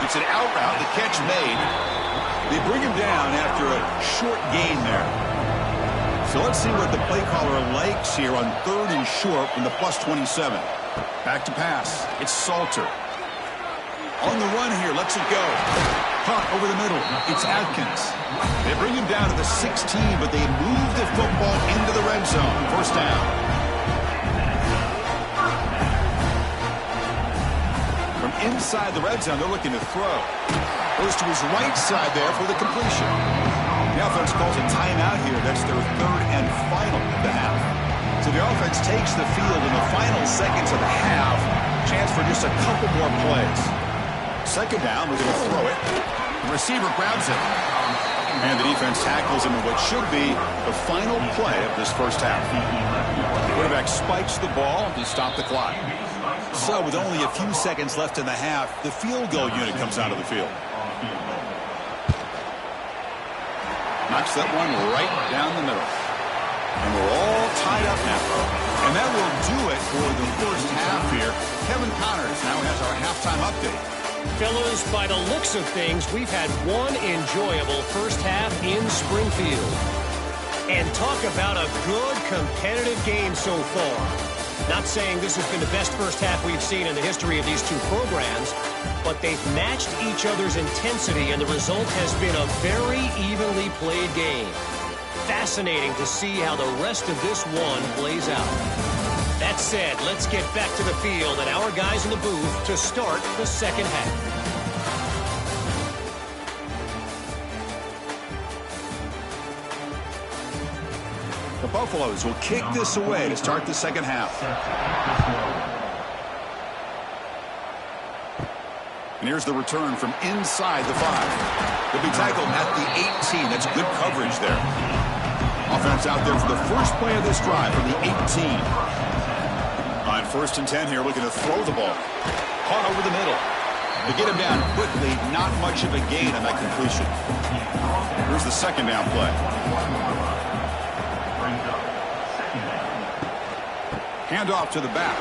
It's an out route. The catch made. They bring him down after a short gain there. So let's see what the play caller likes here on 3rd and short from the +27. Back to pass. It's Salter. On the run here, lets it go. Caught over the middle. It's Atkins. They bring him down to the 16, but they move the football into the red zone. First down. From inside the red zone, they're looking to throw. Goes to his right side there for the completion. The offense calls a timeout here. That's their 3rd and final of the half. So the offense takes the field in the final seconds of the half. Chance for just a couple more plays. Second down, we're going to throw it. The receiver grabs it. And the defense tackles him in what should be the final play of this first half. The quarterback spikes the ball to stop the clock. So with only a few seconds left in the half, the field goal unit comes out of the field. Knocks that one right down the middle. And we're all tied up now. And that will do it for the first half here. Kevin Connors now has our halftime update. Fellas, by the looks of things, we've had one enjoyable first half in Springfield. And talk about a good competitive game so far. Not saying this has been the best first half we've seen in the history of these two programs, but they've matched each other's intensity, and the result has been a very evenly played game. Fascinating to see how the rest of this one plays out. That said, let's get back to the field and our guys in the booth to start the second half. The Buffaloes will kick this away to start the second half. And here's the return from inside the 5. They'll be tackled at the 18. That's good coverage there. Offense out there for the first play of this drive from the 18. On 1st and 10 here, looking to throw the ball. Caught over the middle. They get him down quickly. Not much of a gain on that completion. Here's the second down play. Handoff to the back.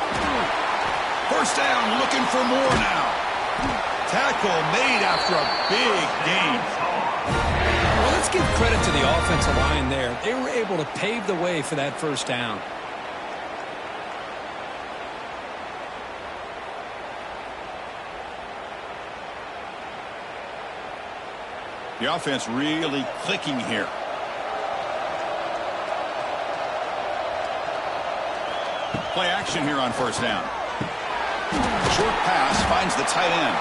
First down, looking for more now. Tackle made after a big gain. Well, let's give credit to the offensive line there. They were able to pave the way for that first down. The offense really clicking here. Play action here on first down. Short pass finds the tight end.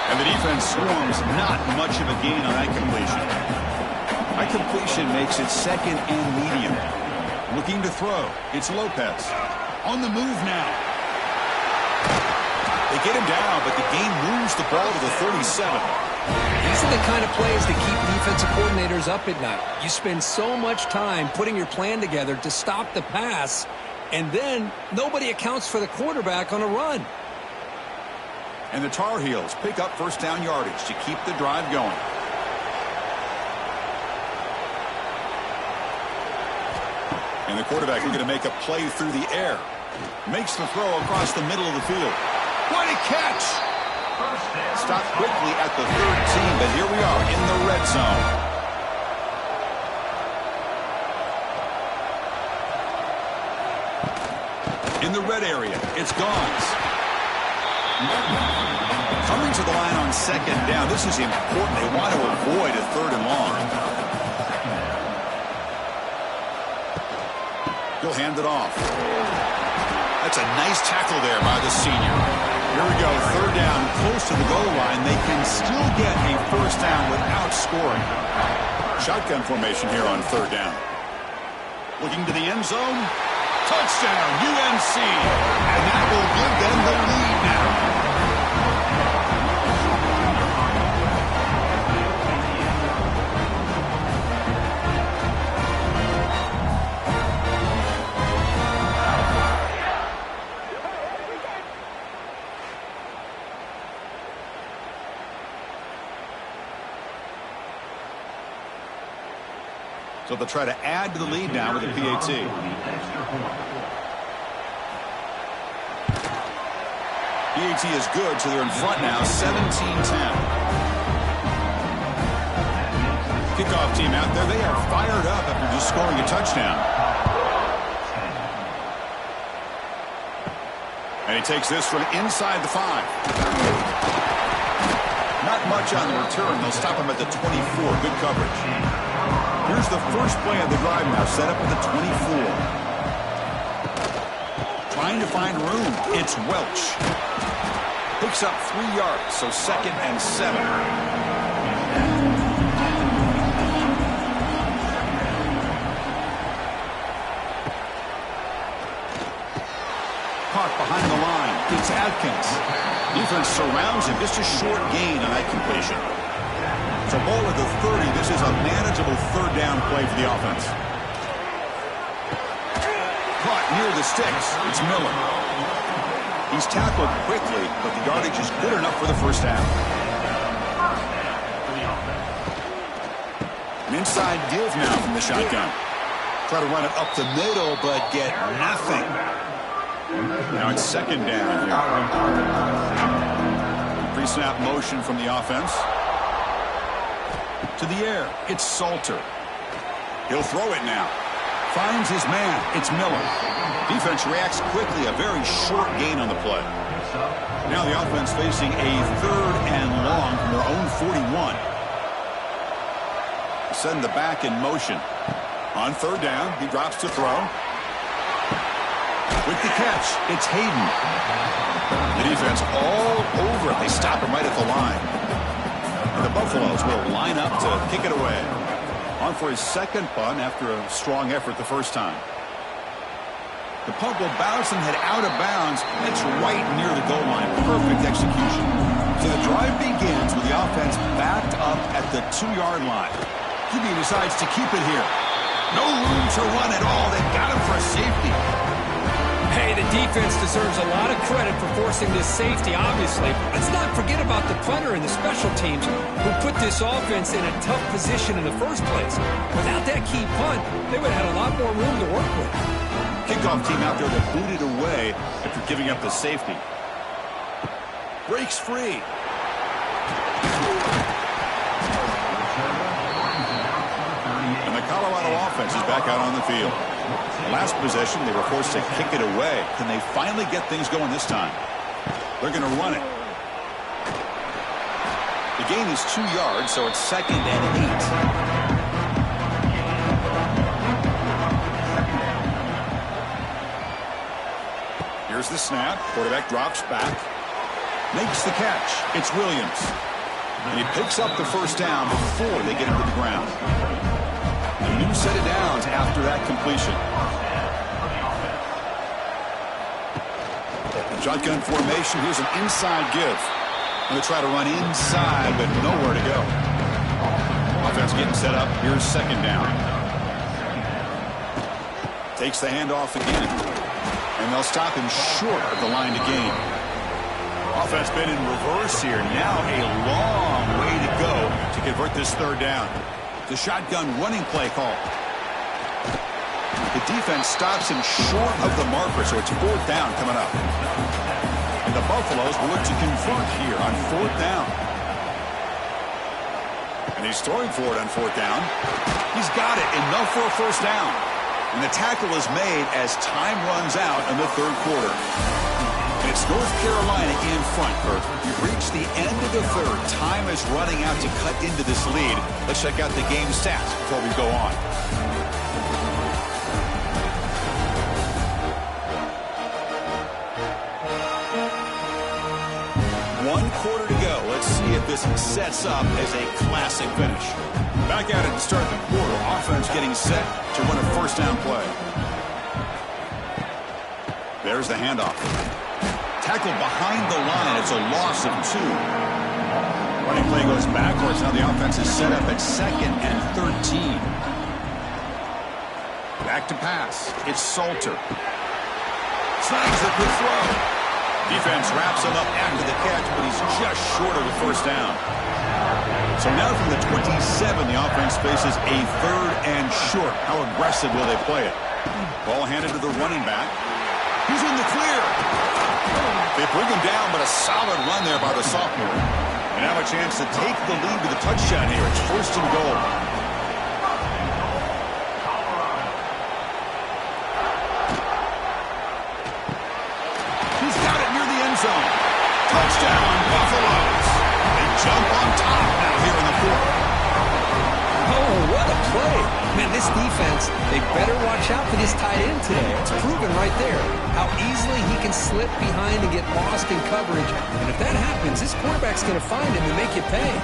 And the defense swarms, not much of a gain on that completion. That completion makes it second and medium. Looking to throw. It's Lopez. On the move now. They get him down, but the game moves the ball to the 37. These are the kind of plays that keep defensive coordinators up at night. You spend so much time putting your plan together to stop the pass, and then nobody accounts for the quarterback on a run. And the Tar Heels pick up first down yardage to keep the drive going. And the quarterback looking to make a play through the air. Makes the throw across the middle of the field. What a catch! Stopped quickly at the 13, but here we are in the red zone. in the red area. It's Gauns. Coming to the line on second down. This is important. They want to avoid a third and long. He'll hand it off. That's a nice tackle there by the senior. Here we go, third down, close to the goal line. They can still get a first down without scoring. Shotgun formation here on third down. Looking to the end zone. Touchdown, UNC. And that will give them the lead now. So they'll try to add to the lead now with a PAT. PAT is good, so they're in front now, 17-10. Kickoff team out there. They are fired up after just scoring a touchdown. And he takes this from inside the 5. Not much on the return. They'll stop him at the 24. Good coverage. Here's the first play of the drive now, set up at the 24. Trying to find room. It's Welch. Picks up 3 yards, so 2nd and 7. Caught behind the line. It's Atkins. Defense surrounds him. Just a short gain on that completion. So ball at the 30. This is a manageable third down play for the offense. Caught near the sticks. It's Miller. He's tackled quickly, but the yardage is good enough for the first down. An inside give now from the shotgun. Try to run it up the middle, but get nothing. Now it's second down here. Pre-snap motion from the offense. To the air, it's Salter. He'll throw it now. Finds his man. It's Miller. Defense reacts quickly. A very short gain on the play. Now the offense facing a third and long from their own 41. Send the back in motion. On third down, he drops to throw. With the catch, it's Hayden. The defense all over it. They stop him right at the line. And the Buffaloes will line up to kick it away. On for his second punt after a strong effort the first time. The punt will bounce and head out of bounds. That's right near the goal line. Perfect execution. So the drive begins with the offense backed up at the 2-yard line. QB decides to keep it here. No room to run at all. They got him for a safety. Hey, the defense deserves a lot of credit for forcing this safety, obviously. Let's not forget about the punter and the special teams who put this offense in a tough position in the first place. Without that key punt, they would have had a lot more room to work with. Kickoff team out there to boot it away after giving up the safety. Breaks free. And the Colorado offense is back out on the field. Last possession, they were forced to kick it away. Can they finally get things going this time? They're going to run it. The gain is 2 yards, so it's 2nd and 8. Here's the snap. Quarterback drops back. Makes the catch. It's Williams. And he picks up the first down before they get him to the ground. A new set of downs after that completion. Shotgun formation. Here's an inside give. Going to try to run inside, but nowhere to go. Offense getting set up. Here's second down. Takes the handoff again. And they'll stop him short of the line to gain. Offense been in reverse here. Now a long way to go to convert this third down. The shotgun running play call. The defense stops him short of the marker, so it's fourth down coming up. And the Buffaloes will look to convert here on fourth down. And he's throwing for it on fourth down. He's got it. Enough for a first down. And the tackle is made as time runs out in the third quarter. And it's North Carolina in front, Kurt. We've reached the end of the third. Time is running out to cut into this lead. Let's check out the game stats before we go on. One quarter to go. Let's see if this sets up as a classic finish. Back at it to start the quarter. Offense getting set to run a first down play. There's the handoff. Tackled behind the line. It's a loss of 2. Running play goes backwards. Now the offense is set up at 2nd and 13. Back to pass. It's Salter. Snags the quick throw. Defense wraps him up after the catch, but he's just short of the first down. So now from the 27, the offense faces a 3rd and short. How aggressive will they play it? Ball handed to the running back. He's in the clear. They bring him down, but a solid run there by the sophomore. And now a chance to take the lead with a touchdown here. It's 1st and goal. He's got it near the end zone. Touchdown, Buffaloes. They jump on top now here in the 4th. Oh, what a play. Man, this defense, they better watch out for this tight end today. It's proven right there how easily he can slip behind and get lost in coverage. And if that happens, this quarterback's going to find him and make you pay.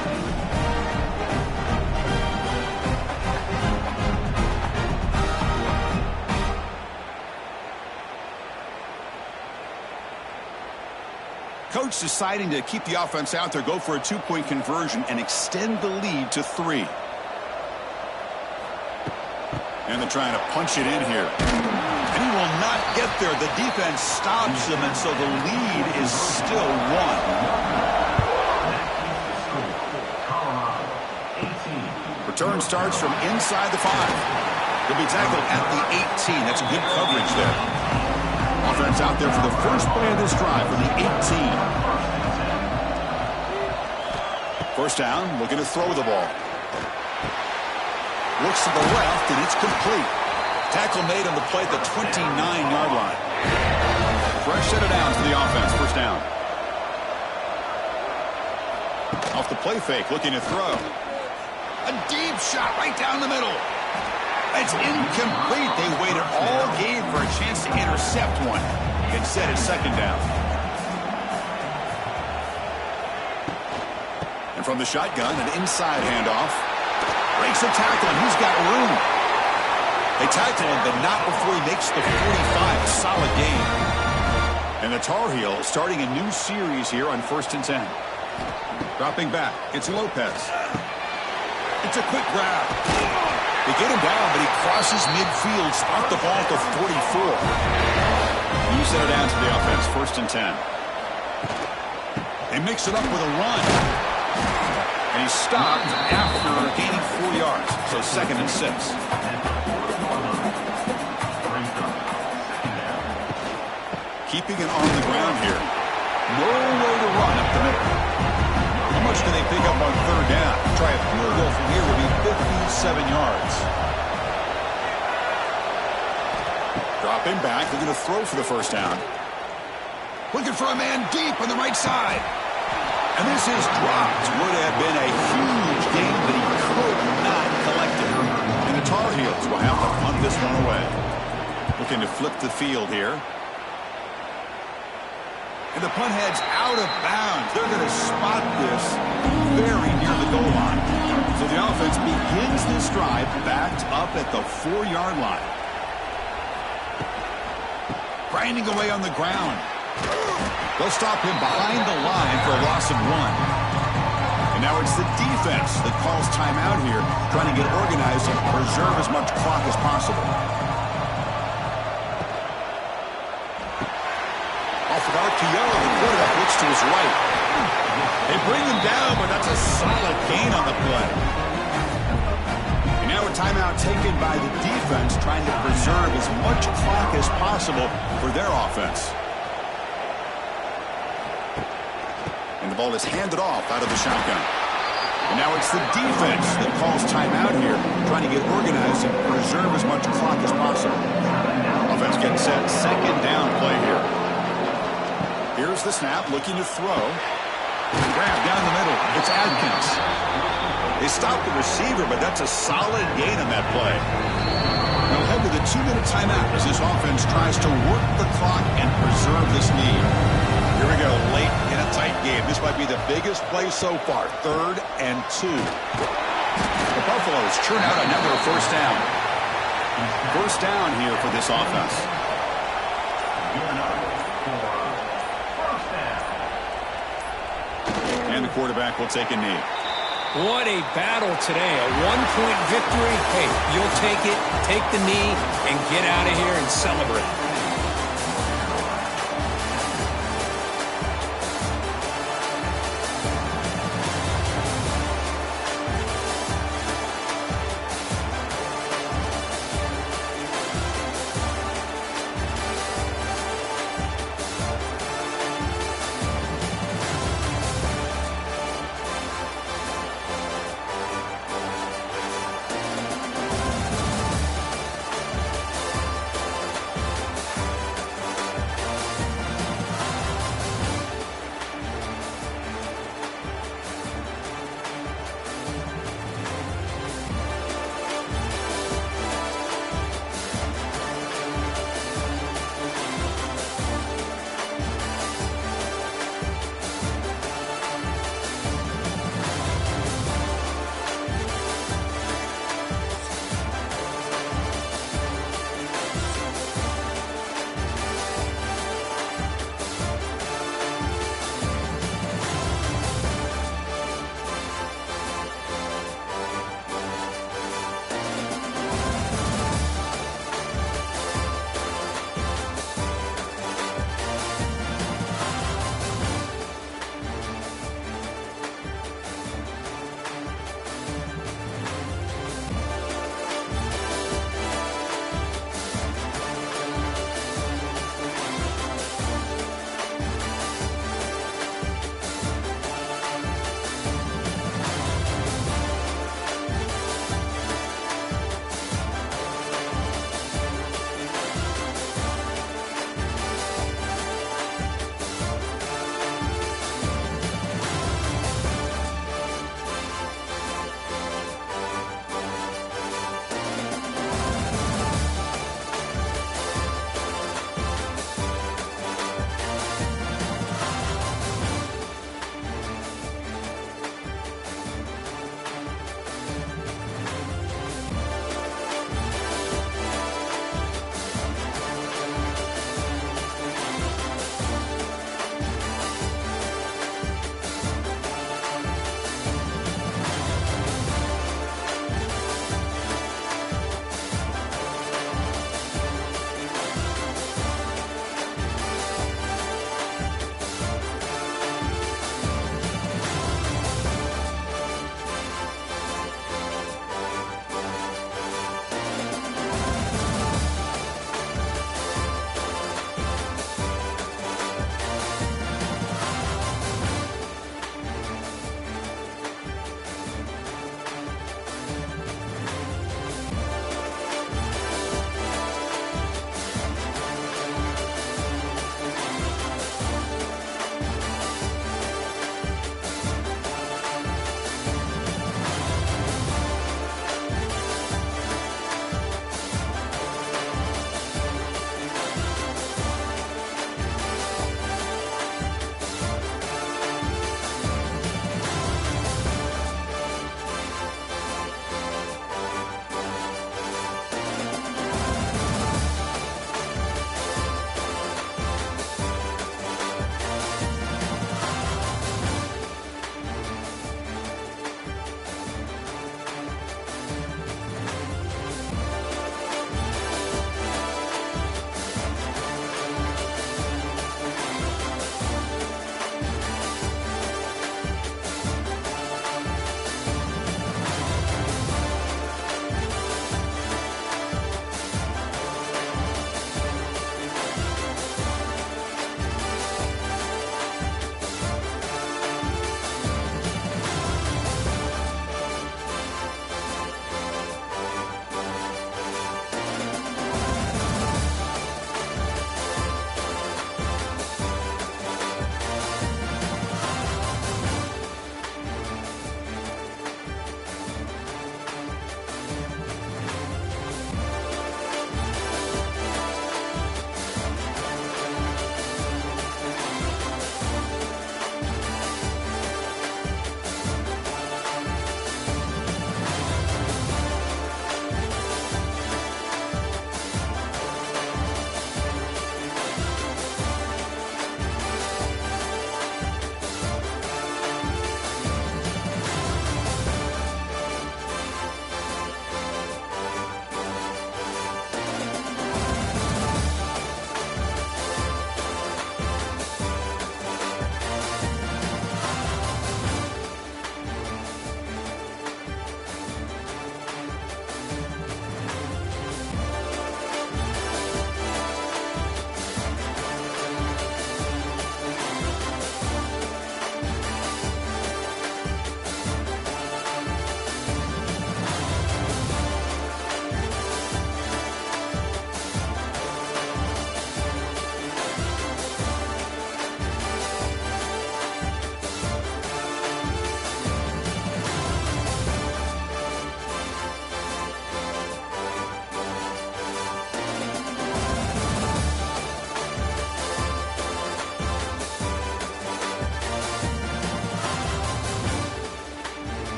Coach deciding to keep the offense out there, go for a 2-point conversion, and extend the lead to 3. And they're trying to punch it in here. And he will not get there. The defense stops him, and so the lead is still 1. Return starts from inside the 5. He'll be tackled at the 18. That's good coverage there. Offense out there for the first play of this drive for the 18. First down, looking to throw the ball. Looks to the left, and it's complete. Tackle made on the play at the 29-yard line. Fresh set of downs for the offense. First down. Off the play fake, looking to throw. A deep shot right down the middle. It's incomplete. They waited all game for a chance to intercept one. Instead, it's 2nd down. And from the shotgun, an inside handoff. Breaks a tackle, and he's got room. They tackle him, but not before he makes the 45. A solid game. And the Tar Heels starting a new series here on 1st and 10. Dropping back, it's Lopez. It's a quick grab. They get him down, but he crosses midfield, spot the ball at the 44. You set it down to the offense, 1st and 10. They mix it up with a run. And he's stopped after gaining 4 yards, so 2nd and 6. Keeping it on the ground here. Nowhere to run up the middle. How much can they pick up on 3rd down? Try a field goal from here would be 57 yards. Dropping back, they're going to throw for the first down. Looking for a man deep on the right side. And this is dropped. Would have been a huge game, but he could not collect it. And the Tar Heels will have to punt this one away. Looking to flip the field here. And the punt heads out of bounds. They're going to spot this very near the goal line. So the offense begins this drive backed up at the 4-yard line. Grinding away on the ground. They'll stop him behind the line for a loss of 1. And now it's the defense that calls timeout here, trying to get organized and preserve as much clock as possible. Off of RPO, the quarterback looks to his right. They bring him down, but that's a solid gain on the play. And now a timeout taken by the defense, trying to preserve as much clock as possible for their offense. And the ball is handed off out of the shotgun. And now it's the defense that calls timeout here, trying to get organized and preserve as much clock as possible. Offense getting set. Second down play here. Here's the snap, looking to throw. Grab down the middle. It's Adkins. They stopped the receiver, but that's a solid gain on that play. We'll head to the 2-minute timeout as this offense tries to work the clock and preserve this lead. Here we go, late in a tight game. This might be the biggest play so far. 3rd and 2. The Buffaloes churn out another first down. First down here for this offense. And the quarterback will take a knee. What a battle today. A 1-point victory. Hey, you'll take it, take the knee, and get out of here and celebrate.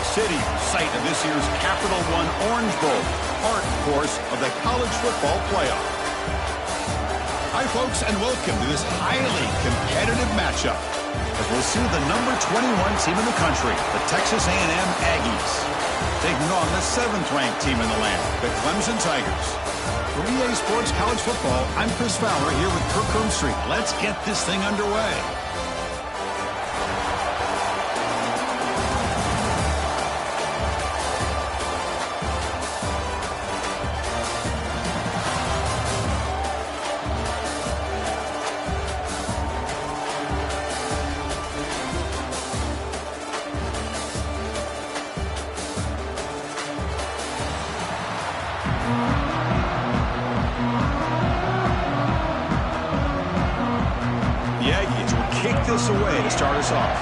Rock City, site of this year's Capital One Orange Bowl, part, of course, of the college football playoff. Hi, folks, and welcome to this highly competitive matchup as we'll see the number 21 team in the country, the Texas A&M Aggies, taking on the 7th-ranked team in the land, the Clemson Tigers. For EA Sports College Football, I'm Chris Fowler here with Kirk Herbstreit. Let's get this thing underway. This away to start us off.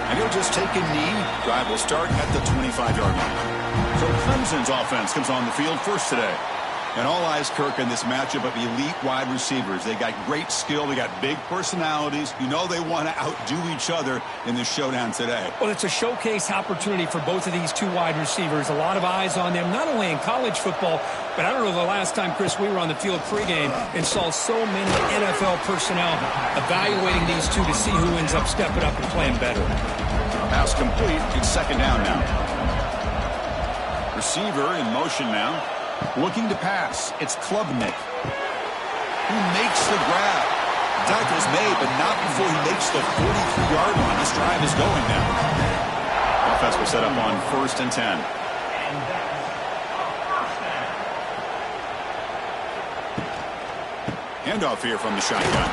And he'll just take a knee. Drive will start at the 25-yard line. So Clemson's offense comes on the field first today. And all eyes, Kirk, in this matchup of elite wide receivers. They got great skill. They got big personalities. You know they want to outdo each other in this showdown today. Well, it's a showcase opportunity for both of these two wide receivers. A lot of eyes on them, not only in college football, but I don't know the last time, Chris, we were on the field pregame and saw so many NFL personnel evaluating these two to see who ends up stepping up and playing better. Pass complete. It's second down now. Receiver in motion now. Looking to pass. It's Klubnik, who makes the grab. Tackle's made, but not before he makes the 43-yard line. This drive is going now. Offense will set up on 1st and 10. Handoff here from the shotgun.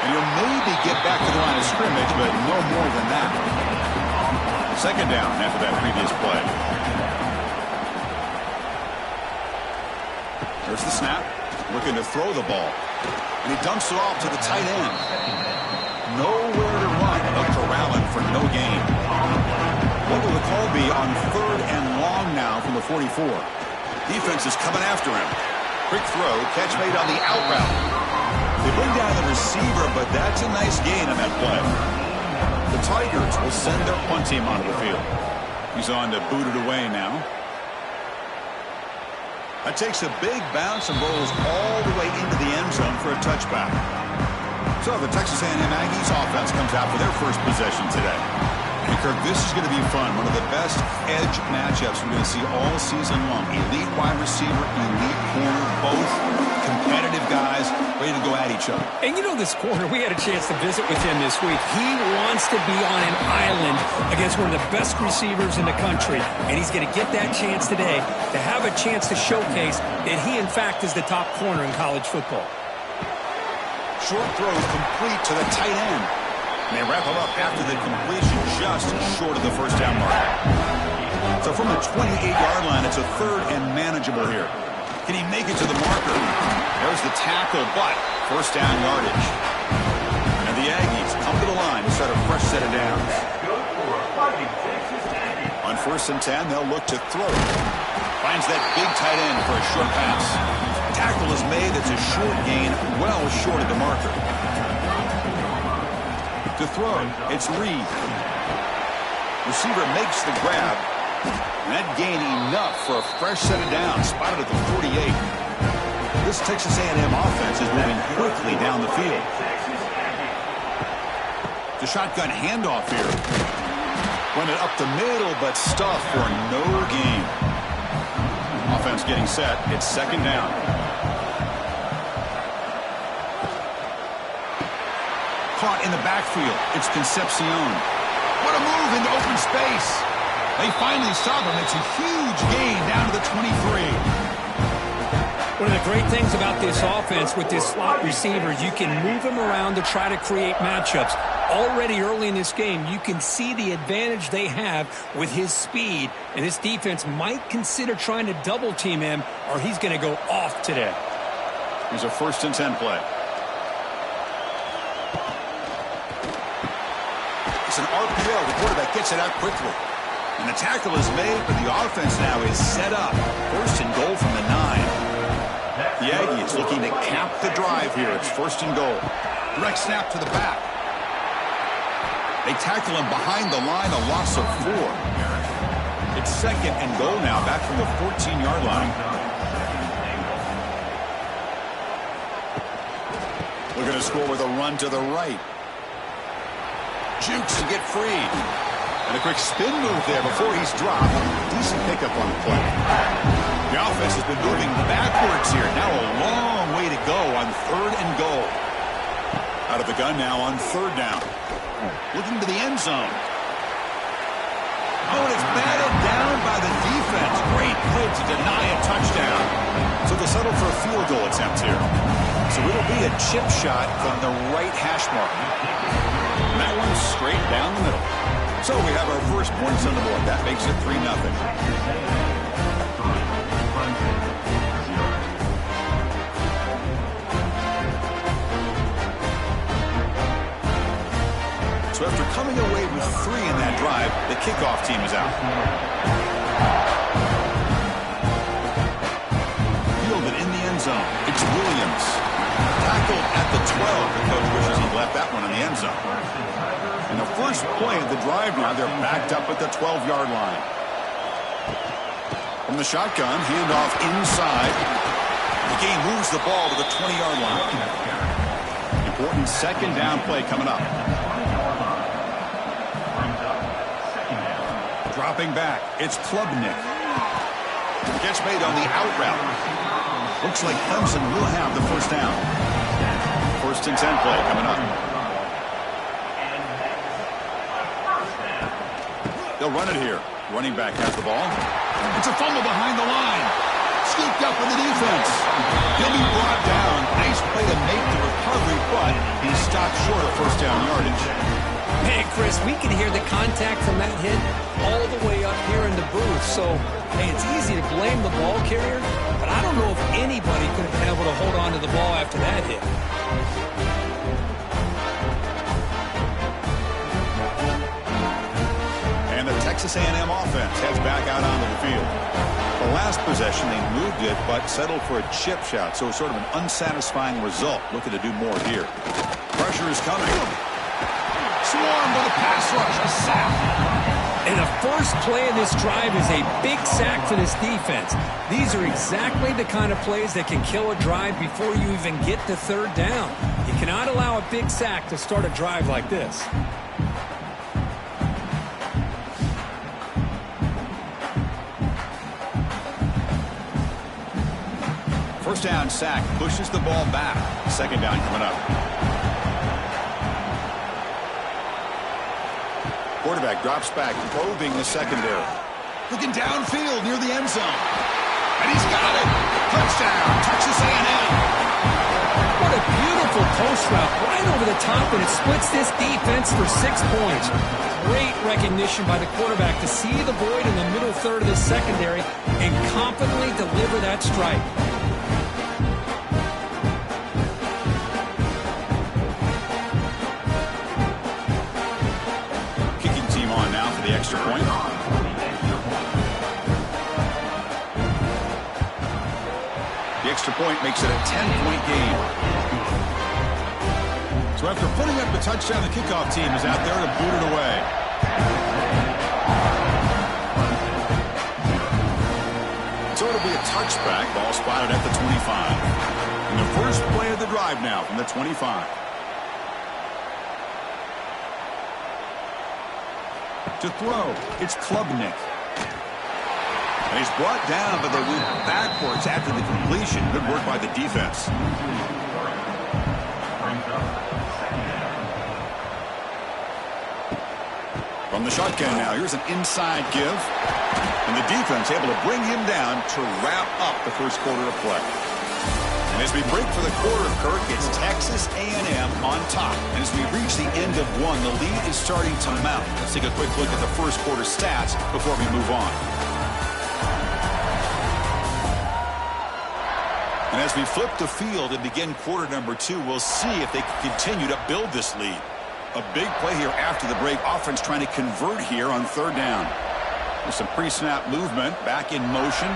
And he'll maybe get back to the line of scrimmage, but no more than that. Second down after that previous play. There's the snap. Looking to throw the ball. And he dumps it off to the tight end. Nowhere to run. They'll corral him for no gain. What will the call be on 3rd and long now from the 44? Defense is coming after him. Quick throw. Catch made on the out route. They bring down the receiver, but that's a nice gain on that play. The Tigers will send their punt team onto the field. He's on to boot it away now. That takes a big bounce and rolls all the way into the end zone for a touchback. So the Texas A&M Aggies offense comes out for their first possession today. And Kirk, this is going to be fun. One of the best edge matchups we're going to see all season long. Elite wide receiver, elite corner, both competitive guys ready to go at each other. And you know this corner, we had a chance to visit with him this week. He wants to be on an island against one of the best receivers in the country. And he's going to get that chance today to have a chance to showcase that he, in fact, is the top corner in college football. Short throws complete to the tight end. And they wrap him up after the completion just short of the first down mark. So from the 28-yard line, it's a 3rd and manageable here. Can he make it to the marker? There's the tackle, but first down yardage. And the Aggies come to the line to start a fresh set of downs. On 1st and 10, they'll look to throw. Finds that big tight end for a short pass. Tackle is made. That's a short gain, well short of the marker. To throw, it's Reed. Receiver makes the grab. And that gain enough for a fresh set of downs, spotted at the 48. This Texas A&M offense is moving quickly down the field. The shotgun handoff here. Went it up the middle, but stuffed for no gain. Offense getting set. It's second down. Caught in the backfield. It's Concepcion. What a move into open space. They finally stop him. It's a huge gain down to the 23. One of the great things about this offense with this slot receiver, you can move him around to try to create matchups. Already early in this game, you can see the advantage they have with his speed. And this defense might consider trying to double team him, or he's going to go off today. Here's a 1st and 10 play. It's an RPO. The quarterback gets it out quickly. And the tackle is made, but the offense now is set up. 1st and goal from the 9. The Aggies looking to cap the drive here. It's 1st and goal. Direct snap to the back. They tackle him behind the line, a loss of 4. It's 2nd and goal now, back from the 14-yard line. Looking to score with a run to the right. Jukes to get free. And a quick spin move there before he's dropped. Decent pickup on the play. The offense has been moving backwards here. Now a long way to go on 3rd and goal. Out of the gun now on 3rd down. Looking to the end zone. Oh, and it's batted down by the defense. Great play to deny a touchdown. So they'll settle for a field goal attempt here. So it'll be a chip shot from the right hash mark. And that one's straight down the middle. So we have our first points on the board. That makes it 3-0. So after coming away with 3 in that drive, the kickoff team is out. Fielded in the end zone. It's Williams. Tackled at the 12. The coach wishes he left that one in the end zone. And the first play of the drive now, they're backed up at the 12-yard line. From the shotgun, handoff inside. The game moves the ball to the 20-yard line. Important 2nd down play coming up. Dropping back, it's Klubnik. Gets made on the out route. Looks like Clemson will have the 1st down. 1st and 10 play coming up. They'll run it here. Running back has the ball. It's a fumble behind the line. Scooped up with the defense. He'll be brought down. Nice play to make the recovery, but he stopped short of 1st down yardage. Man, Chris, we can hear the contact from that hit all the way up here in the booth. So, hey, it's easy to blame the ball carrier, but I don't know if anybody could have been able to hold on to the ball after that hit. And the Texas A&M offense heads back out onto the field. The last possession, they moved it, but settled for a chip shot, so sort of an unsatisfying result. Looking to do more here. Pressure is coming. Swarm with a pass rush, a sack. And the first play of this drive is a big sack for this defense. These are exactly the kind of plays that can kill a drive before you even get to 3rd down. You cannot allow a big sack to start a drive like this. First down sack pushes the ball back. 2nd down coming up. Quarterback drops back, probing the secondary. Looking downfield near the end zone. And he's got it. Touchdown, Texas A&M. What a beautiful post route right over the top, and it splits this defense for 6 points. Great recognition by the quarterback to see the void in the middle 3rd of the secondary and confidently deliver that strike. Extra point. The extra point makes it a 10-point game. So after putting up the touchdown, the kickoff team is out there to boot it away. So it'll be a touchback. Ball spotted at the 25. And the first play of the drive now from the 25. To throw, it's Klubnik. And he's brought down, but they move backwards after the completion. Good work by the defense. From the shotgun now, here's an inside give. And the defense able to bring him down to wrap up the first quarter of play. And as we break for the quarter, Kirk, it's Texas A&M on top. And as we reach the end of one, the lead is starting to mount. Let's take a quick look at the first quarter stats before we move on. And as we flip the field and begin quarter number 2, we'll see if they can continue to build this lead. A big play here after the break. Offense trying to convert here on 3rd down. With some pre-snap movement, back in motion.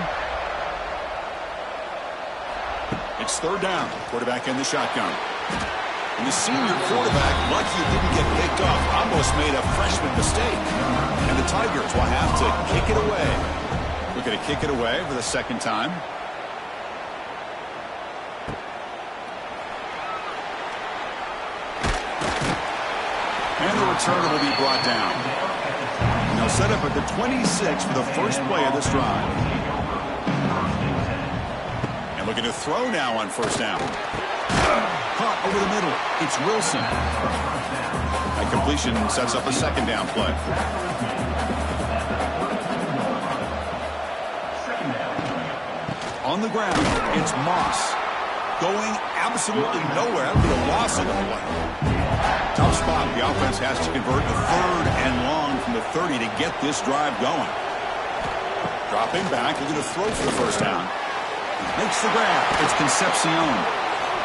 It's third down. Quarterback in the shotgun. And the senior quarterback, lucky it didn't get picked off, almost made a freshman mistake. And the Tigers will have to kick it away. We're going to kick it away for the second time. And the returner will be brought down. And they'll set up at the 26 for the first play of this drive. And looking to throw now on first down. Caught over the middle. It's Wilson. That completion sets up a second down play. On the ground, it's Moss. Going absolutely nowhere. That'll be a loss of the play. Tough spot. The offense has to convert a third and long from the 30 to get this drive going. Dropping back, looking to throw for the first down. Makes the grab. It's Concepcion.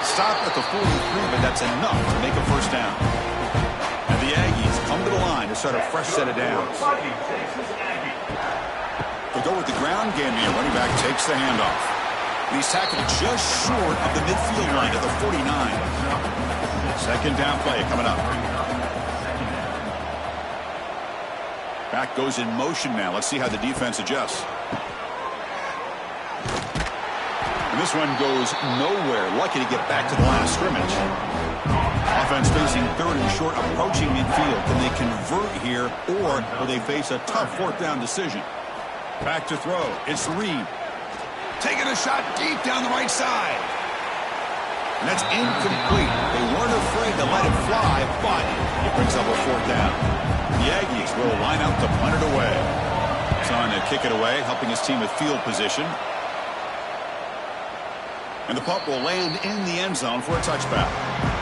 Stop at the 43, but that's enough to make a first down. And the Aggies come to the line to start a fresh set of downs. They'll go with the ground game here. Running back takes the handoff. And he's tackled just short of the midfield line at the 49. Second down play coming up. Back goes in motion now. Let's see how the defense adjusts. And this one goes nowhere. Lucky to get back to the line of scrimmage. Offense facing third and short, approaching midfield. Can they convert here, or will they face a tough fourth down decision? Back to throw. It's Reed. Taking a shot deep down the right side. And that's incomplete. They weren't afraid to let it fly, but it brings up a fourth down. The Aggies will line up to punt it away. It's on to kick it away, helping his team with field position. And the punt will land in the end zone for a touchback.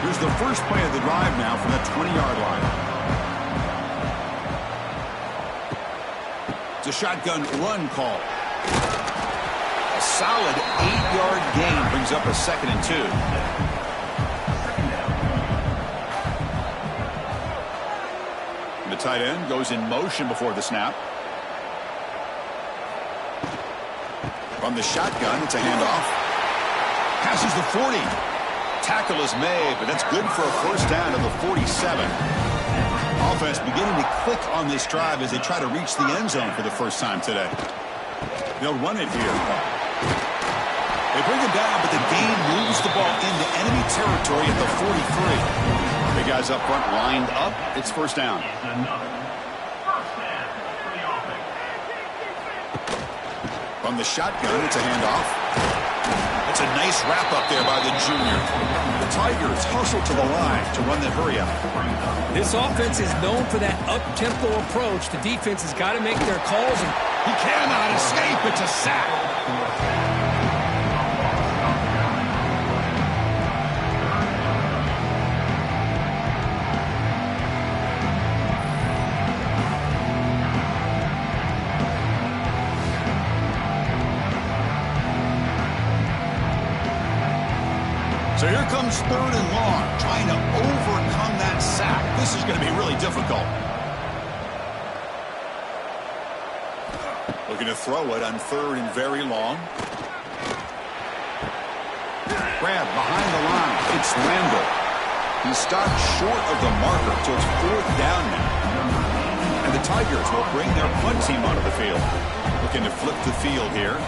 Here's the first play of the drive now from the 20-yard line. It's a shotgun run call. A solid 8-yard gain brings up a 2nd and 2. And the tight end goes in motion before the snap. From the shotgun, it's a handoff. Passes the 40. Tackle is made, but that's good for a first down to the 47. Offense beginning to click on this drive as they try to reach the end zone for the first time today. They'll run it here. They bring it down, but the game moves the ball into enemy territory at the 43. The guys up front lined up. It's first down. From the shotgun, it's a handoff. It's a nice wrap-up there by the junior. The Tigers hustle to the line to run the hurry-up. This offense is known for that up-tempo approach. The defense has got to make their calls. And he cannot escape. It's a sack. So here comes third and long, trying to overcome that sack. This is going to be really difficult. Looking to throw it on third and very long. Grab behind the line. It's Randall. He stopped short of the marker, so it's fourth down now. And the Tigers will bring their punt team onto the field. Looking to flip the field here.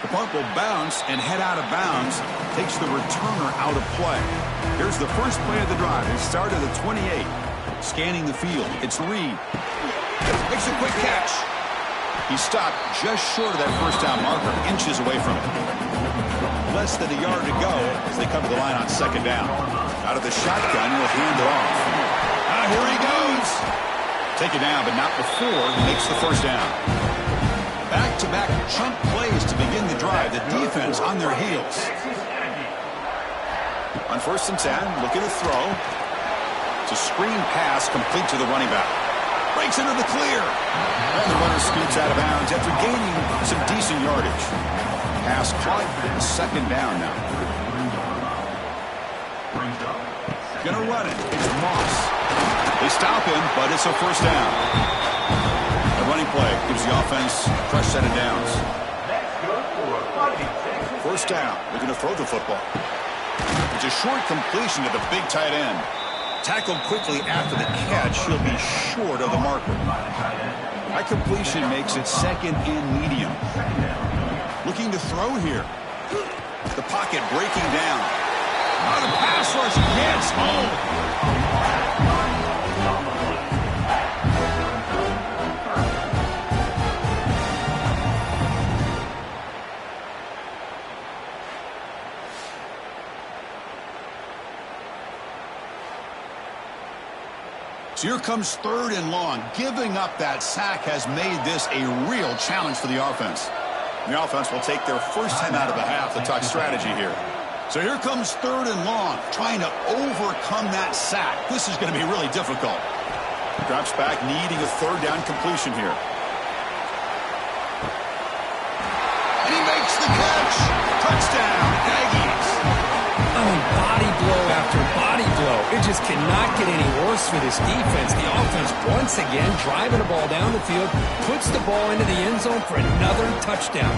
The punt will bounce and head out of bounds. Takes the returner out of play. Here's the first play of the drive. It started at 28. Scanning the field. It's Reed. Makes a quick catch. He stopped just short of that first down marker. Inches away from it. Less than a yard to go as they come to the line on second down. Out of the shotgun, he'll hand it off. Here he goes. Take it down, but not before he makes the first down. Back-to-back chunk plays to begin the drive. The defense on their heels. On first and 10, looking to throw. It's a screen pass complete to the running back. Breaks into the clear. And the runner scoots out of bounds after gaining some decent yardage. Pass caught. Second down now. Gonna run it. It's Moss. They stop him, but it's a first down. The running play gives the offense a fresh set of downs. That's good for a 5-6 First down. Looking to throw the football. It's a short completion to the big tight end. Tackled quickly after the catch. He'll be short of the marker. That completion makes it second and medium. Looking to throw here. The pocket breaking down. Oh, the pass rush gets home. So here comes third and long. Giving up that sack has made this a real challenge for the offense. The offense will take their first time out of the half to talk strategy here. So here comes third and long, trying to overcome that sack. This is going to be really difficult. Drops back, needing a third down completion here. And he makes the catch. Touchdown, Aggies. I mean, body blow after body blow. It just cannot get any worse for this defense. The offense, once again, driving the ball down the field, puts the ball into the end zone for another touchdown.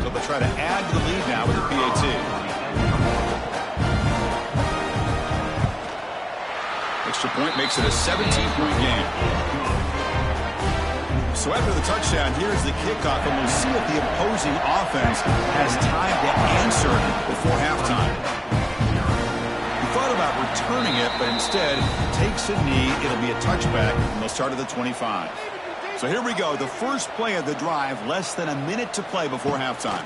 So they'll try to add to the lead now with the PAT. Extra point makes it a 17-point game. So after the touchdown, here's the kickoff, and we'll see if the opposing offense has time to answer before halftime. He thought about returning it, but instead takes a knee. It'll be a touchback, and they'll start at the 25. So here we go, the first play of the drive, less than a minute to play before halftime.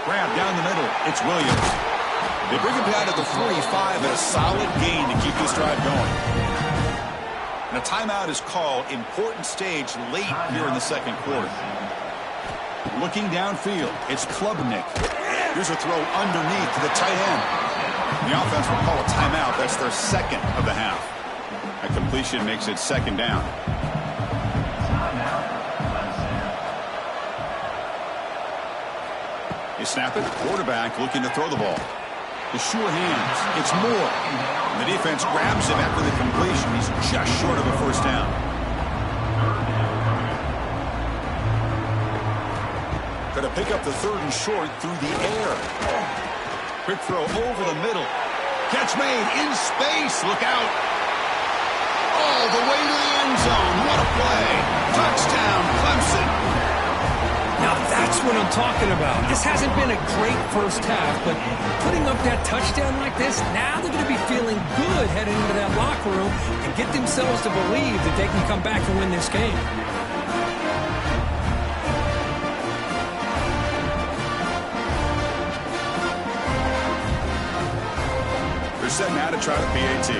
Grab down the middle. It's Williams. They bring him down to the 45 and a solid gain to keep this drive going. And a timeout is called. Important stage late here in the second quarter. Looking downfield, it's Klubnik. Here's a throw underneath to the tight end. The offense will call a timeout. That's their second of the half. A completion makes it second down. You snap it. Quarterback looking to throw the ball. The sure hands. It's Moore. And the defense grabs him after the completion. He's just short of a first down. Going to pick up the third and short through the air. Quick throw over the middle. Catch made in space. Look out. All the way to the end zone. What a play. Touchdown, Clemson. Now that's what I'm talking about. This hasn't been a great first half, but putting up that touchdown like this, now they're going to be feeling good heading into that locker room and get themselves to believe that they can come back and win this game. They're set now to try the PAT.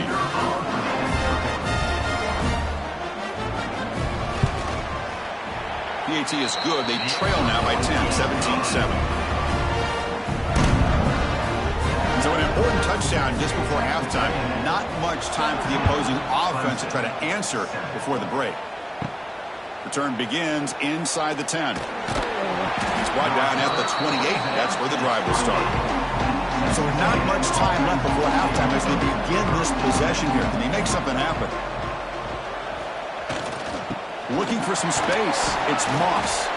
PAT is good. They trail now by 10, 17-7. So an important touchdown just before halftime. Not much time for the opposing offense to try to answer before the break. Return begins inside the 10. He's brought down at the 28. That's where the drive will start. So not much time left before halftime as they begin this possession here. Can he make something happen? Looking for some space. It's Moss.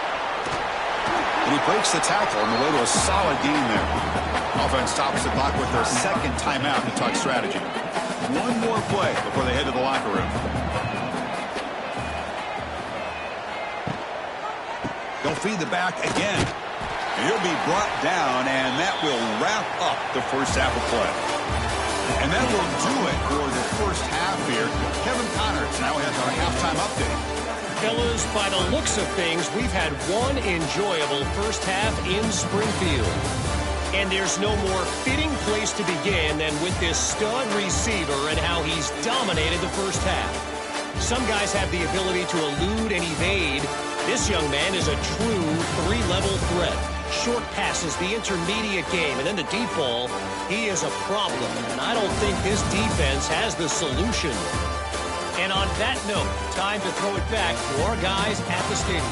And he breaks the tackle on the way to a solid gain there. Offense stops the clock with their second timeout to talk strategy. One more play before they head to the locker room. They'll feed the back again. And he'll be brought down, and that will wrap up the first half of play. And that will do it for the first half here. Kevin Connors now has our halftime update. Fellas, by the looks of things, we've had one enjoyable first half in Springfield. And there's no more fitting place to begin than with this stud receiver and how he's dominated the first half. Some guys have the ability to elude and evade. This young man is a true three-level threat. Short passes, the intermediate game, and then the deep ball. He is a problem, and I don't think this defense has the solution. And on that note, time to throw it back to our guys at the stadium.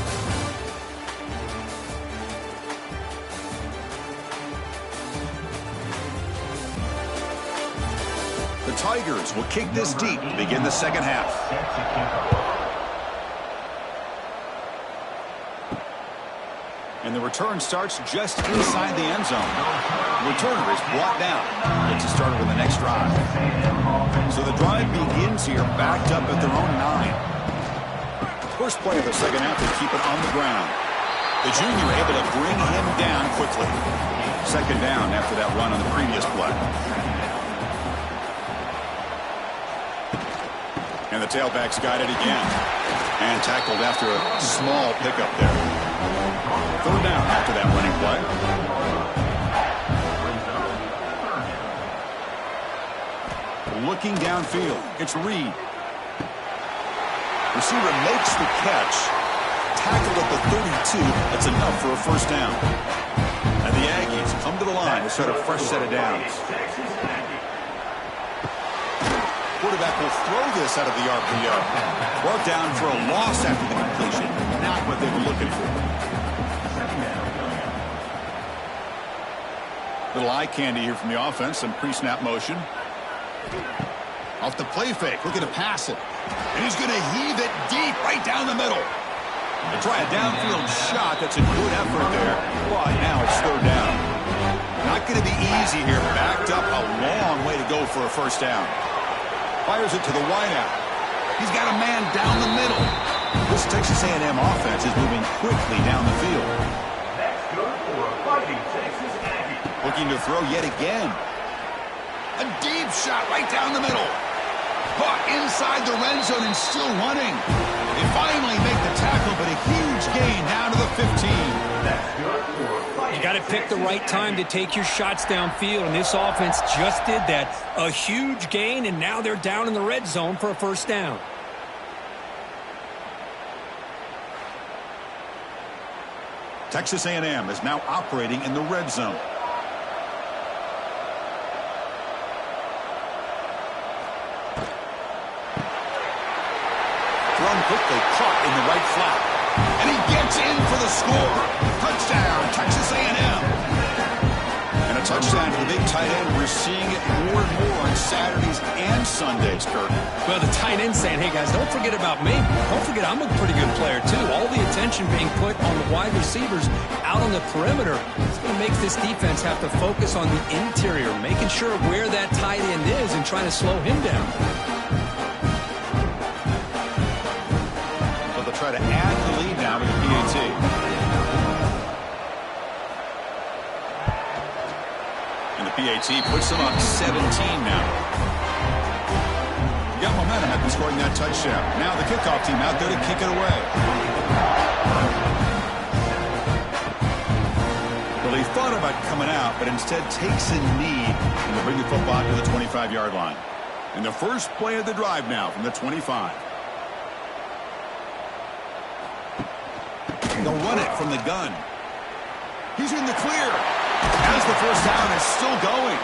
Tigers will kick this deep to begin the second half. And the return starts just inside the end zone. The returner is brought down. Gets it started with the next drive. So the drive begins here, backed up at their own 9. First play of the second half, they keep it on the ground. The junior able to bring him down quickly. Second down after that run on the previous play. And the tailback's got it again. And tackled after a small pickup there. Third down after that running play. Looking downfield. It's Reed. Receiver makes the catch. Tackled at the 32. That's enough for a first down. And the Aggies come to the line to start a fresh set of downs. Quarterback will throw this out of the RPO. Brought down for a loss after the completion. Not what they were looking for. Little eye candy here from the offense. Some pre-snap motion. Off the play fake. Looking to pass it. And he's going to heave it deep right down the middle. They try a downfield shot. That's a good effort there. But now it's third down. Not going to be easy here. Backed up a long way to go for a first down. Fires it to the wideout. He's got a man down the middle. This Texas A&M offense is moving quickly down the field. That's good for a Fighting Texas Aggie. Looking to throw yet again. A deep shot right down the middle. Caught inside the red zone and still running. They finally make the tackle, but a huge gain down to the 15. That's good for a Fighting. You got to pick the right time to take your shots downfield, and this offense just did that. A huge gain, and now they're down in the red zone for a first down. Texas A&M is now operating in the red zone. Thrown quickly, caught in the right flat. And he gets in for the score. Touchdown, Texas A&M. And a touchdown to the big tight end. We're seeing it more and more on Saturdays and Sundays, Kurt. Well, the tight end saying, hey, guys, don't forget about me. Don't forget I'm a pretty good player, too. All the attention being put on the wide receivers out on the perimeter. It's going to make this defense have to focus on the interior, making sure where that tight end is and trying to slow him down. But they'll try to add the lead now with the PAT. And the PAT puts them up 17 now. Got momentum after scoring that touchdown. Now the kickoff team out there to kick it away. Well, he thought about coming out, but instead takes a knee and will bring the football to the 25-yard line. And the first play of the drive now from the 25. They'll run it from the gun. He's in the clear. As the first down is still going.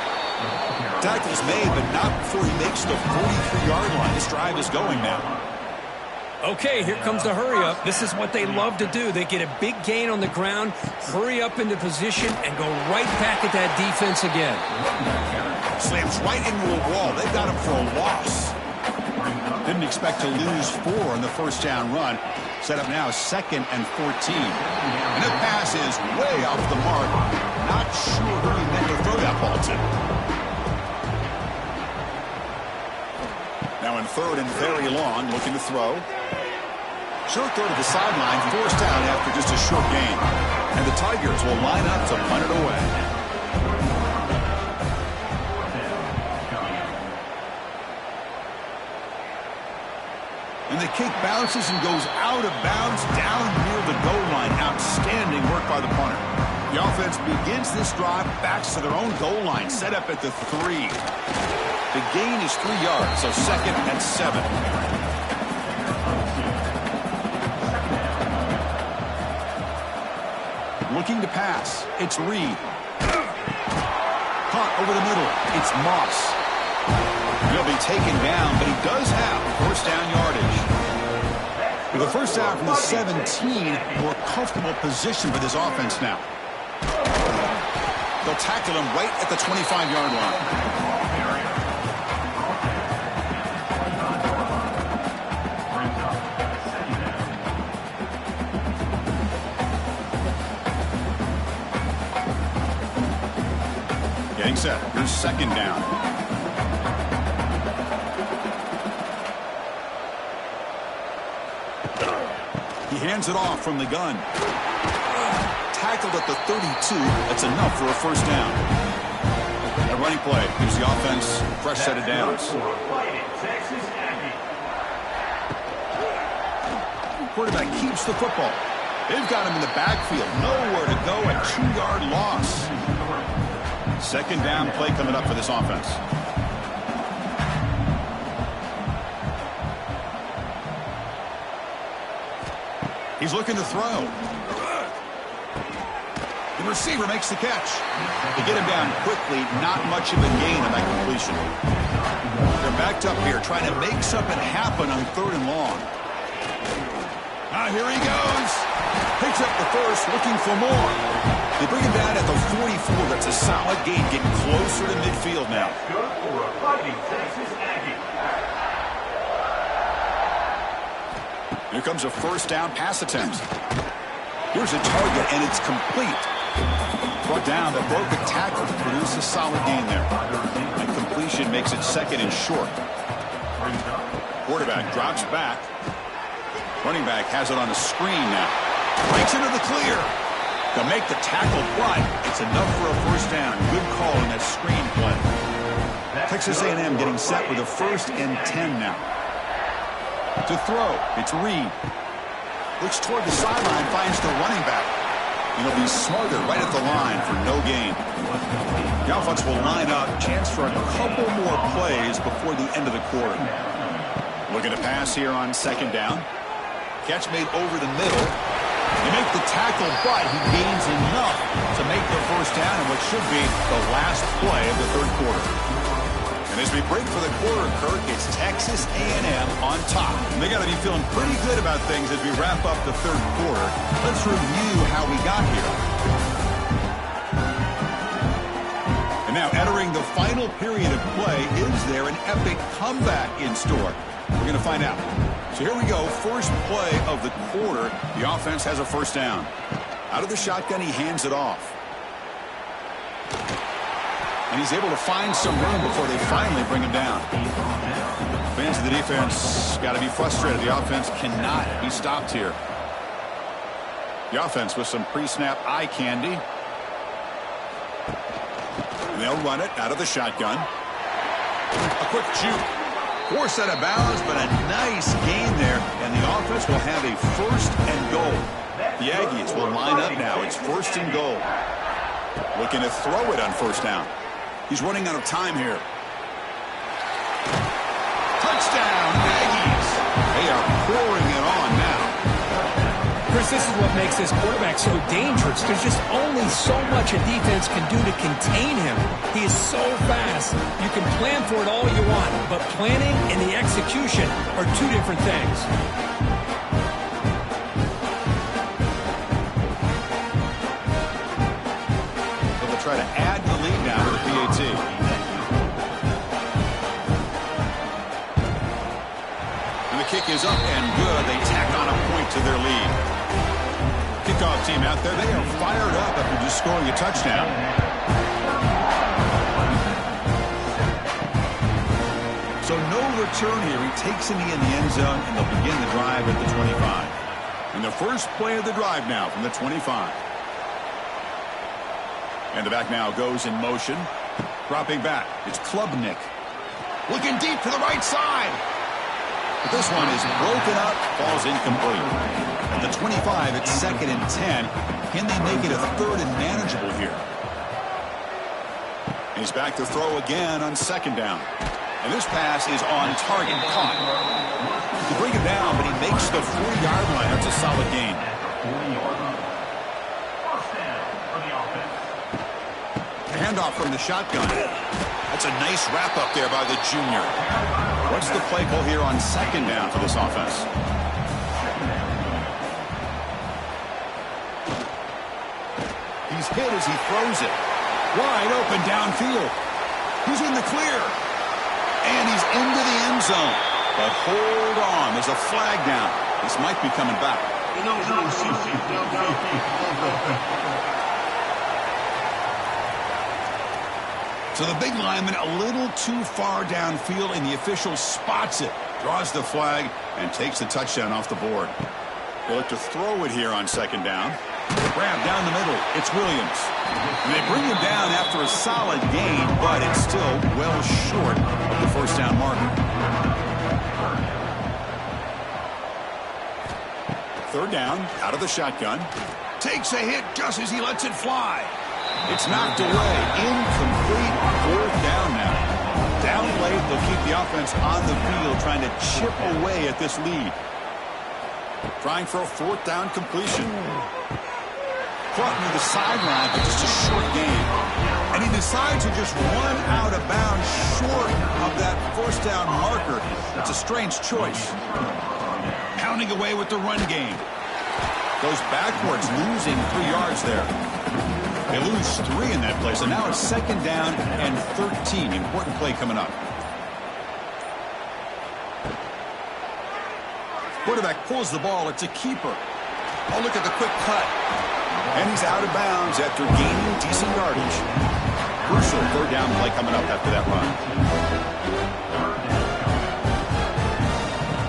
Tackle's made, but not before he makes the 43-yard line. This drive is going now. Okay, here comes the hurry up. This is what they love to do. They get a big gain on the ground, hurry up into position, and go right back at that defense again. Slams right into a wall. They've got him for a loss. Didn't expect to lose 4 on the first down run. Set up now 2nd and 14. And the pass is way off the mark. Not sure who he meant to throw that ball to. Now in 3rd and very long, looking to throw. Short throw to the sideline, forced out after just a short gain. And the Tigers will line up to punt it away. And the kick bounces and goes out of bounds down near the goal line. Outstanding work by the punter. The offense begins this drive, backs to their own goal line, set up at the 3. The gain is 3 yards, so 2nd and 7. Looking to pass. It's Reed. Caught over the middle. It's Moss. He'll be taken down, but he does have first down yardage. With a first down from the 17, more comfortable position for this offense now. They'll tackle him right at the 25-yard line. Getting set. Here's second down. He hands it off from the gun. Tackled at the 32. That's enough for a first down. A running play gives the offense a fresh set of downs. Quarterback keeps the football. They've got him in the backfield. Nowhere to go. A 2-yard loss. Second down play coming up for this offense. He's looking to throw. The receiver makes the catch. They get him down quickly. Not much of a gain on that completion. They're backed up here trying to make something happen on 3rd and long. Here he goes. Picks up the first, looking for more. They bring him down at the 44. That's a solid gain, getting closer to midfield now. Good for a Fighting Texas Aggie. Here comes a first down pass attempt. Here's a target, and it's complete. Brought down, the broken tackle to produce a solid gain there. And completion makes it 2nd and short. Quarterback drops back. Running back has it on a screen now. Breaks into the clear. To make the tackle, but it's enough for a first down. Good call on that screen play. Texas A&M getting set with a 1st and 10 now. To throw, it's Reed. Looks toward the sideline, finds the running back. And he'll be smarter right at the line for no gain. The offense will line up. Chance for a couple more plays before the end of the quarter. Looking to pass here on 2nd down. Catch made over the middle. They make the tackle, but he gains enough to make the first down in what should be the last play of the 3rd quarter. And as we break for the quarter, Kirk, it's Texas A&M on top. And they got to be feeling pretty good about things as we wrap up the 3rd quarter. Let's review how we got here. And now entering the final period of play, is there an epic comeback in store? We're going to find out. So here we go, first play of the quarter. The offense has a first down. Out of the shotgun, he hands it off. And he's able to find some room before they finally bring him down. Fans of the defense got to be frustrated. The offense cannot be stopped here. The offense with some pre-snap eye candy. And they'll run it out of the shotgun. A quick juke. Force out of bounds, but a nice gain there, and the offense will have a 1st and goal. The Aggies will line up now. It's 1st and goal. Looking to throw it on 1st down. He's running out of time here. Touchdown, Aggies. They are pouring it on now. Chris, this is what makes this quarterback so dangerous. There's just only so much a defense can do to contain him. He is so fast. You can plan for it all you want, but planning and the execution are 2 different things. They'll try to add the lead now with the PAT. And the kick is up and good. They tack on a point to their lead. Kickoff team out there, they are fired up after just scoring a touchdown. So no return here. He takes it in the end zone, and they'll begin the drive at the 25. And the first play of the drive now from the 25. And the back now goes in motion. Dropping back, it's Klubnik. Looking deep to the right side. But this one is broken up, falls incomplete. At the 25, it's 2nd and 10. Can they make it a 3rd and manageable here? He's back to throw again on 2nd down. And this pass is on target, caught. To bring him down, but he makes the 40-yard line. That's a solid gain. Handoff from the shotgun. That's a nice wrap-up there by the junior. What's the play call here on 2nd down for this offense? He's hit as he throws it. Wide open downfield. He's in the clear. And he's into the end zone. But hold on. There's a flag down. This might be coming back. So the big lineman a little too far downfield, and the official spots it, draws the flag, and takes the touchdown off the board. They look to throw it here on second down. Grab down the middle. It's Williams. And they bring him down after a solid gain, but it's still well short of the first down marker. Third down, out of the shotgun. Takes a hit just as he lets it fly. It's knocked away. Incomplete. Fourth down now. Down late, they'll keep the offense on the field, trying to chip away at this lead. Trying for a fourth down completion. Caught near the sideline, but just a short gain. And he decides to just run out of bounds short of that first down marker. It's a strange choice. Pounding away with the run game. Goes backwards, losing 3 yards there. They lose 3 in that play, so now it's second down and 13. Important play coming up. Quarterback pulls the ball. It's a keeper. Oh, look at the quick cut. And he's out of bounds after gaining decent yardage. Crucial third down play coming up after that run.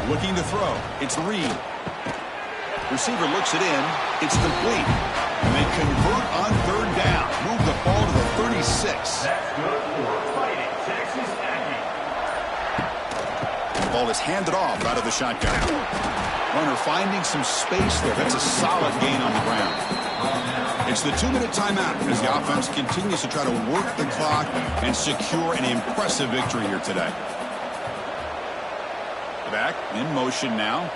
Looking to throw. It's Reed. Receiver looks it in. It's complete. And they convert on third down. Move the ball to the 36. That's good for Fighting Texas Aggies. Ball is handed off out of the shotgun. Runner finding some space there. That's a solid gain on the ground. It's the 2-minute timeout as the offense continues to try to work the clock and secure an impressive victory here today. Back in motion now.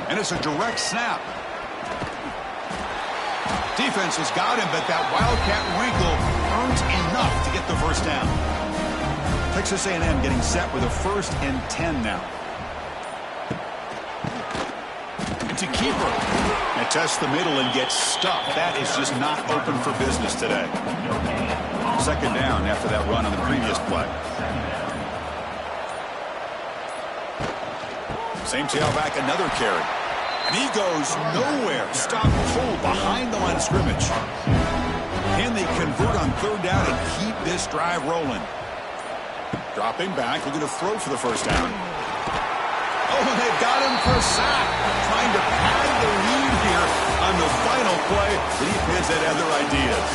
And it's a direct snap. Defense has got him, but that Wildcat wrinkle earns enough to get the first down. Texas A&M getting set with a 1st and 10 now. It's a keeper. And tests the middle and gets stuffed. That is just not open for business today. Second down after that run on the previous play. Same tailback, another carry. And he goes nowhere. Stop cold behind the line of scrimmage. Can they convert on third down and keep this drive rolling? Dropping back, looking to throw for the first down. Oh, and they've got him for a sack. Trying to pad the lead here on the final play. But he has had other ideas.